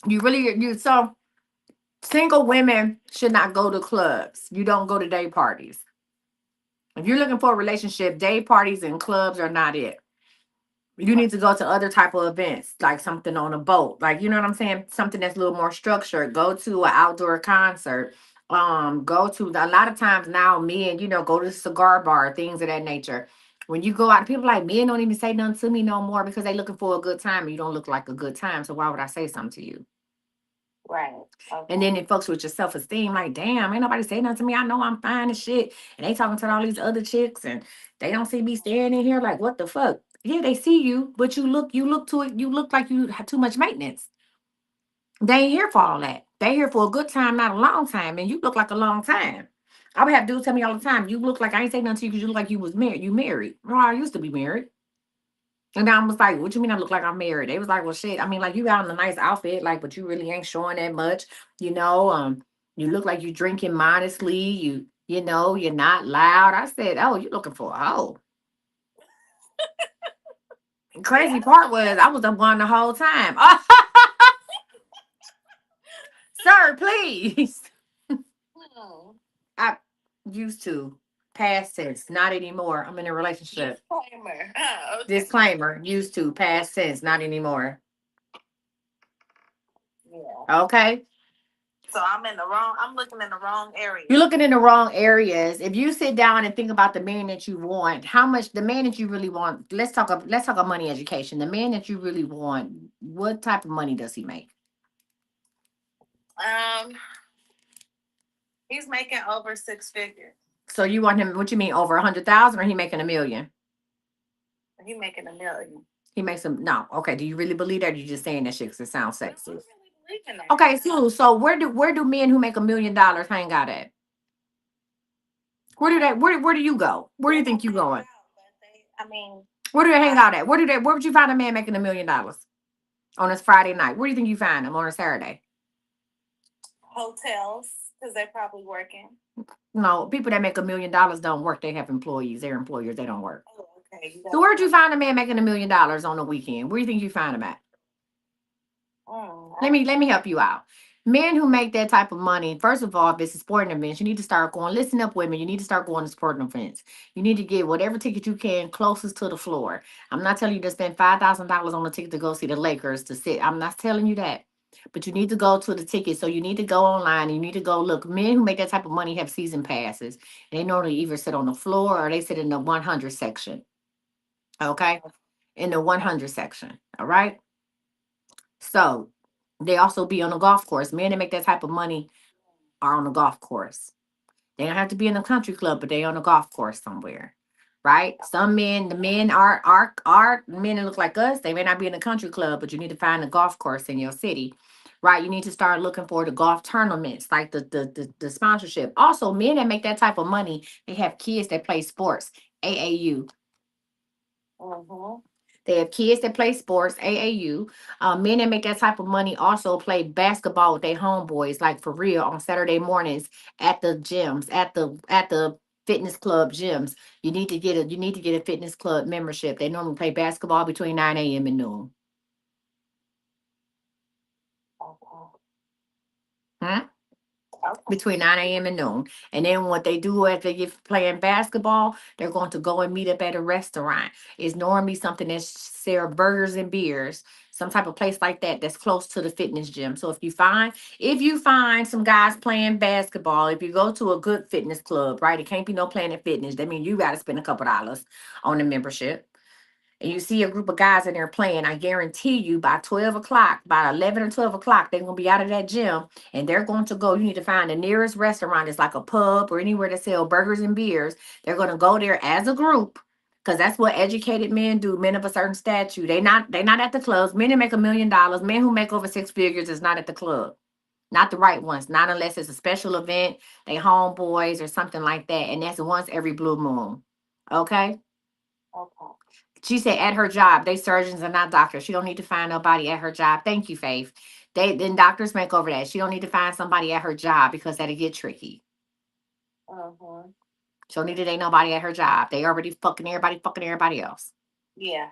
Mm-mm. So single women should not go to clubs. You don't go to day parties. If you're looking for a relationship, day parties and clubs are not it. You need to go to other type of events, like something on a boat, like, you know what I'm saying, something that's a little more structured. Go to an outdoor concert. Go to a lot of times now, men, go to the cigar bar, things of that nature. When you go out, people like men don't even say nothing to me no more because they looking for a good time, and you don't look like a good time. So why would I say something to you? Right. And then it fucks with your self esteem. Like, damn, ain't nobody say nothing to me. I know I'm fine as shit. And they talking to all these other chicks, and they don't see me standing here. Like, what the fuck? Yeah, they see you, but you look like you have too much maintenance. They ain't here for all that. They here for a good time, not a long time. And you look like a long time. I would have dudes tell me all the time, you look like I ain't say nothing to you because you look like you was married. You married. Well, I used to be married. And I was like, what you mean I look like I'm married? They was like, well, shit. I mean, like, you got in a nice outfit, like, but you really ain't showing that much. You know, you look like you drinking modestly. You're not loud. I said, oh, you looking for a hoe. And crazy part was I was the one the whole time. Sir, please. I used to. Past tense, not anymore. I'm in a relationship. Disclaimer. Okay. Disclaimer, used to, past tense, not anymore. Yeah. Okay. So I'm looking in the wrong area. You're looking in the wrong areas. If you sit down and think about the man that you want, how much the man that you really want, let's talk about money education. The man that you really want, what type of money does he make? Um, he's making over 6 figures. So you want him, what you mean, over 100,000, or he making $1 million? He's making $1 million. He makes some, no. Okay. Do you really believe that? Or you just saying that shit because it sounds sexy? I really believe in that. Okay, so where do men who make $1 million hang out at? Where do you go? Where do you think you going? I mean, Where do they hang out at? Where would you find a man making $1 million on a Friday night? Where do you think you find him on a Saturday? hotels, because they're probably working. No, people that make $1 million don't work. They have employees. They're employers. They don't work. Oh, okay. So where'd you find a man making $1 million on the weekend? Where do you think you find him at? Let me help you out. Men who make that type of money, first of all, if it's a sporting event, you need to start going. Listen up, women. You need to start going to sporting events. You need to get whatever ticket you can closest to the floor. I'm not telling you to spend $5,000 on a ticket to go see the Lakers to sit. I'm not telling you that. But you need to go to the ticket. So you need to go online and you need to go look. Men who make that type of money have season passes. They normally either sit on the floor or they sit in the 100 section. Okay? In the 100 section. All right? So they also be on a golf course. Men that make that type of money are on a golf course. They don't have to be in a country club, but they on a golf course somewhere. Right? Some men, the men are men that look like us. They may not be in a country club, but you need to find a golf course in your city. Right? You need to start looking for the golf tournaments, like the sponsorship. Also, men that make that type of money, they have kids that play sports. AAU. They have kids that play sports, AAU. Men that make that type of money also play basketball with their homeboys, like for real, on Saturday mornings at the gyms, at the fitness club gyms. You need to get a fitness club membership. They normally play basketball between 9 a.m. and noon. Hmm? Between 9 a.m. and noon. And then what they do after they get playing basketball, they're going to go and meet up at a restaurant. It's normally something that serve burgers and beers, some type of place like that that's close to the fitness gym. So if you find some guys playing basketball, if you go to a good fitness club, right? It can't be no Planet Fitness. That means you got to spend a couple dollars on the membership. and you see a group of guys in there playing, I guarantee you by 12 o'clock, by 11 or 12 o'clock, they're going to be out of that gym and they're going to go. You need to find the nearest restaurant. It's like a pub or anywhere that sell burgers and beers. They're going to go there as a group because that's what educated men do. Men of a certain stature. They not at the clubs. Men who make $1 million, men who make over 6 figures is not at the club. Not the right ones. Not unless it's a special event, they homeboys or something like that. And that's once every blue moon. Okay? Okay. She said at her job, they surgeons and not doctors. She don't need to find nobody at her job. Thank you, Faith. Then doctors make over that. She don't need to find somebody at her job because that'll get tricky. She don't need to date nobody at her job. They already fucking everybody else. Yeah,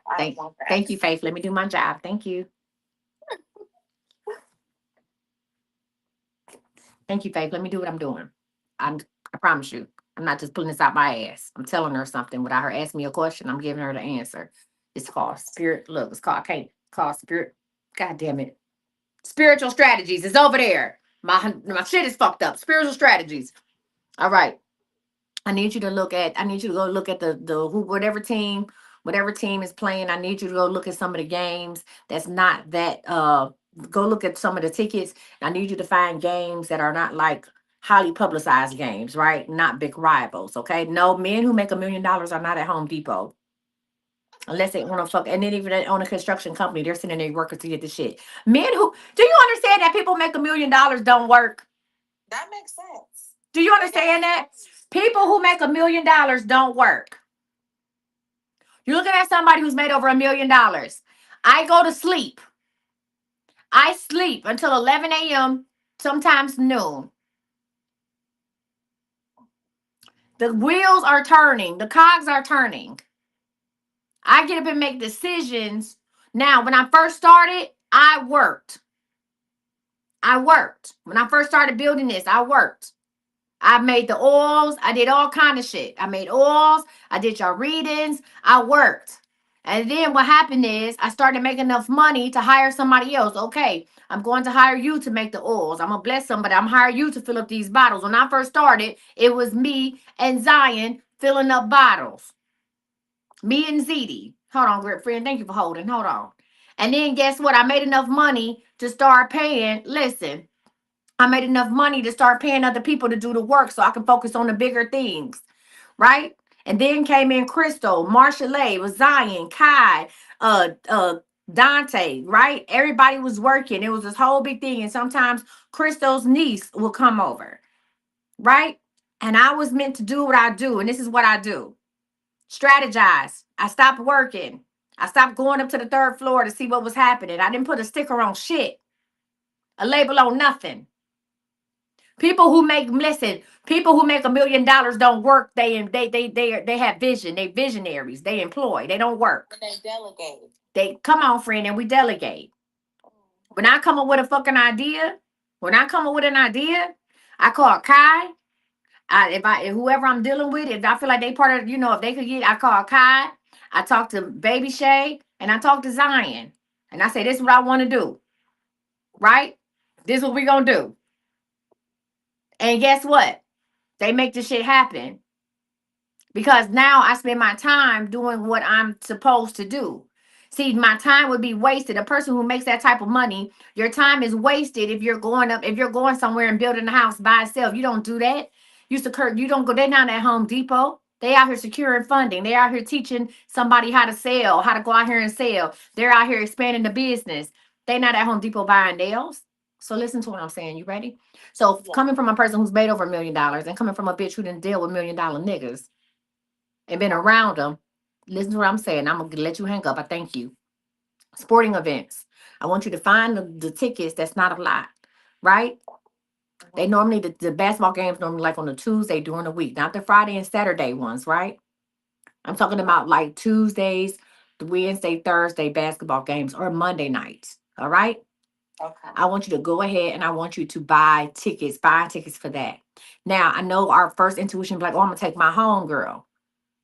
Thank you, Faith. Let me do my job. Thank you. Thank you, Faith. Let me do what I'm doing. I promise you. I'm not just pulling this out my ass. I'm telling her something without her asking me a question. I'm giving her the answer. It's called spirit. Look, it's called, I can't call spirit. God damn it. Spiritual strategies. It's over there. My shit is fucked up. Spiritual strategies. All right. I need you to go look at whatever team is playing. I need you to go look at some of the games that's not that go look at some of the tickets. I need you to find games that are not like highly publicized games, right? Not big rivals. Okay. No, men who make $1 million are not at Home Depot. Unless they own a fuck, and then even they own a construction company, they're sending their workers to get the shit. Men who do you understand that people make $1 million don't work? That makes sense. Do you understand that? People who make $1 million don't work. You're looking at somebody who's made over $1 million. I go to sleep. I sleep until 11 a.m., sometimes noon. The wheels are turning. The cogs are turning. I get up and make decisions. Now, when I first started, I worked. When I first started building this, I worked. I made the oils. I did all kind of shit. I made oils. I did your readings. I worked. And then what happened is I started making enough money to hire somebody else. Okay, I'm going to hire you to make the oils. I'm going to bless somebody. I'm hire you to fill up these bottles. When I first started, it was me and Zion filling up bottles. Me and Zeddy. Hold on, great friend. Thank you for holding. Hold on. And then guess what? I made enough money to start paying. Listen, I made enough money to start paying other people to do the work so I can focus on the bigger things, right? And then came in Crystal, Marsha was Zion, Kai, Dante, right? Everybody was working. It was this whole big thing. And sometimes Crystal's niece will come over, right? And I was meant to do what I do. And this is what I do. Strategize. I stopped working. I stopped going up to the 3rd floor to see what was happening. I didn't put a sticker on shit, a label on nothing. People who make $1 million don't work. They have vision. They visionaries. They employ. They don't work. They delegate. They come on, friend, and we delegate. When I come up with a fucking idea, I call Kai. If whoever I'm dealing with, if I feel like they part of, if they could get, I call Kai. I talk to Baby Shay and I talk to Zion. And I say, this is what I want to do. Right? This is what we're gonna do. And guess what? They make this shit happen. Because now I spend my time doing what I'm supposed to do. See, my time would be wasted. A person who makes that type of money, your time is wasted if you're going somewhere and building a house by itself. You don't do that. You don't go, they're not at Home Depot. They out here securing funding. They out here teaching somebody how to sell, how to go out here and sell. They're out here expanding the business. They're not at Home Depot buying nails. So listen to what I'm saying. You ready? So coming from a person who's made over $1 million and coming from a bitch who didn't deal with $1 million niggas and been around them, listen to what I'm saying. I'm gonna let you hang up. I thank you. Sporting events. I want you to find the tickets that's not a lot, right? They normally the basketball games normally like on a Tuesday during the week, not the Friday and Saturday ones, right? I'm talking about like Tuesdays, the Wednesday, Thursday basketball games, or Monday nights. All right. Okay. I want you to go ahead and I want you to buy tickets for that. Now I know our first intuition be like, oh, I'm gonna take my home girl.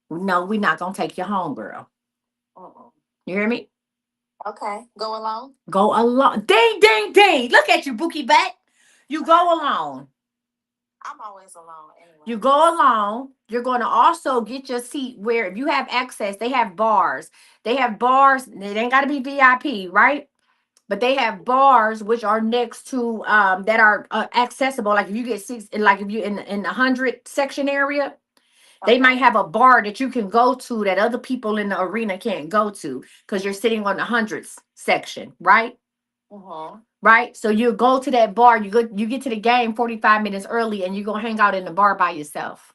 No, we're not gonna take your home girl. You hear me? Okay. Go along. Go along. Ding, ding, ding. Look at you, Bookie Butt. You go along. I'm always alone anyway. You go alone. You're going to also get your seat where if you have access, they have bars. They have bars. It ain't got to be VIP, right? But they have bars which are next to that are accessible. Like if you get seats, like if you in the 100 section area, they might have a bar that you can go to that other people in the arena can't go to because you're sitting on the hundreds section, right? Right. So you go to that bar, you get to the game 45 minutes early, and you go hang out in the bar by yourself.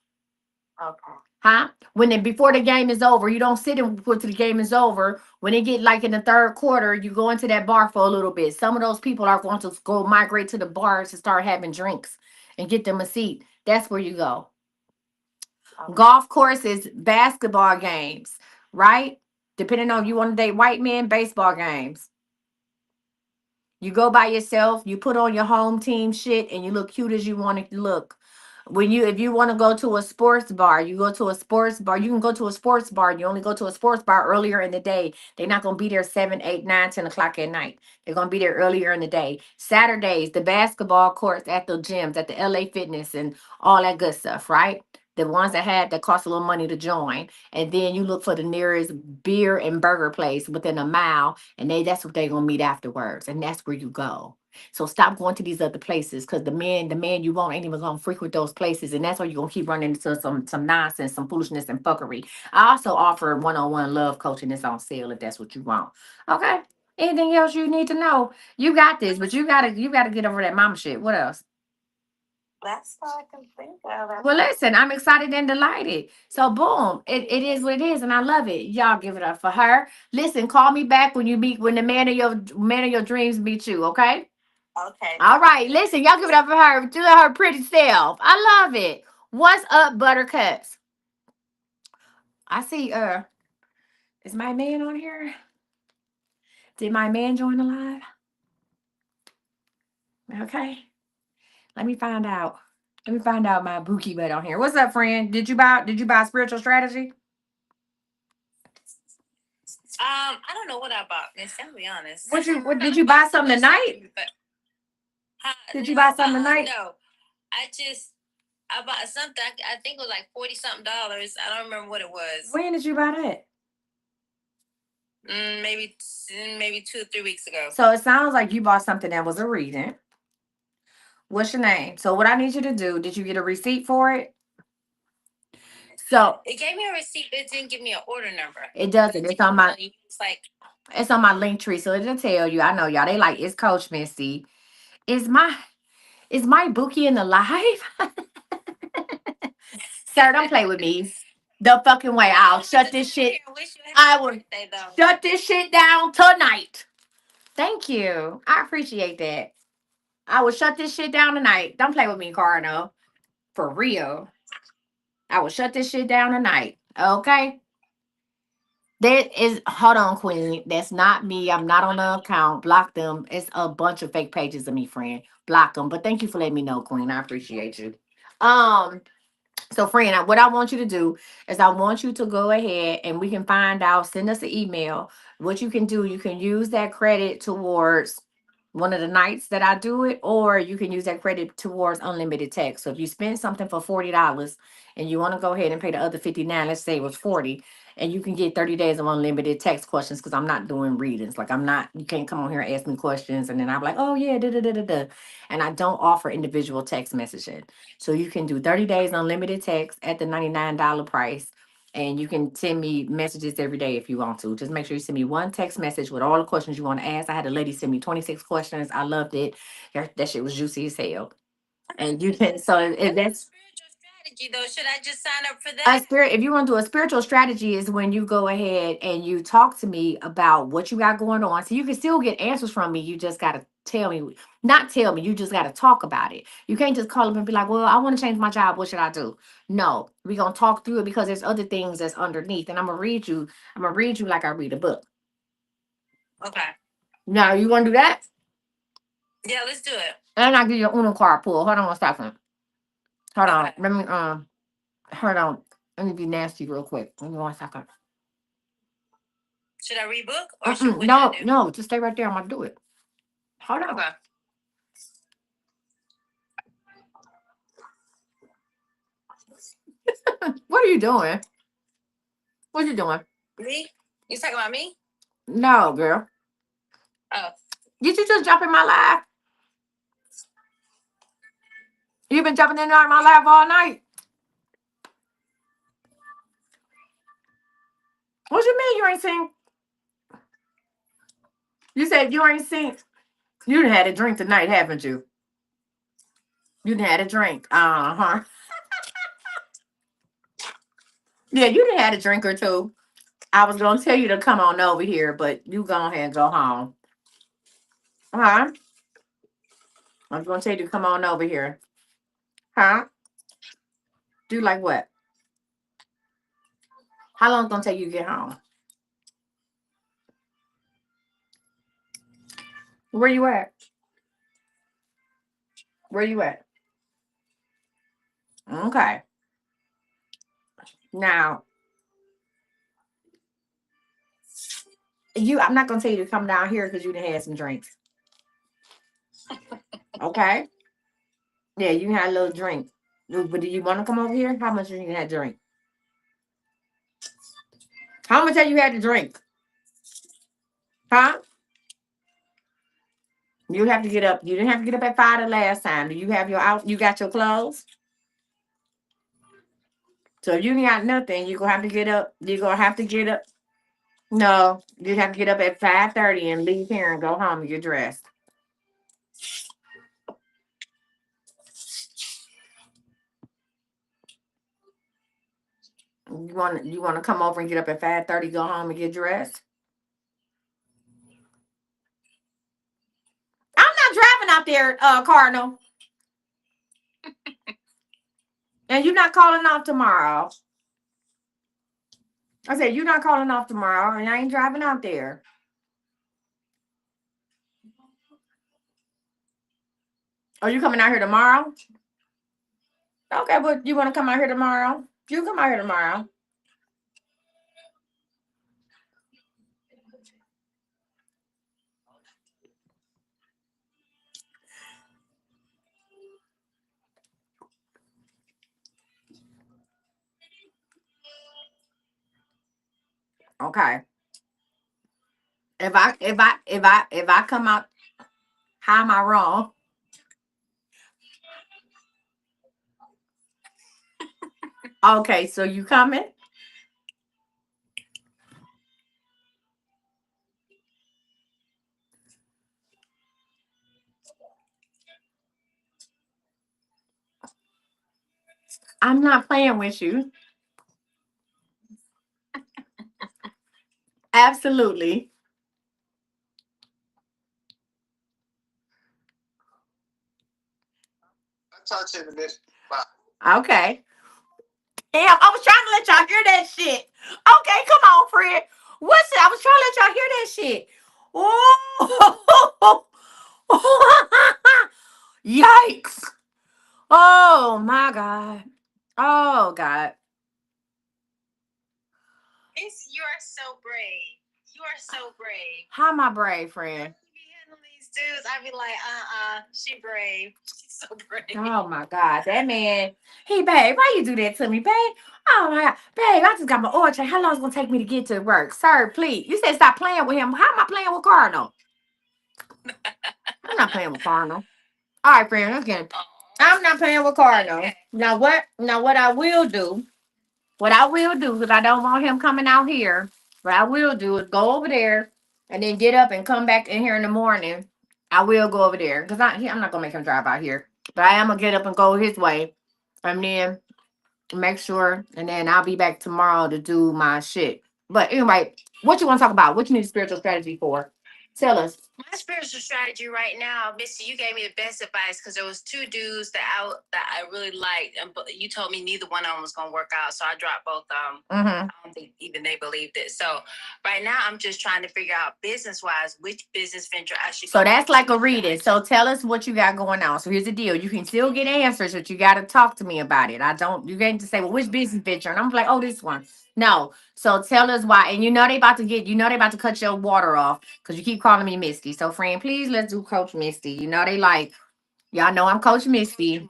Okay. Huh? Before the game is over, you don't sit until the game is over. When it get like in the third quarter, you go into that bar for a little bit. Some of those people are going to go migrate to the bars to start having drinks and get them a seat. That's where you go. Golf courses, basketball games, right? Depending on you want to date white men, baseball games. You go by yourself, you put on your home team shit, and you look cute as you want to look. If you want to go to a sports bar, you go to a sports bar. You can go to a sports bar. You only go to a sports bar earlier in the day. They're not gonna be there 7, 8, 9, 10 o'clock at night. They're gonna be there earlier in the day. Saturdays, the basketball courts at the gyms, at the LA Fitness, and all that good stuff, right? The ones that cost a little money to join, and then you look for the nearest beer and burger place within a mile, and that's what they're gonna meet afterwards, and that's where you go. So stop going to these other places because the man you want ain't even gonna frequent those places, and that's why you're gonna keep running into some nonsense, some foolishness and fuckery. I also offer one-on-one love coaching that's on sale if that's what you want. Okay. Anything else you need to know? You got this, but you gotta get over that mama shit. What else? That's all I can think of. Well, listen, I'm excited and delighted. So, boom, it is what it is, and I love it. Y'all give it up for her. Listen, call me back when the man of your dreams meet you. Okay. Okay. All right. Listen, y'all give it up for her. To her pretty self. I love it. What's up, Buttercups? I see. Is my man on here? Did my man join the live? Okay. Let me find out. Let me find out my bookie butt on here. What's up, friend? Did you buy spiritual strategy? I don't know what I bought, Miss. I'll be honest. What did you buy something tonight? Did you buy something tonight? No, I bought something. I think it was like $40-something. I don't remember what it was. When did you buy that? Maybe 2 or 3 weeks ago. So it sounds like you bought something that was a reading. What's your name? So what I need you to do, did you get a receipt for it? So it gave me a receipt, but it didn't give me an order number. It doesn't. It's on my link tree. So it'll tell you. I know y'all. They like, it's Coach Misty. Is my bookie in the live? Sir, don't play with me. The fucking way. I'll shut this shit. I will shut this shit down tonight. Thank you. I appreciate that. I will shut this shit down tonight. Don't play with me, Carno. For real. I will shut this shit down tonight. Okay? Hold on, Queen. That's not me. I'm not on the account. Block them. It's a bunch of fake pages of me, friend. Block them. But thank you for letting me know, Queen. I appreciate you. So, friend, what I want you to do is I want you to go ahead and we can find out, send us an email. What you can do, you can use that credit towards one of the nights that I do it, or you can use that credit towards unlimited text. So if you spend something for $40 and you want to go ahead and pay the other 59, let's say it was 40, and you can get 30 days of unlimited text questions because I'm not doing readings. Like you can't come on here and ask me questions and then I'm like, oh yeah, da da da da da. And I don't offer individual text messaging. So you can do 30 days unlimited text at the $99 price. And you can send me messages every day if you want to. Just make sure you send me one text message with all the questions you want to ask. I had a lady send me 26 questions. I loved it. That shit was juicy as hell. And you can, so if that's spiritual strategy, though, should I just sign up for that? if you want to do a spiritual strategy, is when you go ahead and you talk to me about what you got going on. So you can still get answers from me. You just got to not tell me, you just got to talk about it. You can't just call up and be like, well, I want to change my job. What should I do? No, we're going to talk through it because there's other things that's underneath. And I'm going to read you like I read a book. Okay. Now, you want to do that? Yeah, let's do it. And I'll give you an Uno card pull. Hold on one second. Hold on. Let me, hold on. Let me be nasty real quick. Give me 1 second. Should I read book or no, just stay right there. I'm gonna do it. Hold on. Okay. What are you doing? What you doing? Me? You talking about me? No, girl. Oh, Did you just jump in my live? You've been jumping in and out of my live all night. What you mean you ain't seen? You said you ain't seen. You done had a drink tonight, haven't you? You done had a drink. Uh-huh. Yeah, you done had a drink or two. I was gonna tell you to come on over here, but you go ahead and go home. Huh? I was gonna tell you to come on over here. Huh? Do like what? How long it's gonna take you to get home? Where you at? Where you at? Okay. Now, I'm not gonna tell you to come down here because you done had some drinks. Okay? Yeah, you had a little drink. But do you want to come over here? How much you had to drink? How much have you had to drink? Huh? You have to get up. You didn't have to get up at 5 the last time. Do you have your out? You got your clothes? So if you ain't got nothing, you're gonna have to get up. You're gonna have to get up. No, you have to get up at 5:30 and leave here and go home and get dressed. You wanna come over and get up at 5:30, go home and get dressed? I'm not driving out there, Cardinal. And you're not calling off tomorrow. I said you're not calling off tomorrow, and I ain't driving out there. Are you coming out here tomorrow? Okay, but you want to come out here tomorrow? You come out here tomorrow. Okay. If I come out, how am I wrong? Okay, so you coming? I'm not playing with you. Absolutely. Okay. Damn, I was trying to let y'all hear that shit. Okay, come on, Fred. What's it? I was trying to let y'all hear that shit. Oh, yikes. Oh my God. Oh God. you are so brave. You are so brave. How am I brave, friend? You be handling these dudes, I be like, she brave. She's so brave. Oh my God. That man. Hey babe, why you do that to me, babe? Oh my God. Babe, I just got my oil change. How long is it gonna take me to get to work? Sir, please. You said stop playing with him. How am I playing with Cardinal? I'm not playing with Cardinal. All right, friend, let's get it. I'm not playing with Cardinal. Okay. Now what I will do, because I don't want him coming out here, what I will do is go over there and then get up and come back in here in the morning. I will go over there because I'm not gonna make him drive out here, but I am gonna get up and go his way, and then make sure, and then I'll be back tomorrow to do my shit. But anyway, what you want to talk about? What you need a spiritual strategy for? Tell us. My spiritual strategy right now, Misty, you gave me the best advice because there was two dudes that I really liked, and you told me neither one of them was gonna work out, so I dropped both of them. I don't think even they believed it. So right now, I'm just trying to figure out business wise which business venture I should. So that's like a reading. So tell us what you got going on. So here's the deal: you can still get answers, but you got to talk to me about it. I don't. You can't just say, "Well, which business venture?" And I'm like, "Oh, this one." No. So tell us why. And you know they about to get. You know they about to cut your water off because you keep calling me Misty. So friend, please let's do Coach Misty. You know they like. Y'all know I'm Coach Misty.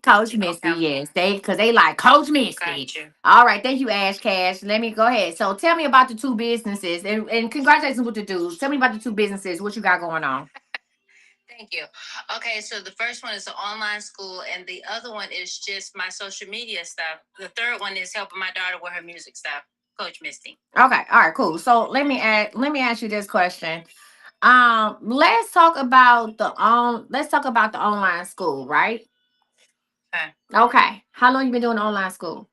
Coach Misty, Okay. yes. Because they like Coach Misty. Got you. All right, thank you, Ash Cash. Let me go ahead. So tell me about the two businesses and congratulations with the dudes. Tell me about the two businesses. What you got going on? Thank you. Okay, so the first one is the online school, and the other one is just my social media stuff. The third one is helping my daughter with her music stuff. Coach Misty. Okay, all right, cool. So let me ask you this question. Let's talk about the online school, right? Okay. Okay. How long you been doing online school?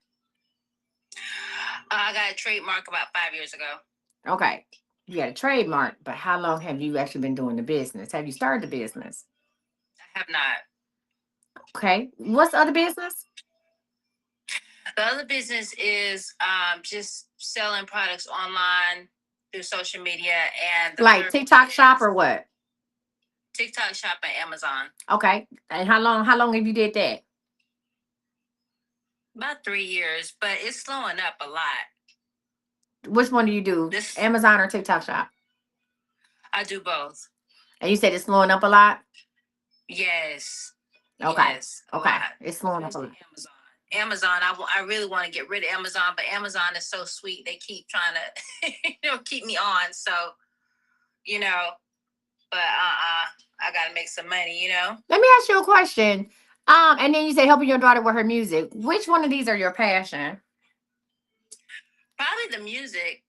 I got a trademark about 5 years ago. Okay. You got a trademark, but how long have you actually been doing the business? Have you started the business? I have not. Okay. What's the other business? The other business is just selling products online through social media, and the Like third TikTok shop is or what? TikTok shop and Amazon. Okay. And how long have you did that? About 3 years, but it's slowing up a lot. Which one do you do? This Amazon or TikTok shop? I do both. And you said it's slowing up a lot? Yes, Okay. yes, a Okay. lot. It's slowing up a Especially lot. Amazon. Amazon, I really want to get rid of Amazon, but Amazon is so sweet. They keep trying to, keep me on. So, you know, but I gotta make some money. Let me ask you a question. And then you say helping your daughter with her music. Which one of these are your passion? Probably the music.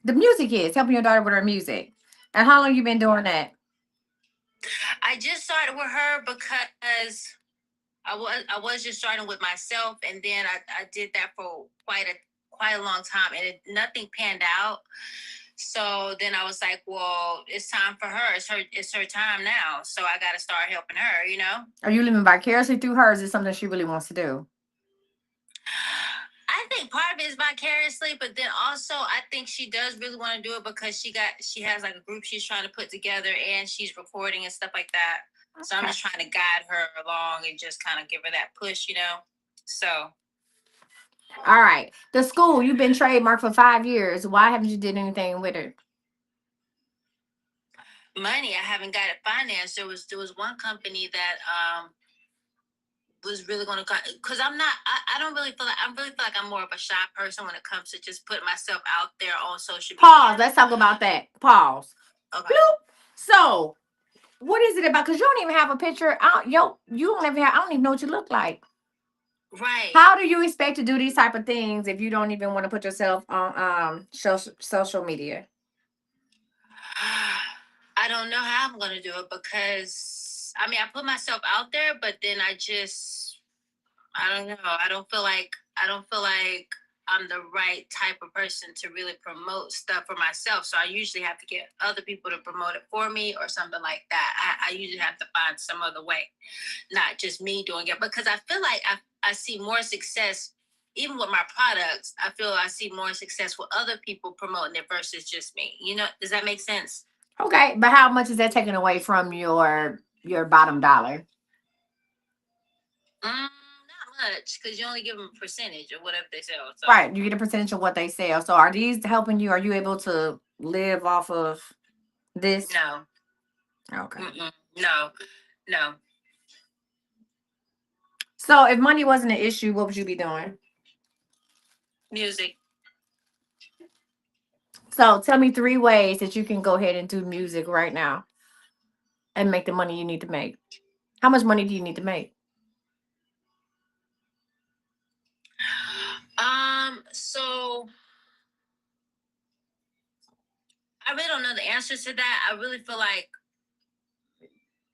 The music is helping your daughter with her music. And how long you been doing that? I just started with her because I was just starting with myself, and then I did that for quite a long time, and nothing panned out. So then I was like, well, it's time for her. It's her time now. So I got to start helping her. Are you living vicariously through her? Or is it something she really wants to do? I think part of it is vicariously, but then also I think she does really want to do it because she has like a group she's trying to put together, and she's recording and stuff like that. So I'm Okay. just trying to guide her along and just kind of give her that push. So All right. The school, you've been trademarked for 5 years. Why haven't you did anything with it? money, I haven't got it financed. There was one company that was really going to, because I don't really feel like I'm more of a shy person when it comes to just putting myself out there on social media. Pause. Let's talk about that. Pause. Okay. Bloop. So, what is it about? Because you don't even have a picture. You don't even have. I don't even know what you look like. Right. How do you expect to do these type of things if you don't even want to put yourself on social media? I don't know how I'm going to do it because I mean I put myself out there, but then I don't know. I don't feel like I'm the right type of person to really promote stuff for myself. So I usually have to get other people to promote it for me or something like that. I usually have to find some other way, not just me doing it, because I feel like I see more success. Even with my products, I feel I see more success with other people promoting it versus just me. Does that make sense? Okay, but how much is that taken away from your bottom dollar? Not much, because you only give them a percentage of whatever they sell. So Right, you get a percentage of what they sell. So are these helping you? Are you able to live off of this? no, Okay. no, no. So if money wasn't an issue, what would you be doing? Music. So tell me 3 ways that you can go ahead and do music right now and make the money you need to make. How much money do you need to make? So I really don't know the answers to that. I really feel like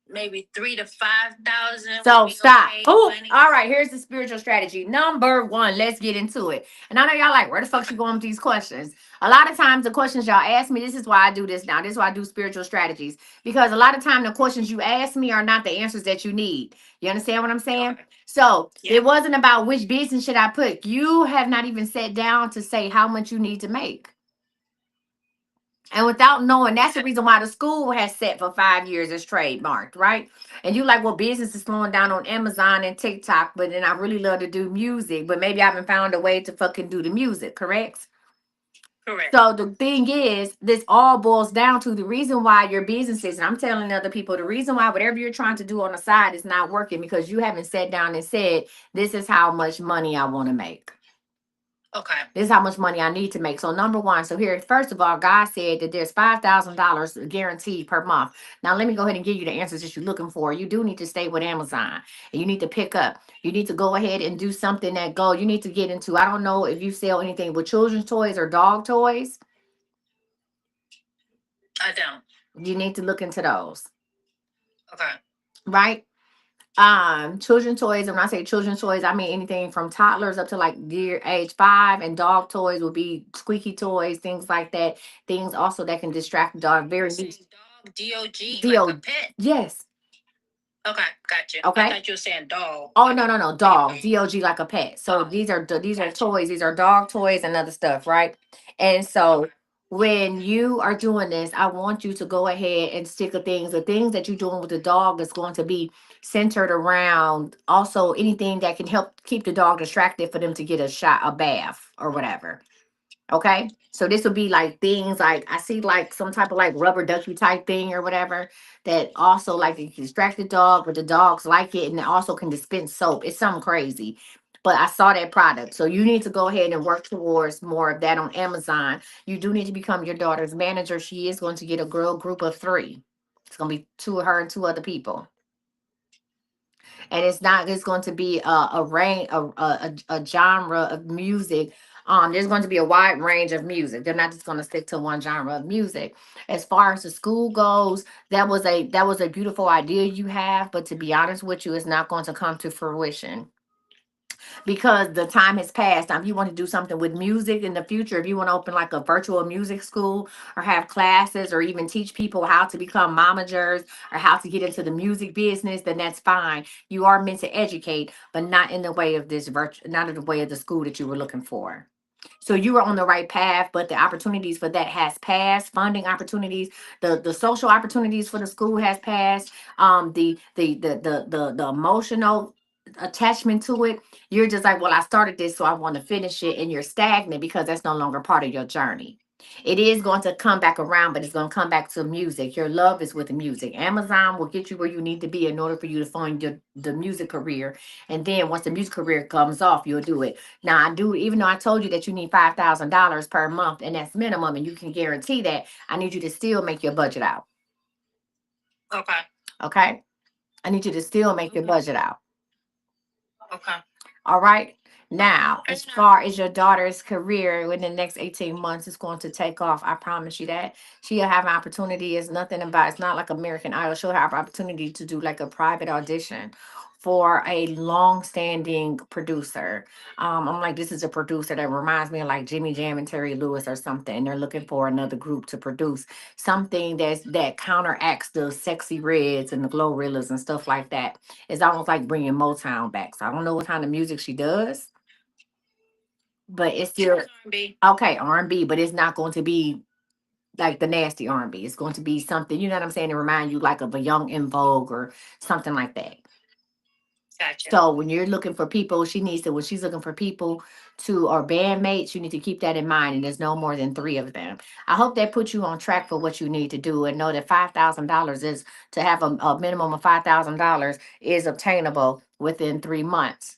maybe 3 to 5 thousand. So stop. Okay, Oh, money. all right. Here's the spiritual strategy. Number one, let's get into it. And I know y'all like, where the fuck she going with these questions? A lot of times the questions y'all ask me, this is why I do this now. This is why I do spiritual strategies. Because a lot of time the questions you ask me are not the answers that you need. You understand what I'm saying? Okay. So Yeah. it wasn't about which business should I put. You have not even sat down to say how much you need to make. And without knowing, that's the reason why the school has set for 5 years as trademarked, right? And you like, well, business is slowing down on Amazon and TikTok, but then I really love to do music, but maybe I haven't found a way to fucking do the music, correct? Correct. So the thing is, this all boils down to the reason why your businesses, and I'm telling other people, the reason why whatever you're trying to do on the side is not working because you haven't sat down and said, this is how much money I want to make. Okay. This is how much money I need to make. So number one, so here, first of all, God said that there's $5,000 guaranteed per month. Now let me go ahead and give you the answers that you're looking for. You do need to stay with Amazon, and you need to pick up. You need to go ahead and do something that go. You need to get into. I don't know if you sell anything with children's toys or dog toys. I don't. You need to look into those, Okay. right? Children toys, and when I say children toys, I mean anything from toddlers up to like year age 5, and dog toys will be squeaky toys, things like that. Things also that can distract the dog. Very Saying neat. dog, D-O-G, like a Deal. pet. Yes. Okay, got you. I Okay. thought you were saying dog. Oh Like no, a no, no, big dog. dog. DOG like a pet. So Oh, these are gotcha. toys. These are dog toys and other stuff, right? And so Okay. when you are doing this, I want you to go ahead and stick of things. The things that you're doing with the dog is going to be centered around also anything that can help keep the dog distracted for them to get a shot, a bath, or whatever. Okay. So this would be like things like I see like some type of like rubber ducky type thing or whatever that also like it can distract the dog, but the dogs like it and it also can dispense soap. It's something crazy. But I saw that product. So you need to go ahead and work towards more of that on Amazon. You do need to become your daughter's manager. She is going to get a girl group of 3. It's gonna be 2 of her and 2 other people, and it's not it's going to be a range a genre of music. There's going to be a wide range of music. They're not just going to stick to one genre of music. As far as the school goes, that was a beautiful idea you have, but to be honest with you, it's not going to come to fruition because the time has passed. If you want to do something with music in the future, if you want to open like a virtual music school or have classes or even teach people how to become momagers or how to get into the music business, then that's fine. You are meant to educate, but not in the way of this not in the way of the school that you were looking for. So you are on the right path, but the opportunities for that has passed. Funding opportunities, the social opportunities for the school has passed. The emotional attachment to it, you're just like, well, I started this, so I want to finish it, and you're stagnant because that's no longer part of your journey. It is going to come back around, but it's going to come back to music. Your love is with the music. Amazon will get you where you need to be in order for you to fund the music career. And then once the music career comes off, you'll do it. Now, I do, even though I told you that you need $5,000 per month, and that's minimum, and you can guarantee that, I need you to still make your budget out. Okay. Okay. I need you to still make your Okay. budget out. Okay. All right. Now, And as far as your daughter's career within the next 18 months, it's going to take off. I promise you that. She'll have an opportunity. It's nothing about, it's not like American Idol. She'll have an opportunity to do like a private audition for a long-standing producer. I'm like, this is a producer that reminds me of like Jimmy Jam and Terry Lewis or something. And they're looking for another group to produce something that counteracts the sexy reds and the glow and stuff like that. It's almost like bringing Motown back. So I don't know what kind of music she does, but it's she still does R&B. okay R&B. But it's not going to be like the nasty R&B. It's going to be something, you know what I'm saying, to remind you like of a young In Vogue or something like that. Gotcha. So when you're looking for people, she needs to, when she's looking for people to, or bandmates, you need to keep that in mind. And there's no more than 3 of them. I hope that puts you on track for what you need to do, and know that $5,000 is, to have a minimum of $5,000 is obtainable within 3 months.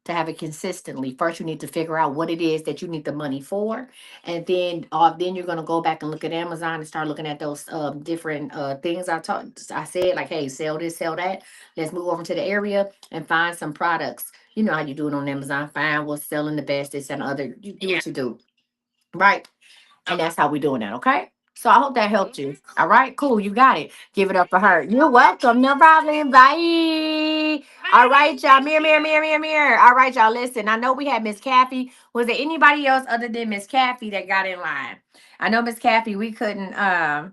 To have it consistently, first you need to figure out what it is that you need the money for, and then you're gonna go back and look at Amazon and start looking at those different things I said, like, hey, sell this, sell that. Let's move over to the area and find some products. You know how you do it on Amazon. Find what's selling the best. This and other. You do Yeah. what you do, right? And Okay. that's how we doing that. Okay. So I hope that helped you. All right, cool. You got it. Give it up for her. You're welcome. No problem. Bye. All right, y'all. Mirror, mirror, mirror, mirror, mirror. All right, y'all. Listen, I know we had Miss Kathy. Was there anybody else other than Miss Kathy that got in line? I know Miss Kathy, we couldn't I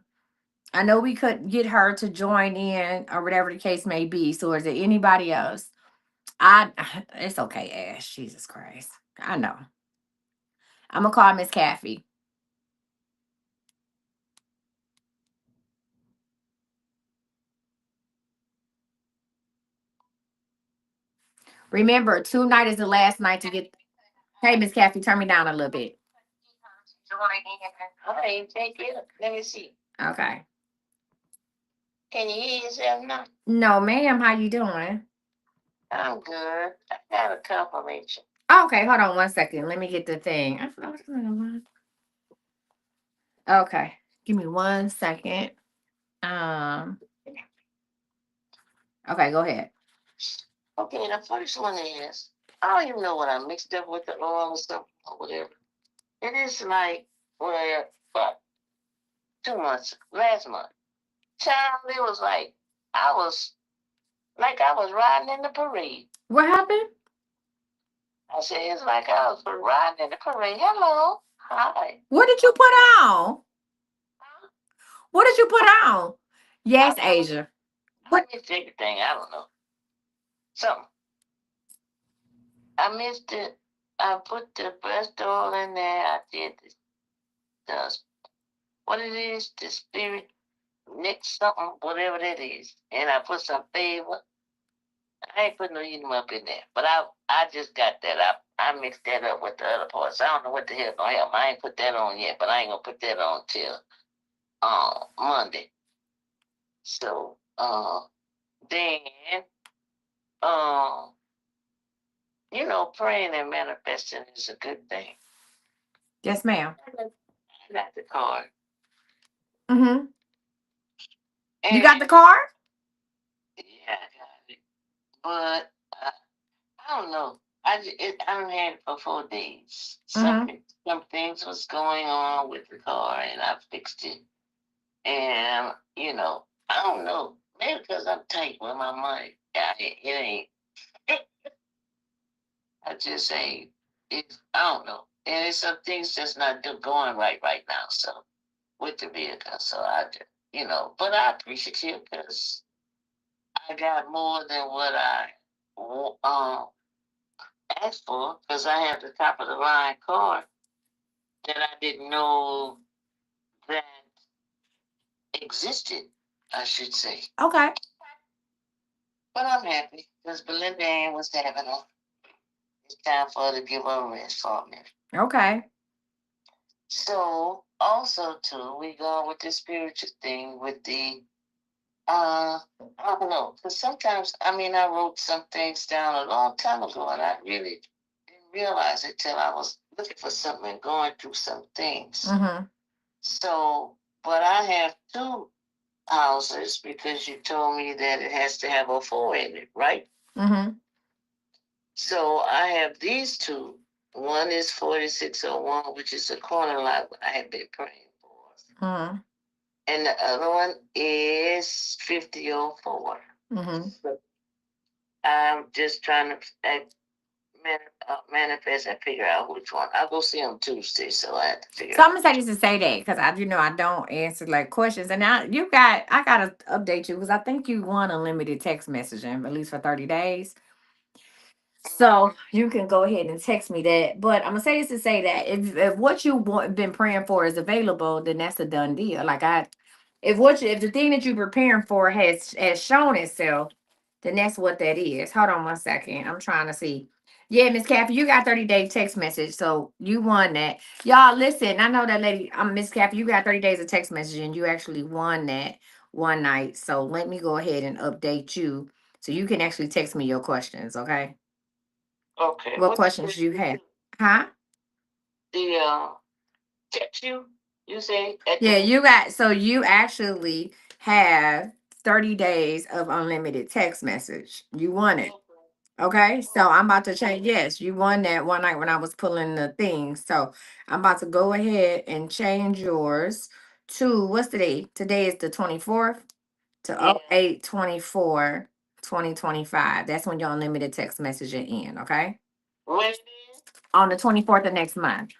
know we couldn't get her to join in or whatever the case may be. So is there anybody else? I it's okay, Ash. Jesus Christ. I know. I'm gonna call Miss Kathy. Remember, tonight is the last night to get. Hey, Miss Kathy, turn me down a little bit. Okay, take it. Let me see. Okay. Can you hear yourself now? No, ma'am. How you doing? I'm good. I got a confirmation. Okay, hold on 1 second. Let me get the thing. Okay, give me 1 second. Um. Okay, go ahead. Okay, the first one is I don't even know what I mixed up with the oil or something or whatever. It is like where about 2 months last month. Child, it was like I was I was riding in the parade. What happened? I said it's like I was riding in the parade. Hello, hi. What did you put on? What did you put on? Yes, Asia. What? I missed everything. I don't know. Something. I missed it. I put the breast oil in there. I did the what it is, the spirit next something, whatever that is. And I put some favor. I ain't put no helium up in there. But I just got that up. I mixed that up with the other parts. I don't know what the hell gonna happen. I ain't put that on yet, but I ain't gonna put that on till Monday. So then um praying and manifesting is a good thing. Yes, ma'am. I got the card. Mm-hmm. You got the card? Yeah, I got it. But I don't know. I don't had it for 4 days. Mm-hmm. Some things was going on with the car, and I fixed it. And I don't know. Maybe because I'm tight with my money. It ain't. I just ain't. I don't know. And it's some things just not going right now. So with the vehicle, so I just, but I appreciate you because I got more than what I asked for because I have the top of the line car that I didn't know that existed, I should say. Okay. But I'm happy because Belinda Ann was having a. It's time for her to give her a rest for a minute. Okay. So also too, we go with the spiritual thing with the I don't know because sometimes I wrote some things down a long time ago and I really didn't realize it till I was looking for something and going through some things. Mm-hmm. So, but I have 2 houses because you told me that it has to have a 4 in it, right? Mm-hmm. So I have these 2. One is 4601, which is a corner lot I have been praying for. Mm-hmm. And the other one is 5004. Mm-hmm. So I'm just trying to manifest and figure out which one. I'll go see them Tuesday, so I have to figure So out. I'm gonna say this to say that because I don't answer like questions, and now I gotta update you because I think you want unlimited text messaging at least for 30 days. So you can go ahead and text me that. But I'm gonna say this to say that if what you been praying for is available, then that's a done deal. If the thing that you're preparing for has shown itself, then that's what that is. Hold on 1 second. I'm trying to see. Yeah, Miss Kathy, you got 30-day text message, so you won that. Y'all listen. I know that lady. I'm Miss Kathy. You got 30 days of text message, and you actually won that one night. So let me go ahead and update you, so you can actually text me your questions. Okay. Okay. What questions you have? Huh? The text you. You say Yeah, you actually have 30 days of unlimited text message. You won it. Okay. So I'm about to change. Yes, you won that one night when I was pulling the things. So I'm about to go ahead and change yours to what's today? Today is the 24th to Yeah. 08/24 2025. That's when your unlimited text messaging end. Okay. When it is? On the 24th of next month.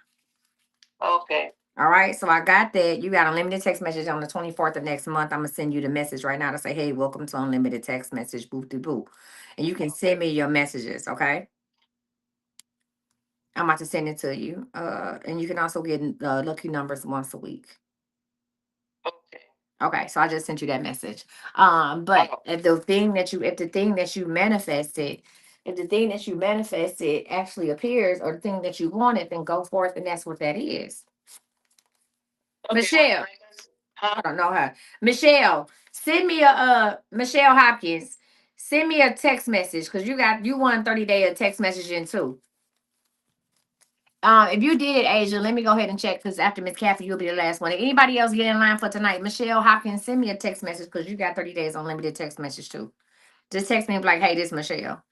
Okay. All right, so I got that. You got unlimited text message on the 24th of next month. I'm gonna send you the message right now to say, hey, welcome to unlimited text message, boop de boop. And you can send me your messages, okay? I'm about to send it to you. And you can also get lucky numbers once a week. Okay. Okay, so I just sent you that message. But if the thing that you manifested, if the thing that you manifested actually appears, or the thing that you wanted, then go forth, and that's what that is. Michelle. I don't know her. Michelle, send me a Michelle Hopkins. Send me a text message because you won 30-day a text messaging too. If you did, Asia, let me go ahead and check because after Miss Kathy, you'll be the last one. Anybody else get in line for tonight? Michelle Hopkins, send me a text message because you got 30 days unlimited text message too. Just text me and be like, hey, this is Michelle.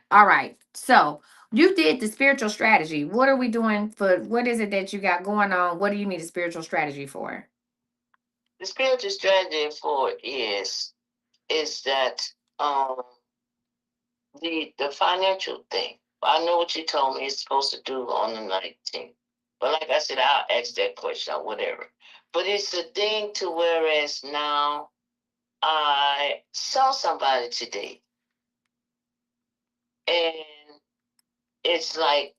All right. So you did the spiritual strategy. What are we doing for what is it that you got going on? What do you need a spiritual strategy for? The spiritual strategy for is that the financial thing. I know what you told me it's supposed to do on the 19th. But like I said, I'll ask that question or whatever. But it's a thing to whereas now I saw somebody today. And it's like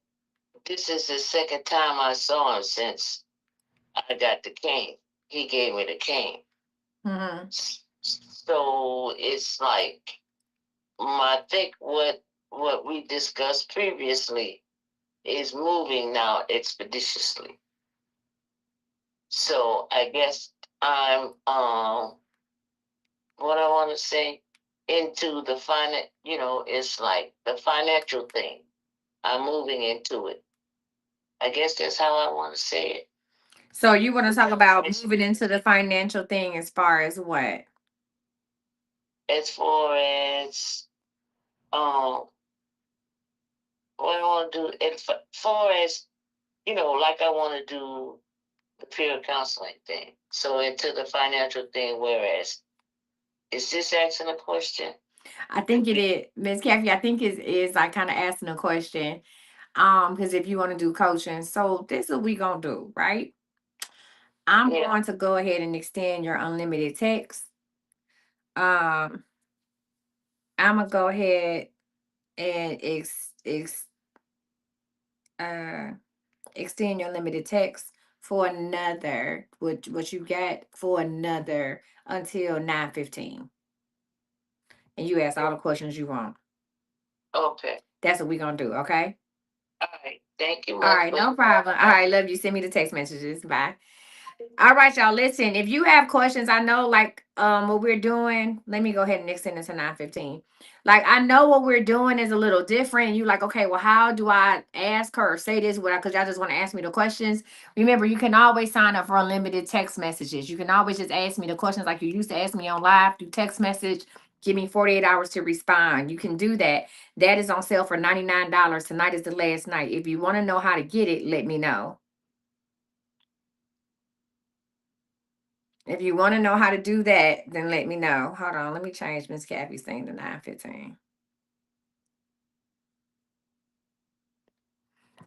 this is the second time I saw him since I got the cane. He gave me the cane. Mm-hmm. So it's like I think what we discussed previously is moving now expeditiously. So I guess I'm what I want to say into the it's like the financial thing. I'm moving into it. I guess that's how I want to say it. So you want to talk about moving into the financial thing as far as what? As far as what I want to do, as far as like I want to do the peer counseling thing. So into the financial thing, whereas is this asking a question? I think it is, Miss Kathy. I think it is like kind of asking a question. Because if you want to do coaching, so this is what we gonna do, right? I'm going to go ahead and extend your unlimited text. Um, I'm gonna go ahead and uh extend your limited text for another what you got for another until 9:15. And you ask all the questions you want. Okay. That's what we're gonna do, okay? All right. Thank you. All right, no problem. All right, love you. Send me the text messages. Bye. All right, y'all. Listen, if you have questions, I know like what we're doing. Let me go ahead and extend it to 9:15. Like I know what we're doing is a little different. You like, okay, well, how do I ask her or say this? What because y'all just want to ask me the questions. Remember, you can always sign up for unlimited text messages. You can always just ask me the questions like you used to ask me on live through text message. Give me 48 hours to respond. You can do that. That is on sale for $99. Tonight is the last night. If you want to know how to get it, let me know. If you want to know how to do that, then let me know. Hold on, let me change Miss Kathy's thing to 9:15.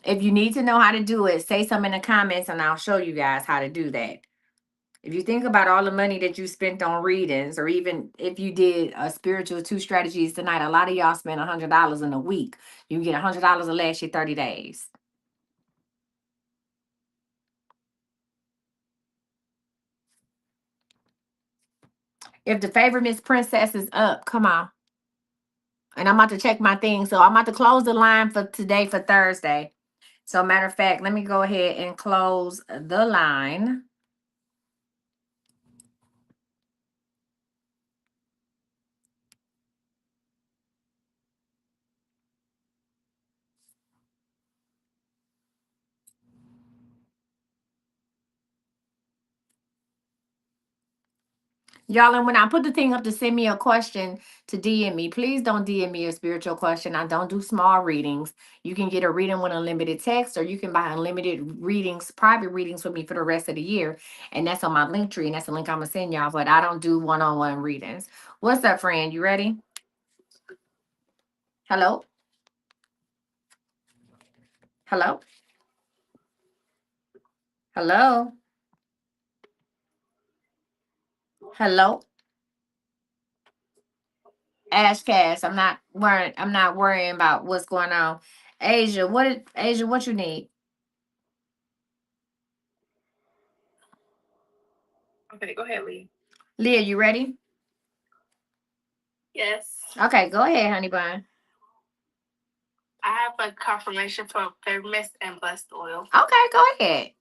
If you need to know how to do it, say something in the comments and I'll show you guys how to do that. If you think about all the money that you spent on readings, or even if you did a spiritual 2 strategies tonight, a lot of y'all spend $100 in a week. You get $100 to last you 30 days. If the favorite Miss Princess is up, come on. And I'm about to check my thing. So I'm about to close the line for today for Thursday. So matter of fact, let me go ahead and close the line. Y'all, and when I put the thing up to send me a question to DM me, please don't DM me a spiritual question. I don't do small readings. You can get a reading with unlimited text, or you can buy unlimited readings, private readings with me for the rest of the year. And that's on my link tree, and that's the link I'm gonna send y'all. But I don't do one-on-one readings. What's up, friend? You ready? Hello? Hello? Hello? Hello? Ashcast. I'm not worrying about what's going on. Asia, what you need? Okay, go ahead, Lee. Leah, you ready? Yes. Okay, go ahead, honey bun. I have a confirmation for Favorite Mist and Blessed Oil. Okay, go ahead.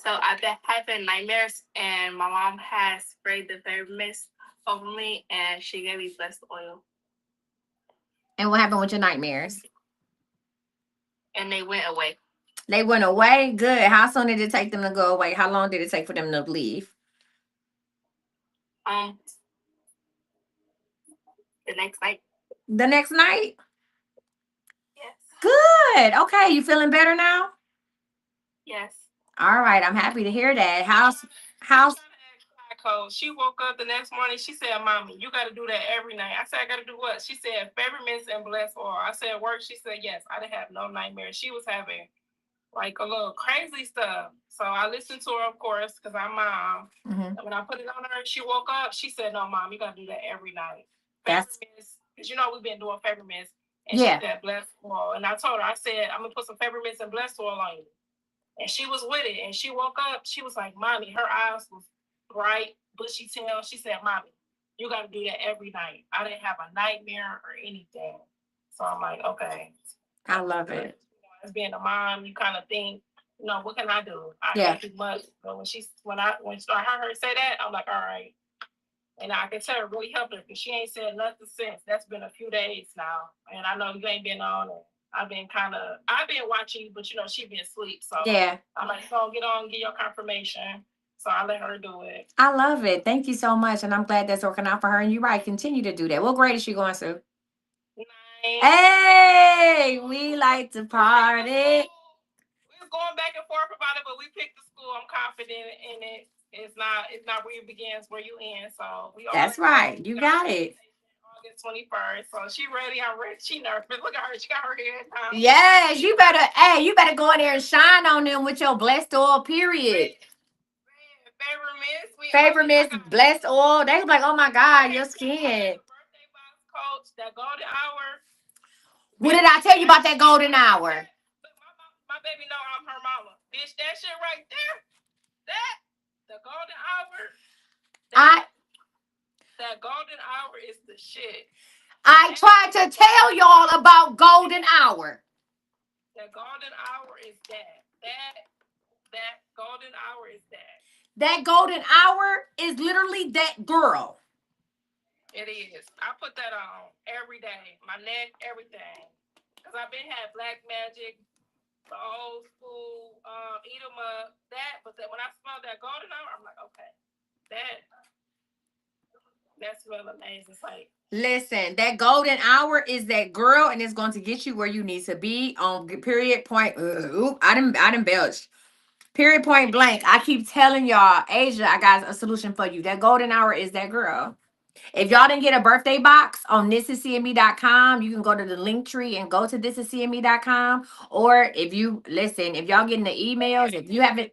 So I've been having nightmares, and my mom has sprayed the fairy mist over me, and she gave me blessed oil, And what happened with your nightmares? and they went away. They went away? Good. How soon did it take them to go away? How long did it take for them to leave? Um, the next night. The next night? Yes. Good. Okay. You feeling better now? Yes. All right. I'm happy to hear that. How's Coach. She woke up the next morning. She said, "Mommy, you got to do that every night." I said, "I got to do what?" She said, "Favorite mints and blessed oil." I said, "Work." She said, "Yes." I didn't have no nightmares. She was having like a little crazy stuff. So I listened to her, of course, because I'm mom. Mhm. And when I put it on her, she woke up. She said, "No, Mom, you got to do that every night." That's Favorite mints, because you know we've been doing favorite mints. And yeah. she said, "Blessed oil." And I told her, I said, "I'm going to put some favorite mints and blessed oil on you." And she was with it. And she woke up. She was like, "Mommy," her eyes was bright, bushy tail. She said, "Mommy, you got to do that every night." I didn't have a nightmare or anything. So I'm like, okay. I love it. As being a mom, you kind of think, what can I do? I Yeah. can't do much. But when I heard her say that, I'm like, all right. And I can tell it really helped her because she ain't said nothing since. That's been a few days now. And I know you ain't been on it. I've been watching you, but she been asleep. So Yeah. I'm like, so get on, get your confirmation. So I let her do it. I love it. Thank you so much. And I'm glad that's working out for her. And you're right. Continue to do that. What grade is she going to? 9. Hey, we like to party. We was going back and forth about it, but we picked the school. I'm confident in it. It's not where you begins, where you end. So we all That's right. You got it. August 21st. So she ready. I'm ready. She nervous. Look at her. She got her head down. Yes, you better go in there and shine on them with your blessed oil, period. Favorite miss, blessed oil. They be like, oh my God, your skin. Birthday box, Coach, that golden hour. What did I tell you about that golden hour? My baby know I'm her mama. Bitch, that shit right there. The golden hour. That golden hour is the shit. I tried to tell y'all about golden hour. The golden hour is that. That golden hour is that. That golden hour is literally that girl. It is. I put that on every day. My neck, everything. Because I've been had black magic, the old school, eat 'em up, that. But when I smell that golden hour, I'm like, okay, that smells amazing. It's like, listen, that golden hour is that girl, and it's going to get you where you need to be on period point. Oop, I didn't belch. Period point blank. I keep telling y'all, Asia, I got a solution for you. That golden hour is that girl. If y'all didn't get a birthday box on thisiscme.com, you can go to the link tree and go to thisiscme.com. Or if y'all getting the emails, if you haven't,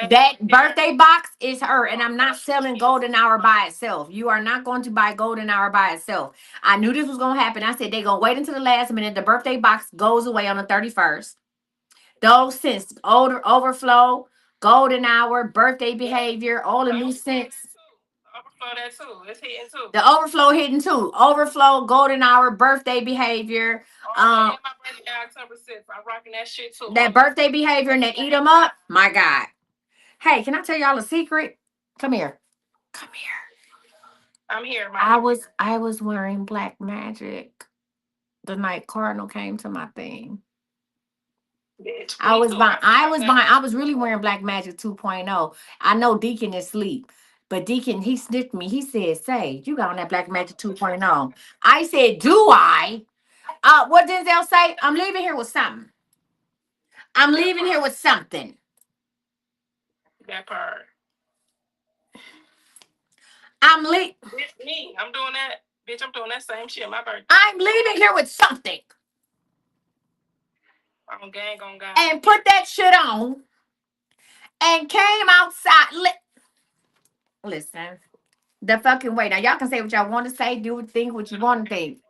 that birthday box is her. And I'm not selling golden hour by itself. You are not going to buy golden hour by itself. I knew this was going to happen. I said they're going to wait until the last minute. The birthday box goes away on the 31st. Those scents, overflow, golden hour, birthday behavior, all the new scents. Overflow that too. It's hitting too. The overflow hitting too. Overflow, golden hour, birthday behavior. My birthday October 6th. I'm rocking that shit too. That birthday behavior and that eat them up. My God. Hey, can I tell y'all a secret? Come here. Come here. I'm here. I was wearing black magic the night Cardinal came to my thing. Bitch, I was really wearing Black Magic 2.0. I know Deacon is asleep, but Deacon, he sniffed me. He said, "Say, you got on that Black Magic 2.0." I said, "Do I?" What Denzel say? I'm leaving here with something. I'm leaving here with something. That part. I'm leaving. Me. I'm doing that. Bitch, I'm doing that same shit. My birthday. I'm leaving here with something. I'm gang on God. And put that shit on. And came outside. Listen. The fucking way. Now y'all can say what y'all want to say, think what you want to think.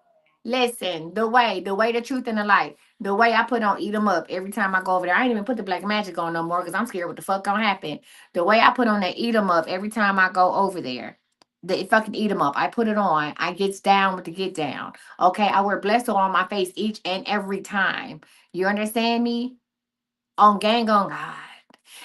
Listen, the way, the truth, and the light. The way I put on eat 'em up every time I go over there. I ain't even put the black magic on no more because I'm scared what the fuck gonna happen. The way I put on that eat 'em up every time I go over there. The fucking eat 'em up. I put it on. I gets down with the get down. Okay, I wear blessed oil on my face each and every time. You understand me? On gang on God.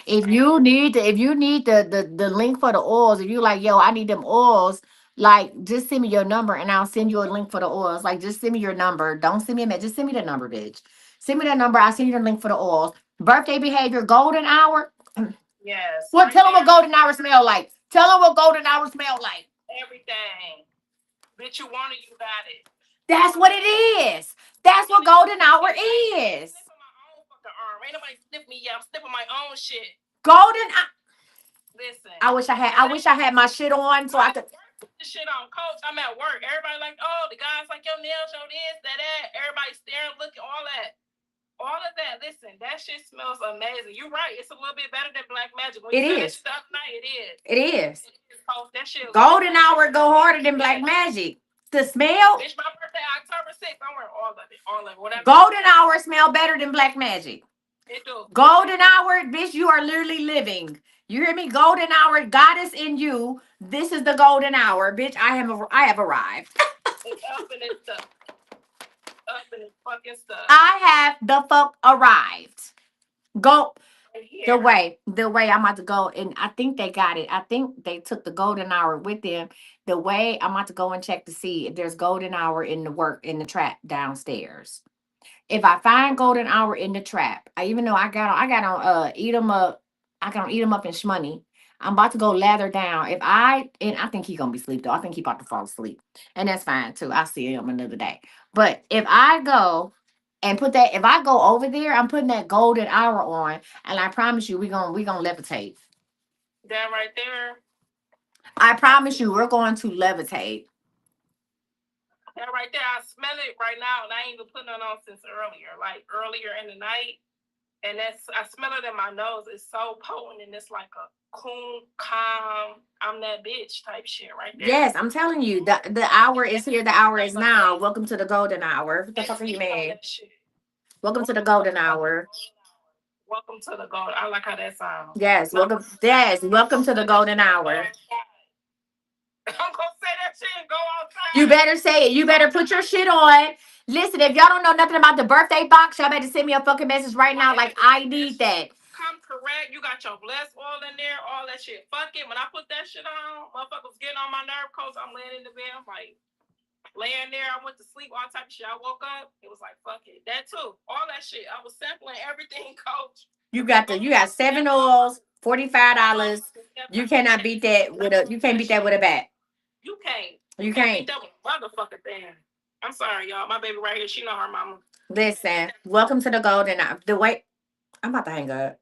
If you need the link for the oils, if you like, yo, I need them oils, like just send me your number and I'll send you a link for the oils. Like just send me your number. Don't send me a message. Just send me the number, bitch. Send me that number. I'll send you the link for the oils. Birthday behavior, golden hour. Yes, What right tell them what there. golden hour smell like. Tell them what golden hour smell like. Everything. Bitch, you want it, you got it. That's what it is. That's what golden hour is. Sniff on my own fucking arm. Ain't nobody sniff me yet. I'm sniffing my own shit. Golden. Listen. I wish I had my shit on so I could. This shit on, Coach. I'm at work. Everybody like, oh, the guys like your nails, show this, that. Everybody staring, looking, all that. All of that. Listen, that shit smells amazing. You're right. It's a little bit better than Black Magic. When It you said is. that shit the other night, it is. It is. Coach, that shit. Golden hour go harder than Black Magic. The smell. Bitch, my birthday October 6th. I'm wearing all of it. All of it. Whatever. Golden hour smell better than Black Magic. It do. Golden hour, bitch, you are literally living. You hear me? Golden hour, goddess in you. This is the golden hour, bitch. I have arrived. It's up and it's stuff. Up and it's fucking stuff. I have the fuck arrived. Go Here. the way I'm about to go, and I think they got it. I think they took the golden hour with them. The way I'm about to go and check to see if there's golden hour in the trap downstairs. If I find golden hour in the trap, I even though I got on eat 'em up, I got on eat 'em up and shmoney. I'm about to go lather down. And I think he gonna be asleep though. I think he about to fall asleep. And that's fine too. I'll see him another day. But if I go and if I go over there, I'm putting that golden hour on, and I promise you we gonna levitate. That right there. I promise you we're going to levitate. That right there, I smell it right now, and I ain't even putting it on since earlier, like earlier in the night. And I smell it in my nose. It's so potent, and it's like a cool, calm, I'm that bitch type shit right there. Yes, I'm telling you, the hour is here. The hour is now. Welcome to the golden hour. What the fuck are you mad? Welcome to the golden hour. Welcome to the golden. I like how that sounds. Yes, welcome. Yes, welcome to the golden hour. I'm gonna say that shit and go outside. You better say it. You better put your shit on. Listen, if y'all don't know nothing about the birthday box, y'all better send me a fucking message right now. Like, I need that. Come correct. You got your blessed oil in there, all that shit. Fuck it. When I put that shit on, motherfuckers getting on my nerve, Coach. I'm laying in the bed. I'm like, laying there. I went to sleep, all type of shit. I woke up. It was like, fuck it. That too. All that shit. I was sampling everything, Coach. You got 7 oils, $45. You cannot beat that with a bat. You can't. You can't. Beat that with a motherfucking thing. I'm sorry, y'all. My baby right here. She know her mama. Listen, welcome to the golden hour. I'm about to hang up.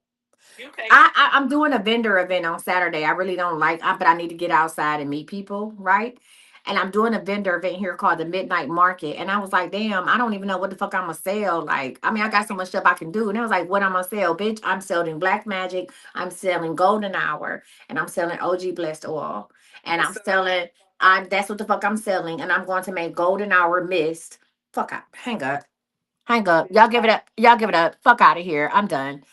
Okay. I'm doing a vendor event on Saturday. I really don't but I need to get outside and meet people, right? And I'm doing a vendor event here called the Midnight Market. And I was like, damn, I don't even know what the fuck I'm gonna sell. Like, I mean, I got so much stuff I can do. And I was like, what I'm gonna sell? Bitch, I'm selling Black Magic, I'm selling Golden Hour, and I'm selling OG Blessed Oil. And that's what the fuck I'm selling. And I'm going to make Golden Hour Mist. Fuck up. Hang up. Hang up. Y'all give it up. Y'all give it up. Fuck out of here. I'm done.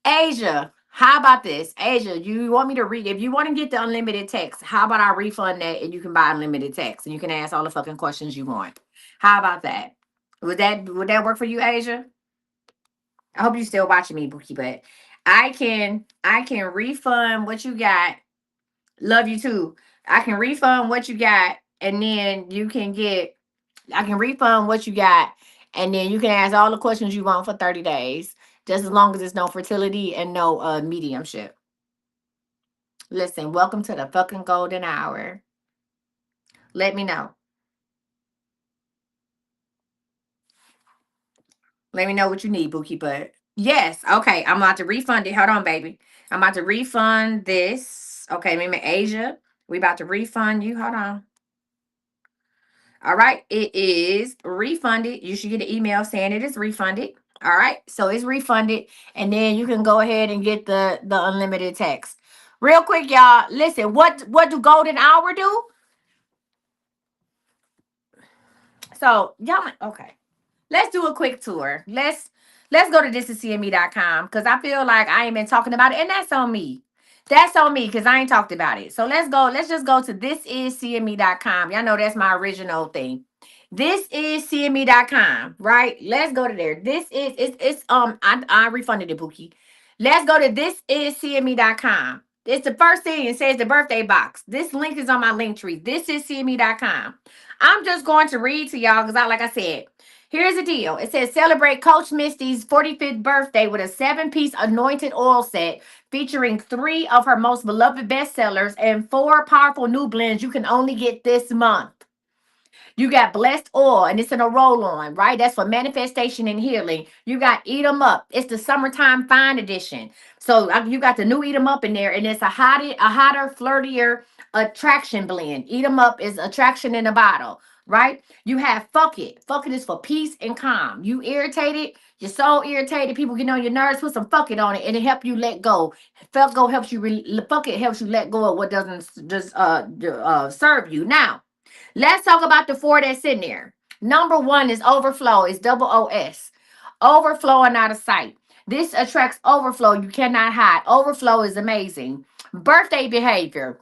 Asia, how about this? Asia, you want me to read? If you want to get the unlimited text, how about I refund that and you can buy unlimited text and you can ask all the fucking questions you want? How about that? Would that work for you, Asia? I hope you still watching me, Bookie, but I can refund what you got. Love you too. I can refund what you got, and then I can refund what you got, and then you can ask all the questions you want for 30 days. Just as long as it's no fertility and no mediumship. Listen, welcome to the fucking golden hour. Let me know. Let me know what you need, Bookie. But yes, okay. I'm about to refund it. Hold on, baby. I'm about to refund this. Okay, maybe Asia. We about to refund you. Hold on. All right, it is refunded. You should get an email saying it is refunded. All right, so it's refunded, and then you can go ahead and get the unlimited text. Real quick, y'all. Listen, what do Golden Hour do? So y'all, okay. Let's do a quick tour. Let's go to thisiscme.com because I feel like I ain't been talking about it, and that's on me. That's on me because I ain't talked about it. So let's go. Let's just go to thisiscme.com. Y'all know that's my original thing. Thisiscme.com, right? Let's go to there. I refunded it, Pookie. Let's go to thisiscme.com. It's the first thing. It says the birthday box. This link is on my link tree. Thisiscme.com. I'm just going to read to y'all because like I said, here's the deal. It says celebrate Coach Misty's 45th birthday with a 7-piece anointed oil set featuring 3 of her most beloved bestsellers and 4 powerful new blends you can only get this month. You got blessed oil, and it's in a roll on, right? That's for manifestation and healing. You got Eat 'em Up. It's the summertime fine edition. So you got the new Eat 'em Up in there, and it's a hotter, flirtier attraction blend. Eat 'em Up is attraction in a bottle, right? You have Fuck It. Fuck It is for peace and calm. You irritated, you're so irritated, people getting on your nerves, put some Fuck It on it, and it help you let go. Fuck It helps you let go of what doesn't just serve you. Now, let's talk about the 4 that's in there. Number 1 is overflow. It's double OS. Overflowing out of sight. This attracts overflow. You cannot hide. Overflow is amazing. Birthday behavior.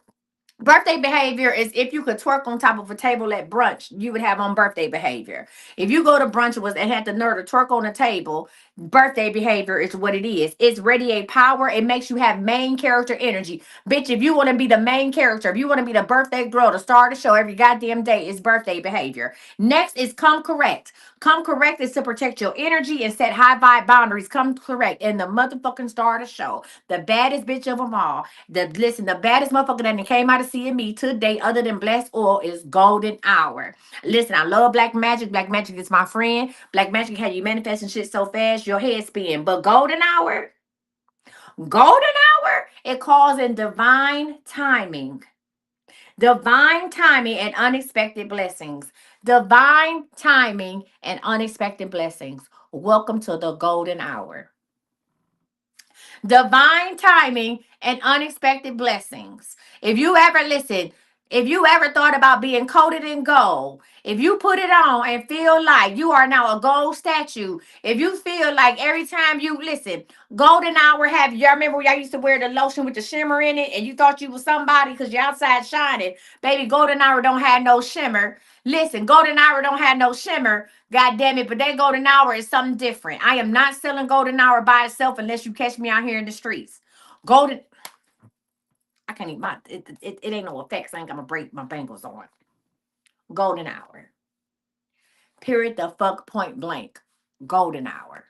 Birthday behavior is if you could twerk on top of a table at brunch, you would have on birthday behavior. If you go to brunch and had the nerve to twerk on a table, birthday behavior is what it is. It's radiate power. It makes you have main character energy. Bitch, if you want to be the main character, if you want to be the birthday girl, the star of the show every goddamn day, is birthday behavior. Next is come correct. Come correct is to protect your energy and set high vibe boundaries. Come correct. And the motherfucking star of the show, the baddest bitch of them all, the baddest motherfucker that came out of seeing me today, other than blessed oil, is golden hour. Listen, I love black magic. Black magic is my friend. Black magic had you manifesting shit so fast your head spin. But golden hour, it calls in divine timing. Divine timing and unexpected blessings. Divine timing and unexpected blessings. Welcome to the golden hour. Divine timing and unexpected blessings. If you ever listen, if you ever thought about being coated in gold, if you put it on and feel like you are now a gold statue, if you feel like every time you listen, golden hour have y'all remember when y'all used to wear the lotion with the shimmer in it and you thought you was somebody because you're outside shining. Baby, golden hour don't have no shimmer. Listen, golden hour don't have no shimmer. God damn it, but that golden hour is something different. I am not selling golden hour by itself unless you catch me out here in the streets. Golden, I can't even, it ain't no effects. I ain't gonna break my bangles on. Golden hour. Period the fuck point blank. Golden hour.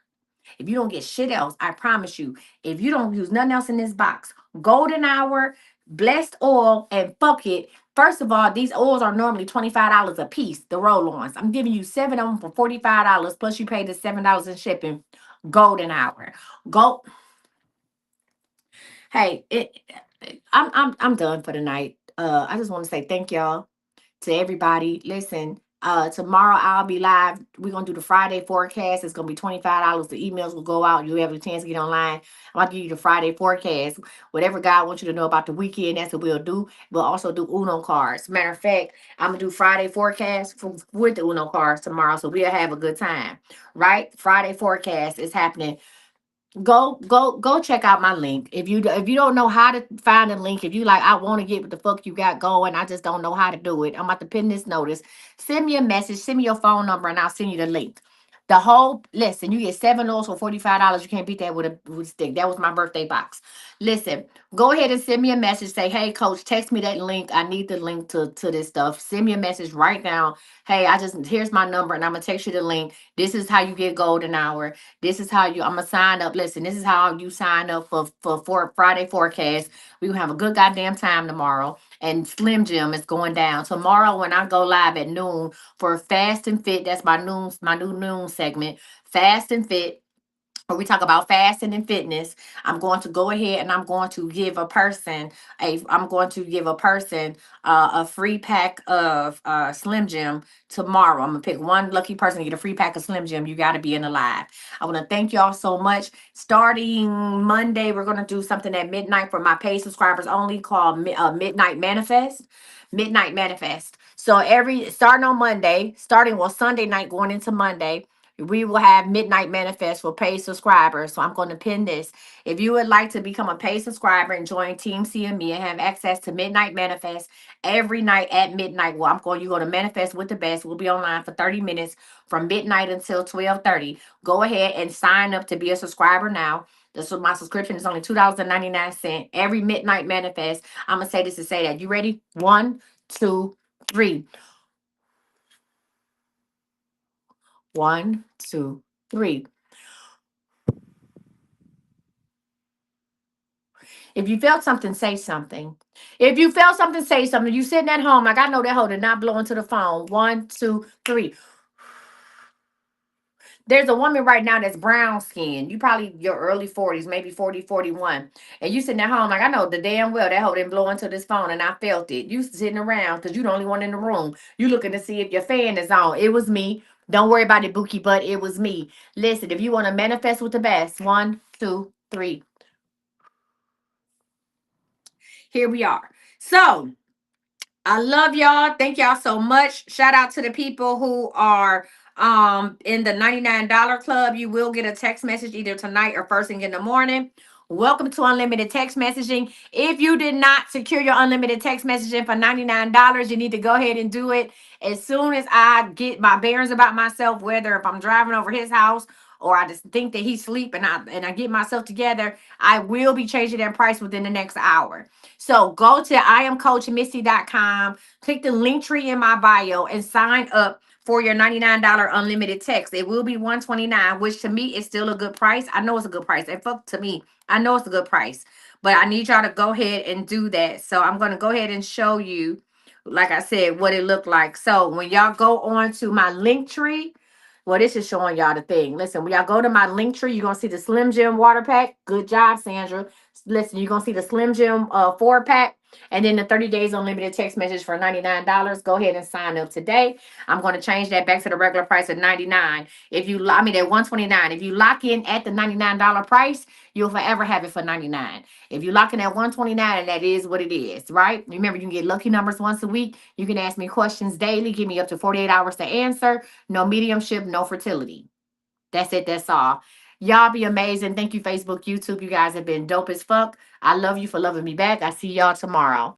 If you don't get shit else, I promise you, if you don't use nothing else in this box, golden hour, blessed oil, and fuck it. First of all, these oils are normally $25 a piece, the roll-ons. I'm giving you 7 of them for $45, plus you pay the $7 in shipping. Golden hour. Go. Hey, I'm done for the night. I just want to say thank y'all to everybody. Listen, tomorrow I'll be live. We're gonna do the Friday forecast. It's gonna be $25. The emails will go out. You'll have a chance to get online. I'm gonna give you the Friday forecast. Whatever God wants you to know about the weekend, that's what we'll do. We'll also do Uno cards. Matter of fact, I'm gonna do Friday forecast with the Uno cards tomorrow. So we'll have a good time. Right? Friday forecast is happening. Go check out my link. If you don't know how to find a link, if you like, I want to get what the fuck you got going, I just don't know how to do it. I'm about to pin this notice. Send me a message, send me your phone number, and I'll send you the link. The whole listen, you get 7 oils for $45. You can't beat that with a stick. That was my birthday box. Listen, go ahead and send me a message. Say, hey coach, text me that link. I need the link to this stuff. Send me a message right now. Hey, here's my number, and I'm gonna text you the link. This is how you get golden hour. This is how I'm gonna sign up. Listen, this is how you sign up for Friday forecast. We gonna have a good goddamn time tomorrow. And Slim Jim is going down tomorrow when I go live at noon for Fast and Fit. That's my new noon segment. Fast and Fit, where we talk about fasting and fitness. I'm going to go ahead and I'm going to give a person a free pack of Slim Jim tomorrow. I'm gonna pick one lucky person to get a free pack of Slim Jim. You got to be in the live. I want to thank y'all so much. Starting Monday, we're gonna do something at midnight for my paid subscribers only called Midnight Manifest. Midnight Manifest. So starting on Monday, Sunday night going into Monday, we will have Midnight Manifest for paid subscribers. So I'm going to pin this. If you would like to become a paid subscriber and join Team CME and have access to Midnight Manifest every night at midnight, you go to Manifest with the Best. We'll be online for 30 minutes from midnight until 12:30. Go ahead and sign up to be a subscriber now. This was my subscription. It's only $2.99. Every midnight manifest. I'm gonna say this to say that. You ready? 1, 2, 3. 1, 2, 3. If you felt something, say something. If you felt something, say something. You sitting at home, like I know that hoe did not blow into the phone. 1, 2, 3. There's a woman right now that's brown skinned. You probably your early 40s, maybe 40, 41. And you sitting at home, like I know the damn well that hoe didn't blow into this phone and I felt it. You sitting around because you the only one in the room. You looking to see if your fan is on. It was me. Don't worry about it, Bookie, but it was me. Listen, if you want to manifest with the best, 1, 2, 3. Here we are. So I love y'all. Thank y'all so much. Shout out to the people who are in the $99 club. You will get a text message either tonight or first thing in the morning. Welcome to unlimited text messaging. If you did not secure your unlimited text messaging for $99, you need to go ahead and do it as soon as I get my bearings about myself, whether if I'm driving over his house or I just think that he's asleep and I get myself together, I will be changing that price within the next hour. So go to iamcoachmisty.com, click the link tree in my bio, and sign up for your $99 unlimited text. It will be $129, which to me is still a good price. I know it's a good price. And fuck to me, I know it's a good price. But I need y'all to go ahead and do that. So I'm going to go ahead and show you, like I said, what it looked like. So when y'all go on to my link tree, well, this is showing y'all the thing. Listen, when y'all go to my link tree, you're going to see the Slim Jim water pack. Good job, Sandra. Listen, you're going to see the Slim Jim 4-pack. And then the 30 days unlimited text message for $99. Go ahead and sign up today. I'm going to change that back to the regular price of $99. If you, I mean, at $129. If you lock in at the $99 price, you'll forever have it for $99. If you lock in at $129, and that is what it is, right? Remember, you can get lucky numbers once a week. You can ask me questions daily. Give me up to 48 hours to answer. No mediumship, no fertility. That's it. That's all. Y'all be amazing. Thank you, Facebook, YouTube. You guys have been dope as fuck. I love you for loving me back. I see y'all tomorrow.